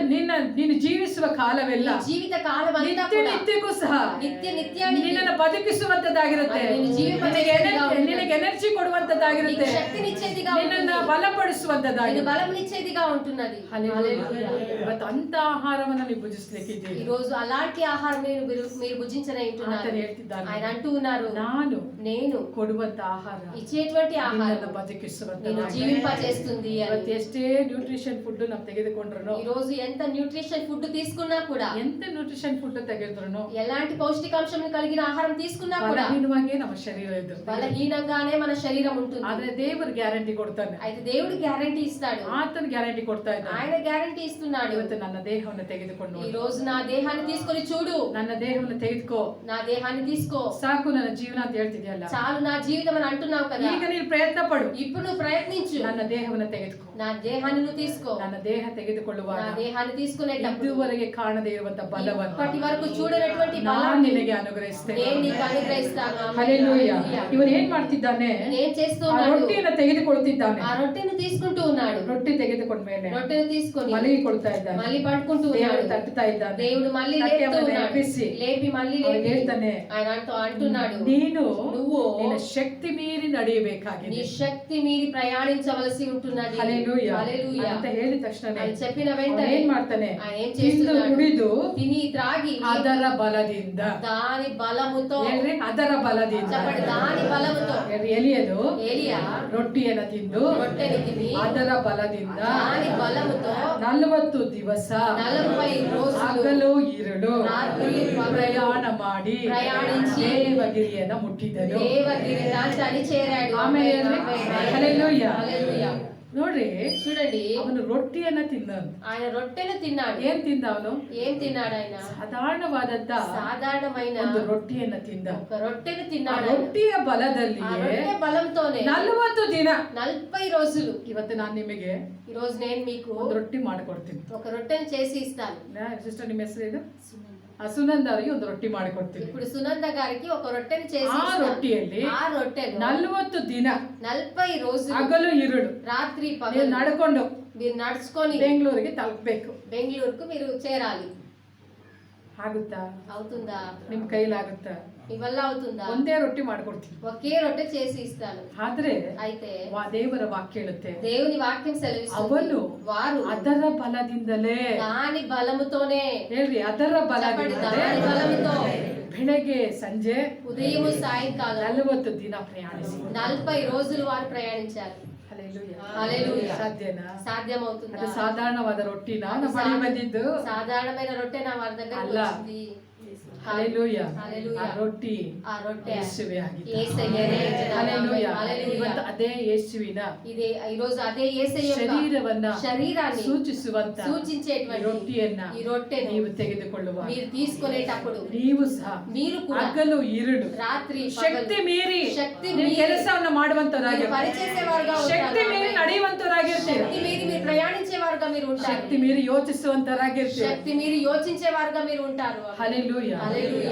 ನೀನು ಜೀವಿಸುವ ಕಾಲವೆಲ್ಲ నీ జీవిత కాలం అంతా ನಿತ್ಯ కూడా ನಿತ್ಯಕ್ಕೂ ಸಹ నిత్యానికి ನಿನ್ನನ್ನು ಬದುಕಿಸುವಂತದ್ದಾಗಿರುತ್ತೆ. ಅದು ನಿನ್ನ ಜೀವಿಸಬೇಕಂತ ನಿನಗೆ ಎನರ್ಜಿ ಕೊಡುವಂತದ್ದಾಗಿರುತ್ತೆ. నీకు శక్తినిచ్చేదిగా ನಿನ್ನನ್ನ ఉంటుంది. ಬಲಪಡಿಸುವಂತದ್ದಾಗಿರುತ್ತೆ. నిన్ను బలమునిచ్చేదిగా ఉంటున్నది. ಹಲ್ಲೆಲೂಯಾ. ಇವತ್ತು ಅಂತ ಆಹಾರವನ್ನ ನೀವು ಭುಜಿಸ್ಲಿಕ್ಕಿದ್ದೀರಿ. ఈ రోజు అలాంటి ఆహారం మీరు భుజించనే ఉంటున్నారు. ಆತನು ಹೇಳ್ತಿದ್ದಾನೆ, ఆయన అంటూ ఉన్నారు, ನಾನು నేను ಕೊಡುವಂತ ಆಹಾರ ఇచ్చేటువంటి ఆహారం ನಿನ್ನನ್ನು నిన్ను ಬದುಕಿಸುವಂತದ್ದಾಗಿದೆ. జీవింప చేస్తుంది అని. ಇವತ್ತು ಎಷ್ಟೇ ನ್ಯೂಟ್ರಿಷನ್ ಫುಡ್ ನಾವು ತೆಗೆದುಕೊಂಡ್ರು, ఈ రోజు ఎంత న్యూట్రిషన్ ఫుడ్ తీసుకున్నా కూడా, ಎಂತ ನ್ಯೂಟ್ರಿಷನ್ ಫುಡ್ ತೆಗೆದ್ರು ఎలాంటి పౌష్టికాంశం కలిగిన ఆహారం తీసుకున్నా కూడా ಬಲಹೀನವಾಗೇ ನಮ್ಮ ಶರೀರ ಇದೆ. బలహీనంగానే మన శరీరం ఉంటుంది. ಆದ್ರೆ ದೇವರು ಗ್ಯಾರಂಟಿ ಕೊಡ್ತಾನೆ. అయితే దేవుడు గ్యారంటీ ఇస్తాడు. ಆತನ ಗ್ಯಾರಂಟಿ ಕೊಡ್ತಾ ಇದ್ದಾನೆ. ఆయన గ్యారంటీ ఇస్తున్నాడు. ಇವತ್ತು ನನ್ನ ದೇಹವನ್ನು ತೆಗೆದುಕೊಂಡು ఈ రోజు నా దేహాన్ని తీసుకొని చూడు, ನನ್ನ ದೇಹವನ್ನು ತೆಗೆದುಕೋ, నా దేహాన్ని తీసుకో, ಸಾಕು ನನ್ನ ಜೀವನ ಅಂತ ಹೇಳ್ತಿದ್ಯಲ್ಲ, చాలు నా జీవితం అని అంటున్నావు కదా, ಈಗ ನೀನು ಪ್ರಯತ್ನ ಪಡು. ఇప్పుడు నువ్వు ప్రయత్నించు, ನನ್ನ ದೇಹವನ್ನು ತೆಗೆದುಕೋ. నా దేహాన్ని నువ్వు తీసుకో. ನನ್ನ ದೇಹ ತೆಗೆದುಕೊಳ್ಳುವಾಗ నా దేహాన్ని తీసుకునేటప్పుడు ಇದುವರೆಗೆ ಕಾಣದೇ ಇರುವಂತ ಬಲವನ್ನು ఇప్పటి వరకు చూడనటువంటి ನಾನು బలాన్ని ನಿನಗೆ ಅನುಗ್ರಹಿಸ್ತೇನೆ. నేను నీకు అనుగ్రహిస్తాను. ಹಲ್ಲೆಲೂಯಾ. హల్లెలూయా. ಇವನು ಏನ್ ಮಾಡ್ತಿದ್ದಾನೆ? నేను చేస్తూ ಆ ఉన్నాడు, ರೊಟ್ಟಿಯನ್ನು ತೆಗೆದುಕೊಳ್ತಿದ್ದಾನೆ. ఆ రొట్టెను తీసుకుంటూ ఉన్నాడు. ರೊಟ್ಟಿ ತೆಗೆದುಕೊಂಡ ಮೇಲೆ రొట్టెను తీసుకొని ಮಲಗಿ ಕೊಡ್ತಾ ಇದ್ದಾನೆ. మళ్ళీ పడుకుంటూ ದೇವರು ఉన్నాడు. ತಟ್ಟುತ್ತಾ ಇದ್ದಾನೆ. దేవుడు మళ్ళీ ತಟ್ಟೆ లేపుతూ ಅವನನ್ನು ఉన్నాడు. ಎಬ್ಬಿಸಿ లేపి మళ్ళీ ಅವನಿಗೆ లేపి ಹೇಳ್ತಾನೆ, ఆయన అంటున్నాడు, ನೀನು నువ్వు ನಿನ್ನ ಶಕ್ತಿ ಮೀರಿ ನಡೆಯಬೇಕಾಗಿದೆ. నీ శక్తి మీరి ప్రయాణించవలసి ఉంటున్నది. ಹಲ್ಲೆಲೂಯಾ హల్లెలూయా. ಅಂತ ಹೇಳಿದ ತಕ್ಷಣ ఆయన చెప్పిన ಅವನು వెంటనే ಏನ್ ಮಾಡ್ತಾನೆ? ఆయన ఏం ತಿಂದು చేస్తున్నాడు? ಕುಡಿದು తిని త్రాగి ಅದರ ಬಲದಿಂದ, దాని బలముతో, ಹೇಳ್ರಿ, ಅದರ ಬಲದಿಂದ చెప్పండి, దాని బలముతో ಹೇಳ್ರಿ, ಎಲಿಯನು ఏలియా ರೊಟ್ಟಿಯನ್ನು ತಿಂದು రొట్టెని తిని ಅದರ ಬಲದಿಂದ దాని బలముతో 40 ದಿವಸ 40 రోజులు ಹಗಲು ಇರುಳು రాత్రి పగలు ಪ್ರಯಾಣ ಮಾಡಿ ಪ್ರಯಾಣಿಸಿ ದೇವಗಿರಿಯನ್ನು ಮುಟ್ಟಿದನು. దేవగిరి ప్రాంతాన్ని చేరాడు. ಆಮೇಲೆ ಹೇಳ್ರಿ, ಹಲ್ಲೆಲೂಯಾ. హల్లెలూయా. ನೋಡ್ರಿ, చూడండి, ಅವನು ರೊಟ್ಟಿಯನ್ನ ತಿಂದ. ఆయన రొట్టెను తిన్నాడు. ಏನ್ ತಿಂದ ಅವನು? ఏం తిన్నాడు ఆయన? ಸಾಧಾರಣವಾದಂತ సాధారణమైన ಒಂದು ರೊಟ್ಟಿಯನ್ನ ತಿಂದ. ఒక రొట్టెను ಆ తిన్నాడు. ರೊಟ್ಟಿಯ ఆ ಬಲದಲ್ಲಿಯೇ రొట్టె బలంతోనే 40 ದಿನ 40 రోజులు. ಇವತ್ತು ನಾನು ನಿಮಗೆ ఈ రోజు నేను మీకు ಒಂದು ರೊಟ್ಟಿ ಮಾಡಿಕೊಡ್ತೀನಿ. ఒక రొట్టెను చేసి ఇస్తాను. ಸಿಸ್ಟರ್, ನಿಮ್ಮ ಹೆಸರು ಏನು? ಸುನಂದ ಅವರಿಗೆ ಒಂದು ರೊಟ್ಟಿ ಮಾಡಿಕೊಡ್ತೀನಿ. ఇప్పుడు సునంద గారికి ఒక రొట్టెను చేసి ಆ ఇస్తాను. ರೊಟ್ಟಿಯಲ್ಲಿ ఆ రొట్టెను 40 ದಿನ 40 రోజులు ಹಗಲು ಇರುಳು రాత్రి ನೀವು పగలు ನಡ್ಕೊಂಡು మీరు నడుచుకొని ಬೆಂಗಳೂರಿಗೆ ತಲುಪಬೇಕು. బెంగళూరుకు మీరు చేరాలి. ಆಗುತ್ತಾ? అవుతుందా? ನಿಮ್ ಕೈಲಾಗುತ್ತಾ? మీ వల్ల అవుతుందా? ಒಂದೇ ರೊಟ್ಟಿ ಮಾಡ್ಕೊಡ್ತೀನಿ. ఒకే రొట్టె చేసి ఇస్తాను. ಆದ್ರೆ అయితే ದೇವರ ವಾಕ್ಯ ಹೇಳುತ್ತೆ, దేవుని వాక్యం సెలవిస్తుంది, ಅವನು వారు ಅದರ ಬಲದಿಂದಲೇ, దాని బలముతోనే, ಹೇಳ್ರಿ, ಅದರ చెప్పండి, ಬಲದಿಂದಲೇ దాని బలముతో ಬೆಳಗ್ಗೆ ಸಂಜೆ ఉదయం సాయంకాలం 40 ದಿನ ಪ್ರಯಾಣಿಸಿ. 40 రోజులు వారు ప్రయాణించారు. ಹಲ್ಲೆಲೂಯಾ. హల్లెలూయా. ಸಾಧ್ಯನಾ? సాధ్యమవుతుందా? ಅದು ಸಾಧಾರಣವಾದ ರೊಟ್ಟಿನ అది ನಮ್ಮ ಬಳಿ ಬಂದಿದ್ದು సాధారణమైన రొట్టె నా వారి దగ్గర అల్ల. వచ్చింది. ಹಲ್ಲೆಲೂಯಾ. ಹಲ್ಲೆಲೂಯಾ. ಆ ರೊಟ್ಟಿ ಆ ರೊಟ್ಟೆ ಯೇಸುವೇ ಆಗಿದೆ. ಯೇಸಯ್ಯನೇ ಇದ್ದಾನೆ. ಹಲ್ಲೆಲೂಯಾ. ಹಲ್ಲೆಲೂಯಾ. ಇವತ್ತು ಅದೇ ಯೇಸುವಿನ ಇದೇ ಈರೋజು ಅದೇ ಯೇಸಯ್ಯ ಶರೀರವನ್ನ శరీరాన్ని ಸೂಚಿಸುವಂತ సూచించేటువంటి ಈ ರೊಟ್ಟಿಯನ್ನ ఈ రొట్టెను ನೀವು ತೆಗೆದುಕೊಳ್ಳುವ మీరు తీసుకునేటప్పుడు ನೀವು ಸಹ మీరు కూడా ಹಗಲು ಇರುಳು రాత్రి ಶಕ್ತಿ ಮೀರಿ శక్తి ನೀವು మీరి ಕೆಲಸವನ್ನ ಮಾಡುವಂತರಾಗಿ మీరు పనిచేసేవారుగా ಶಕ್ತಿ ఉంటారు. ಮೀರಿ ನಡೆಯುವಂತರಾಗಿರ್ತೀರ. శక్తి మీరి మీరు ప్రయాణించేవారుగా మీరు ఉంటారు. ಶಕ್ತಿ ಮೀರಿ ಯೋಚಿಸುವಂತರಾಗಿರ್ತೀರ. శక్తి మీరి యోచించేవారుగా మీరు ఉంటారు. ಹಲ್ಲೆಲೂಯಾ. హల్లెలూయా.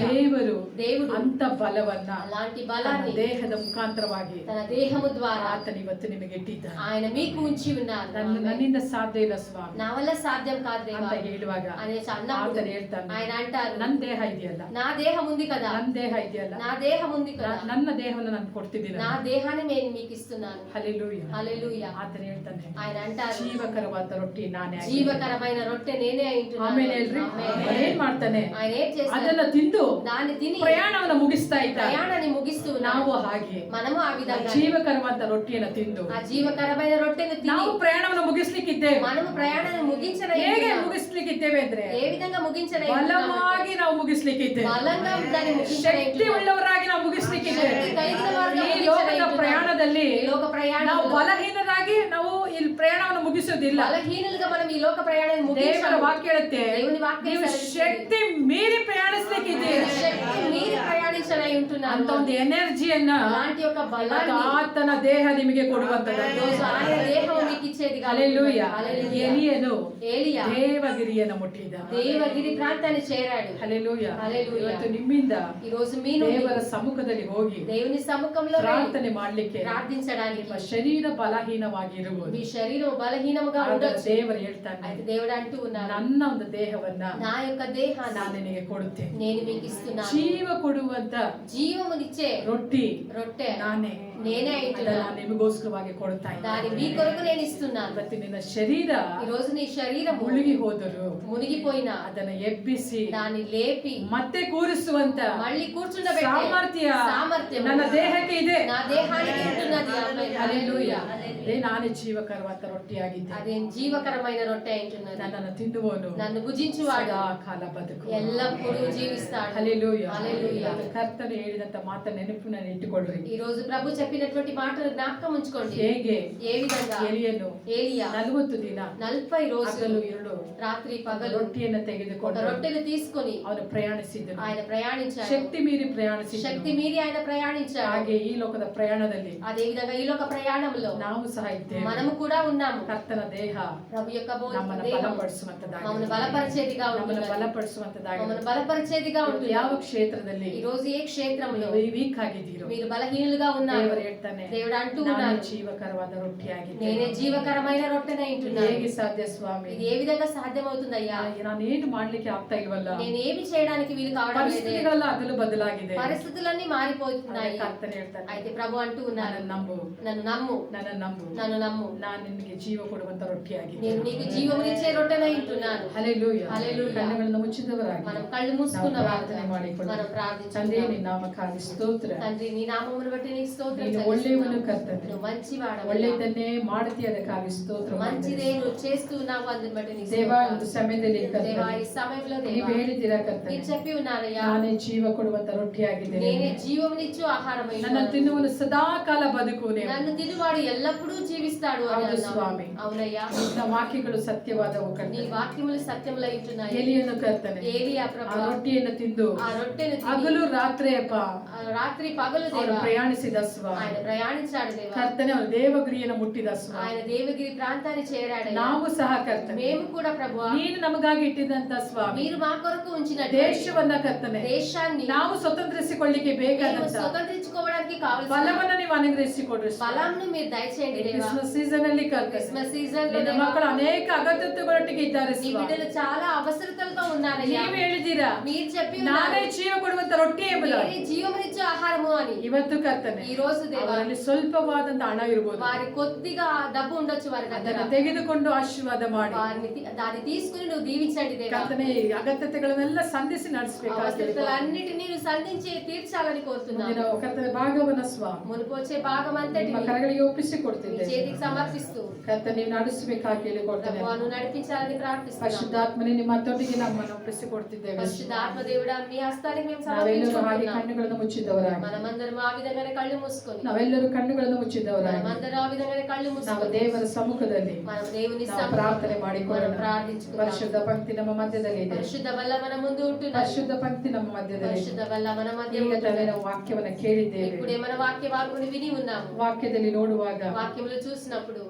ದೇವರು ಅಂತ ಬಲವನ್ನ అలాంటి ತನ್ನ బలాన్ని ದೇಹದ ಮುಖಾಂತರವಾಗಿ తన దేహము ద్వారా ಆತನ ಇವತ್ತು ನಿಮಗೆ ಇಟ್ಟಿದ್ದಾನೆ. ఆయన మీకు ఉంచి ఉన్నారు. ನನ್ನಿಂದ ಸಾಧ್ಯ ಇಲ್ಲ ಸ್ವಾಮಿ నా వల్ల సాధ్యం కాదు దేవా ಅಂತ ಹೇಳುವಾಗ అనేసి అన్నప్పుడు ಆತನು ಹೇಳ್ತಾನೆ, ఆయన అంటారు ನನ್ನ ದೇಹ ಇದೆಯಲ್ಲ, నా దేహం ఉంది కదా, ನನ್ನ ದೇಹ ಇದೆಯಲ್ಲ, నా దేహం ఉంది కదా, ನನ್ನ ದೇಹವನ್ನು ನಾನು ಕೊಡ್ತಿದ್ದೀನಿ. నా దేహాన్ని నేను మీకు ఇస్తున్నాను. ಹಲ್ಲೆಲೂಯಾ. హల్లెలూయా. ಆತನು ಹೇಳ್ತಾನೆ, ఆయన అంటారు ಜೀವಕರವಾದ ರೊಟ್ಟಿ ನಾನೇ ಆಗಿದ್ದೀನಿ. జీవకరమైన రొట్టె నేనే అయింటున్నాను. ಆಮೇಲೆ ಹೇಳ್ರಿ, ఆమేన్. ಏನ್ ಮಾಡ್ತಾನೆ, ఆయన ఏం చేస్తారు, ಅದನ್ನ ತಿಂದು దాన్ని తిని ಪ್ರಯಾಣವನ್ನ ಮುಗಿಸ್ತಾ ಇದ್ದ. ప్రయాణాన్ని ముగిస్తూ ನಾವು ఉన్నాము. ಹಾಗೆ మనము ఆ విధంగా ಜೀವಕರವಾದ ರೊಟ್ಟಿಯನ್ನ ತಿಂದು ఆ జీవకరమైన రొట్టెను తిని ನಾವು ಪ್ರಯಾಣವನ್ನು ಮುಗಿಸ್ಲಿಕ್ಕಿದ್ದೇವೆ. మనము ప్రయాణాన్ని ముగించడం ಹೇಗೆ ಮುಗಿಸ್ಲಿಕ್ಕಿದ್ದೇವೆ ಅಂದ್ರೆ ఏ విధంగా ముగించడం ಬಲವಾಗಿ ನಾವು ಮುಗಿಸ್ಲಿಕ್ಕಿದ್ದೇವೆ. బలంగా దాన్ని ಶಕ್ತಿ ಉಳ್ಳವರಾಗಿ ನಾವು ಮುಗಿಸ್ಲಿಕ್ಕಿದ್ದೇವೆ. ಶಕ್ತಿ ಕೈಗಿನ ವಾರಿಗೆ ಈ ಲೋಕದ ಮುಗಿಸಲು ಪ್ರಯಾಣದಲ್ಲಿ ಈ ಲೋಕ ಪ್ರಯಾಣ ನಾವು ಬಲಹೀನರಾಗಿ ನಾವು ಇಲ್ಲಿ ಪ್ರಯಾಣವನ್ನು ಮುಗಿಸೋದಿಲ್ಲ. బలహీనులుగా మనం ఈ లోక ప్రయాణాన్ని ದೇವರ ముగించాలి. ವಾಕ್ಯ ಹೇಳುತ್ತೆ, దేవుని వాక్యం ನೀವು సెలవిస్తుంది. ಶಕ್ತಿ ಮೀರಿ ಪ್ರಯಾಣಿಸ್ಲಿಕ್ಕಿದ್ದೀರಿ. శక్తి మీరి ప్రయాణించడై ఉంటున్నారు. ಅಂತ ಒಂದು ಎನರ್ಜಿಯನ್ನ అలాంటి ఒక బలాన్ని ಆತನ ದೇಹ ನಿಮಗೆ ಕೊಡುವಂತದ್ದು. రోజు ఆయన దేహం మీకు ఇచ్చేది కాదు. ಹಲ್ಲೆಲೂಯಾ. హల్లెలూయా. ಎಲಿಯನು ఏలియా ದೇವಗಿರಿಯನ್ನು ಮುಟ್ಟಿದ. దేవగిరి ప్రాంతాన్ని చేరాడు. ಹಲ್ಲೆಲೂಯಾ. ಹಲ್ಲೆಲೂಯಾ. ಇವತ್ತು ನಿಮ್ಮಿಂದ ఈ రోజు మీ నుండి ದೇವರ ಸಮ್ಮುಖದಲ್ಲಿ ಹೋಗಿ దేవుని సముఖంలో ಪ್ರಾರ್ಥನೆ ಮಾಡ್ಲಿಕ್ಕೆ ప్రార్థించడానికి ನಿಮ್ಮ ಶರೀರ ಬಲಹೀನವಾಗಿರುವುದು. మీ శరీరం బలహీనముగా ಆದ್ರೆ ఉండొచ్చు. ದೇವರು ಹೇಳ್ತಾನೆ, అయితే దేవుడు అంటూ ఉన్నాడు, ನನ್ನ ಒಂದು ದೇಹವನ್ನ నా యొక్క దేహాన్ని ನಾನು ನಿನಗೆ ಕೊಡುತ್ತೇನೆ. నేను మీకు ఇస్తున్నాను. ಜೀವ ಕೊಡುವಂತ జీవమునిచ్చే ರೊಟ್ಟಿ రొట్టె ನಾನೇ నేనే ಅದನ್ನ ఇస్తున్నాను. ನಿಮಗೋಸ್ಕರವಾಗಿ ಕೊಡ್ತಾ దాని మీ ಇದ್ದೇನೆ. కొరకు నేను ఇస్తున్నాను. ಇವತ್ತು ನಿನ್ನ ಶರೀರ ఈ రోజు నీ శరీరము ಮುಳುಗಿ ಹೋದರು మునిగిపోయినా ಅದನ್ನ ಎಬ್ಬಿಸಿ దాన్ని లేపి ಮತ್ತೆ ಕೂರಿಸುವಂತ మళ్ళీ కూర్చుండబెట్టే సామర్థ్యం ನನ್ನ ದೇಹಕ್ಕೆ ಇದೆ. నా దేహానికి ఉంటున్నది. ఆమేన్. ಹಲ್ಲೆಲೂಯಾ. ಅದೇ ನಾನೇ ಜೀವಕರವಾದ ರೊಟ್ಟಿಯಾಗಿದ್ದೆ. అదే జీవకరమైన రొట్టె అంటున్నది. ನನ್ನನ್ನು ತಿನ್ನುವನು నన్ను భుజించువాడు ಸದಾ ಕಾಲ ಬದುಕು. ఎల్లప్పుడూ జీవిస్తాడు. ಹಲ್ಲೆಲೂಯಾ. హల్లెలూయా. ಇವತ್ತು ಕರ್ತನು ಹೇಳಿದಂತ ಮಾತನ್ನ ನೆನಪಿನಲ್ಲಿ ಇಟ್ಟುಕೊಳ್ಳ್ರಿ. ఈ రోజు ప్రభు చెప్పినటువంటి మాటలు జ్ఞాపకం ఉంచుకోండి. ಹೇಗೆ ఏ విధంగా ಎಲಿಯನು ఏలియా 40 ದಿನ 40 రోజులు ಹಗಲು ಇರುಳು రాత్రి పగలు ರೊಟ್ಟಿಯನ್ನು ఒక ತೆಗೆದುಕೊಂಡು రొట్టెను తీసుకొని ಅವನು ಪ್ರಯಾಣಿಸಿದ್ದನು. ఆయన ప్రయాణించాడు. ಶಕ್ತಿ ಮೀರಿ ಪ್ರಯಾಣಿಸಿದ್ದನು. శక్తి మీరి ఆయన ప్రయాణించాడు. ಹಾಗೆ ಈ ಲೋಕದ ಪ್ರಯಾಣದಲ್ಲಿ అదే విధంగా ఈ లోక ప్రయాణంలో ನಾವು ಸಹ ಇದ್ದೇವೆ. మనము కూడా ఉన్నాము. ಕರ್ತನ ದೇಹ ప్రభు యొక్క ನಮ್ಮನ್ನು దేహం ಬಲಪಡಿಸುವಂತದಾಗಿದೆ. మమ్మల్ని బలపరిచేదిగా ನಮ್ಮನ್ನು ఉంటుంది. ಬಲಪಡಿಸುವಂತದಾಗಿದೆ. మమ్మల్ని బలపరిచేదిగా ఉంటుంది. ಯಾವ ಕ್ಷೇತ್ರದಲ್ಲಿ ఈ రోజు ఏ క్షేత్రంలో ವೀಕ್ ಆಗಿದ್ದೀರೋ మీరు బలహీనులుగా ఉన్నారు, ದೇವರು ಹೇಳ್ತಾನೆ, దేవుడు అంటూ ನಾನು ఉన్నాడు, ಜೀವಕರವಾದ ರೊಟ್ಟಿಯಾಗಿದ್ದೇನೆ. నేనే జీవకరమైన రొట్టెనే ఇంటున్నాను. ಹೇಗೆ ಸಾಧ್ಯ ಸ್ವಾಮಿ? ఇది ఏ విధంగా సాధ్యమవుతుందయ్యా? ನಾನೇನು ಮಾಡ್ಲಿಕ್ಕೆ ಆಗ್ತಾ ಇಲ್ವಲ್ಲ. నేను ఏమి చేయడానికి వీలు కావడం లేదే. ಪರಿಸ್ಥಿತಿಗಳೆಲ್ಲ ಅದಲು ಬದಲಾಗಿದೆ. పరిస్థితులన్నీ మారిపోతున్నాయి. ಕರ್ತನೆ ಹೇಳ್ತಾನೆ, అయితే ప్రభు అంటూ ఉన్నారు, ನನ್ನನ್ನು ನಂಬು, నన్ను నమ్ము, ನನ್ನನ್ನು ನಂಬು, నన్ను నమ్ము, ನಾನು ನಿನಗೆ ಜೀವ ಕೊಡುವಂತ నేను ರೊಟ್ಟಿಯಾಗಿದ್ದೇನೆ. నీకు జీవమునిచ్చే రొట్టెనే ఇంటున్నాను. ಹಲ್ಲೆಲೂಯಾ. ಹಲ್ಲೆಲೂಯಾ. ಕಣ್ಣುಗಳನ್ನು ಮುಚ್ಚಿದವರಾಗಿ మనం కళ్ళు మూసుకున్న ನಾವು వారుగా ಪ್ರಾರ್ಥನೆ ಮಾಡಿಕೊಳ್ಳೋಣ. మనం ತಂದೆ, ప్రార్థించుకుందాం. ನಿನ್ನ ನಾಮಕ್ಕಾಗಿ ಸ್ತೋತ್ರ. తండ్రి నీ నామమును బట్టి నీకు స్తోత్రం ನೀನು చెల్లిస్తున్నాము. ಒಳ್ಳೆಯವನು ಕರ್ತನೆ. నువ్వు మంచివాడవు. ಒಳ್ಳೆಯದನ್ನೇ ಮಾಡ್ತೀಯ, ಅದಕ್ಕಾಗಿ ಸ್ತೋತ್ರ. మంచిదే నువ్వు చేస్తున్నావు, అందుని బట్టి నీకు ದೇವ, స్తోత్రం. ಒಂದು ಸಮಯದಲ್ಲಿ దేవా, ಕರ್ತನೆ ఈ సమయంలో ನೀವು దేవా ಹೇಳಿದ್ದೀರಾ ಕರ್ತನೆ, మీరు చెప్పి ఉన్నారయ్యా, ನಾನೇ ಜೀವ ಕೊಡುವಂತ ರೊಟ್ಟಿಯಾಗಿದ್ದೇನೆ. నేనే జీవమునిచ్చు ఆహారమై ನನ್ನ ತಿನ್ನುವನು ಸದಾ ಕಾಲ ಬದುಕು. నన్ను తినువాడు ఎల్లప్పుడూ జీవిస్తాడు అని ಹೌದು అన్నావు. ಸ್ವಾಮಿ. అవునయ్యా, ನಿನ್ನ ವಾಕ್ಯಗಳು ಸತ್ಯವಾದವು నీ ಕರ್ತನೆ. వాక్యములు సత్యములై ఉంటున్నాయి. ಎಲಿಯನ್ನು ಕರ್ತನೆ, ఏలియా ಆ ప్రభు ರೊಟ್ಟಿಯನ್ನು ತಿಂದು ఆ రొట్టెను తిని ಹಗಲು ರಾತ್ರಿ ಅಪ್ಪ ఆ రాత్రి పగలు ಅವನು దేవా ಪ್ರಯಾಣಿಸಿದ ಸ್ವಾಮಿ. ఆయన ప్రయాణించాడు దేవా. ಕರ್ತನೆ, ಅವನು ದೇವಗುರಿಯನ್ನು ಮುಟ್ಟಿದ ಸ್ವಾಮಿ. ఆయన దేవగిరి ప్రాంతాన్ని చేరాడు. ನಾವು ಸಹ ಕರ್ತನೆ, మేము కూడా ప్రభువా ನೀನು ನಮಗಾಗಿ ಇಟ್ಟಿದಂತ ಸ್ವಾಮಿ మీరు మా కొరకు ఉంచిన ದೇಶವನ್ನ ಕರ್ತನೆ దేశాన్ని ನಾವು ಸ್ವತಂತ್ರಿಸಿಕೊಳ್ಳಿಕ್ಕೆ మేము ಬೇಕಾದಂತ స్వతంత్రించుకోవడానికి కావాల్సిన ಫಲವನ್ನ ನೀವು ಅನುಗ್ರಹಿಸಿಕೊಡ್ರಿ ಸ್ವಾಮಿ. బలంను మీరు దయచేయండి దేవా. ಕ್ರಿಸ್ಮಸ್ ಸೀಸನ್ ಅಲ್ಲಿ ಕರ್ತನೆ, క్రిస్మస్ సీజన్ లో ನಿನ್ನ దేవా, ಮಕ್ಕಳು ಅನೇಕ ಅಗತ್ಯತೆಗಳೊಟ್ಟಿಗೆ ಇದ್ದಾರೆ నీ ಸ್ವಾಮಿ. బిడ్డలు చాలా అవసరతలతో ఉన్నారయ్యా. ನೀವು ಹೇಳಿದ್ದೀರಾ, మీరు చెప్పి ನಾನೇ ఉన్నారు, ಜೀವ ಕೊಡುವಂತ ರೊಟ್ಟಿ ಎಂಬುದಾಗಿ. మీరే జీవమునిచ్చే ఆహారము అని. ಇವತ್ತು ಕರ್ತನೆ, ఈ రోజు దేవా ಅವರಲ್ಲಿ ಸ್ವಲ್ಪವಾದಂತ ಹಣ ಇರಬಹುದು, వారి కొద్దిగా డబ్బు ఉండొచ్చు వారి దగ్గర. ಅದನ್ನು ತೆಗೆದುಕೊಂಡು ಆಶೀರ್ವಾದ ಮಾಡಿ వారిని దాన్ని తీసుకుని నువ్వు దీవించండి దేవా. ಕರ್ತನೆ, ಈ ಅಗತ್ಯತೆಗಳನ್ನೆಲ್ಲ ಸಂಧಿಸಿ ನಡೆಸಬೇಕಾಗಿದೆ. అవసరతలన్నిటినీ నువ్వు సంధించి తీర్చాలని కోరుతున్నాను. ಕರ್ತನೆ, ಭಾಗವನ ಸ್ವಾಮಿ మునుపు వచ్చే భాగం అంతటిని ನಿಮ್ಮ ಕರಗಳಿಗೆ నీ ಒಪ್ಪಿಸಿಕೊಡ್ತಿದ್ದೇವೆ. చేతికి సమర్పిస్తూ ಕರ್ತನೆ ನೀವು ನಡೆಸಬೇಕಾಗಿ ಹೇಳಿಕೊಡ್ತೇನೆ. ప్రభువా నువ్వు నడిపించాలని ప్రార్థిస్తున్నాము. ಪರಿಶುದ್ಧಾತ್ಮನೇ ನಿಮ್ಮ ಹತ್ತೊಟ್ಟಿಗೆ ನಮ್ಮನ್ನು ಒಪ್ಪಿಸಿಕೊಡ್ತಿದ್ದೇವೆ. పరిశుద్ధాత్మ దేవుడా మీ హస్తానికి మేము ನಾವೆಲ್ಲರೂ ಹಾಗೆ సమర్పించుకుంటున్నాము. ಕಣ್ಣುಗಳನ್ನು ಮುಚ್ಚಿದವರಾಗಿ, మనమందరం ఆ విధంగానే కళ్ళు మూసుకొని ನಾವೆಲ್ಲರೂ ಕಣ್ಣುಗಳನ್ನು ಮುಚ್ಚಿದವರಾಗಿ మనమందరం ఆ విధంగానే కళ్ళు ನಾವು మూసుకొని ದೇವರ ಸಮ್ಮುಖದಲ್ಲಿ మనం దేవుని ನಾವು సన్నిధిలో ಪ್ರಾರ್ಥನೆ మనం ಮಾಡಿಕೊಳ್ಳೋಣ. ప్రార్థించుకుందాం. ಪರಿಶುದ್ಧ ಪಂಕ್ತಿ ನಮ್ಮ ಮಧ್ಯದಲ್ಲಿ ಇದೆ. పరిశుద్ధ వల్ల మన ముందు ఉంటున్నారు. ಪರಿಶುದ್ಧ ಪಂಕ್ತಿ ನಮ್ಮ ಮಧ್ಯದಲ್ಲಿ ಇದೆ. పరిశుద్ధ వల్ల మన మధ్య ಈಗ ತಾನೇ ఉంటున్నారు. ನಾವು ವಾಕ್ಯವನ್ನು ಕೇಳಿದ್ದೇವೆ. ఇప్పుడే మన వాక్య భాగమును విని ఉన్నాము. ವಾಕ್ಯದಲ್ಲಿ ನೋಡುವಾಗ వాక్యములు చూసినప్పుడు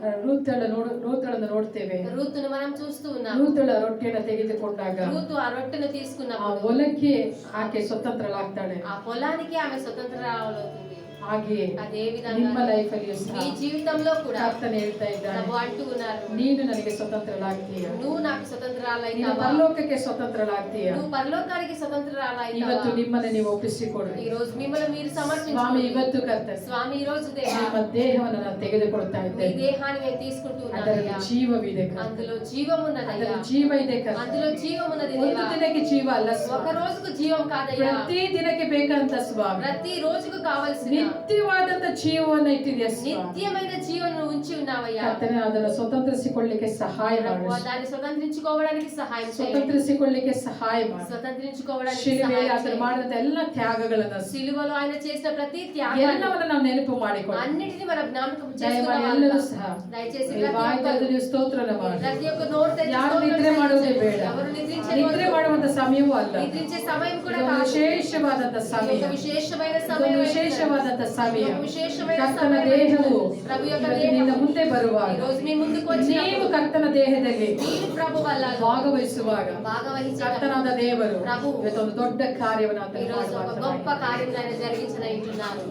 ರೂತಳನ್ನು ನೋಡ್ತೇವೆ. రూతును మనం చూస్తూ ఉన్నాము. ರೂತಳ ರೊಟ್ಟಿಯನ್ನು ತೆಗೆದುಕೊಂಡಾಗ రూతు ಆ రొట్టెను ಆ తీసుకున్నప్పుడు ಹೊಲಕ್ಕೆ ಆಕೆ ಸ್ವತಂತ್ರಳಾಗ್ತಾಳೆ. ఆ పొలానికి ఆమె స్వతంత్రాలవుతుంది. ಹಾಗೆ అదే ನಿಮ್ಮ విధంగా ಲೈಫ್ ಅಲ್ಲಿ ಸಹ నీ జీవితంలో కూడా ಕರ್ತನೆ ಹೇಳ್ತಾ ಇದ್ದಾನೆ, ప్రభు అంటూ ఉన్నారు, ನೀನು ನನಗೆ ಸ್ವತಂತ್ರಳಾಗ್ತೀಯ, నువ్వు నాకు ನೀನು స్వతంత్రాలైతావా, ಪರಲೋಕಕ್ಕೆ ಸ್ವತಂತ್ರಳಾಗ್ತೀಯ. నువ్వు పరలోకానికి స్వతంత్రాలైతావా. ಇವತ್ತು ನಿಮ್ಮನ್ನು ನೀವು ಒಪ್ಪಿಸಿಕೊಡ್ರಿ. ఈ రోజు మిమ్మల్ని మీరు ಸ್ವಾಮಿ, సమర్పించుకోండి. ಇವತ್ತು ಕರ್ತನೆ స్వామి ఈ రోజు దేవా ನಿಮ್ಮ ದೇಹವನ್ನು ನಾನು ತೆಗೆದುಕೊಳ್ತಾ మీ ಇದ್ದೇನೆ. దేహాన్ని నేను తీసుకుంటూ ಅದರಲ್ಲಿ ఉన్నానయ్యా. ಜೀವವಿದೆ ಕರ್ತನೆ. అందులో జీవం ఉన్నదయ్యా. ಅದರಲ್ಲಿ ಜೀವ ಇದೆ ಕರ್ತನೆ. అందులో జీవం ఉన్నది ಒಂದು దేవా. ದಿನಕ್ಕೆ ಜೀವ ಅಲ್ಲ ఒక ಸ್ವಾಮಿ, రోజుకు జీవం కాదయ్యా. ಪ್ರತಿ ದಿನಕ್ಕೆ ಬೇಕಂತ ಸ್ವಾಮಿ ప్రతి రోజుకు కావలసిన ನಿತ್ಯವಾದಂತ ಜೀವವನ್ನು ಇಟ್ಟಿದೆಯಾ ಸ್ವಾಮಿ. నిత్యమైన జీవనం ఉంచి ఉన్నావయ్యా. ಕರ್ತನೆ ಅದನ್ನು ಸ್ವತಂತ್ರಿಸಿಕೊಳ್ಳಿಕ್ಕೆ ಸಹಾಯ ಮಾಡಿ, ప్రభువా, దాన్ని స్వతంత్రించుకోవడానికి సహాయం చేయండి. ಸ್ವತಂತ್ರಿಸಿಕೊಳ್ಳಿಕ್ಕೆ ಸಹಾಯ ಮಾಡಿ. స్వతంత్రించుకోవడానికి ಶಿಲುಬೆಯಲ್ಲಿ సహాయం ಆತನು చేయండి. ಮಾಡಿದಂತ ಎಲ್ಲ ತ್ಯಾಗಗಳನ್ನ సిలువలో ఆయన చేసిన ప్రతి త్యాగాన్ని ಎಲ್ಲವನ್ನು ನಾವು ನೆನಪು ಮಾಡಿಕೊಳ್ಳಿ. అన్నిటిని మన జ్ఞాపకం ದಯಮಾಡಿ చేసుకున్న ಎಲ್ಲರೂ వాళ్ళుగా. ಸಹ దయచేసి ಈ ప్రతి ವಾಕ್ಯದಲ್ಲಿ ఒక్కరు ನೀವು ಸ್ತೋತ್ರನ ಮಾಡಿ. ప్రతి ఒక్క నోరు తెరిచి ಯಾರು స్తోత్రం ನಿದ್ರೆ ಮಾಡುವುದೇ చెల్లించండి. ಬೇಡ. ఎవరు నిద్రించే ನಿದ್ರೆ రోజు, ಮಾಡುವಂತ ಸಮಯವೂ ಅಲ್ಲ. నిద్రించే సమయం కూడా ಇದು కాదు. ವಿಶೇಷವಾದಂತ ఇది ಸಮಯ, ఒక విశేషమైన ಇದು సమయం. ವಿಶೇಷವಾದಂತ ಸಮಯ. ఇది ఒక విశేషమైన ಕರ್ತನ సమయం. ದೇಹವು ప్రభు యొక్క ಇವತ್ತು ನಿನ್ನ దేహం ಮುಂದೆ ಬರುವಾಗ, ఈ రోజు మీ ముందుకు ನೀವು వచ్చినప్పుడు ಕರ್ತನ ದೇಹದಲ್ಲಿ మీరు ప్రభు వల్ల ಭಾಗವಹಿಸುವಾಗ భాగవహించిన ಕರ್ತನಾದ ದೇವರು ప్రభు ಇವತ್ತೊಂದು ದೊಡ್ಡ ಕಾರ್ಯವನ್ನು ఈ ಆತನು రోజు ఒక గొప్ప ಮಾಡುವ కార్యం ఆయన జరిగించనంటున్నారు.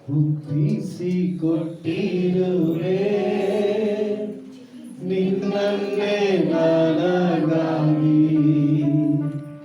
ಹುಟ್ಟಿಸಿ ಕೊಟ್ಟಿರುವೆ ನಿನ್ನನ್ನೇ ನಾನು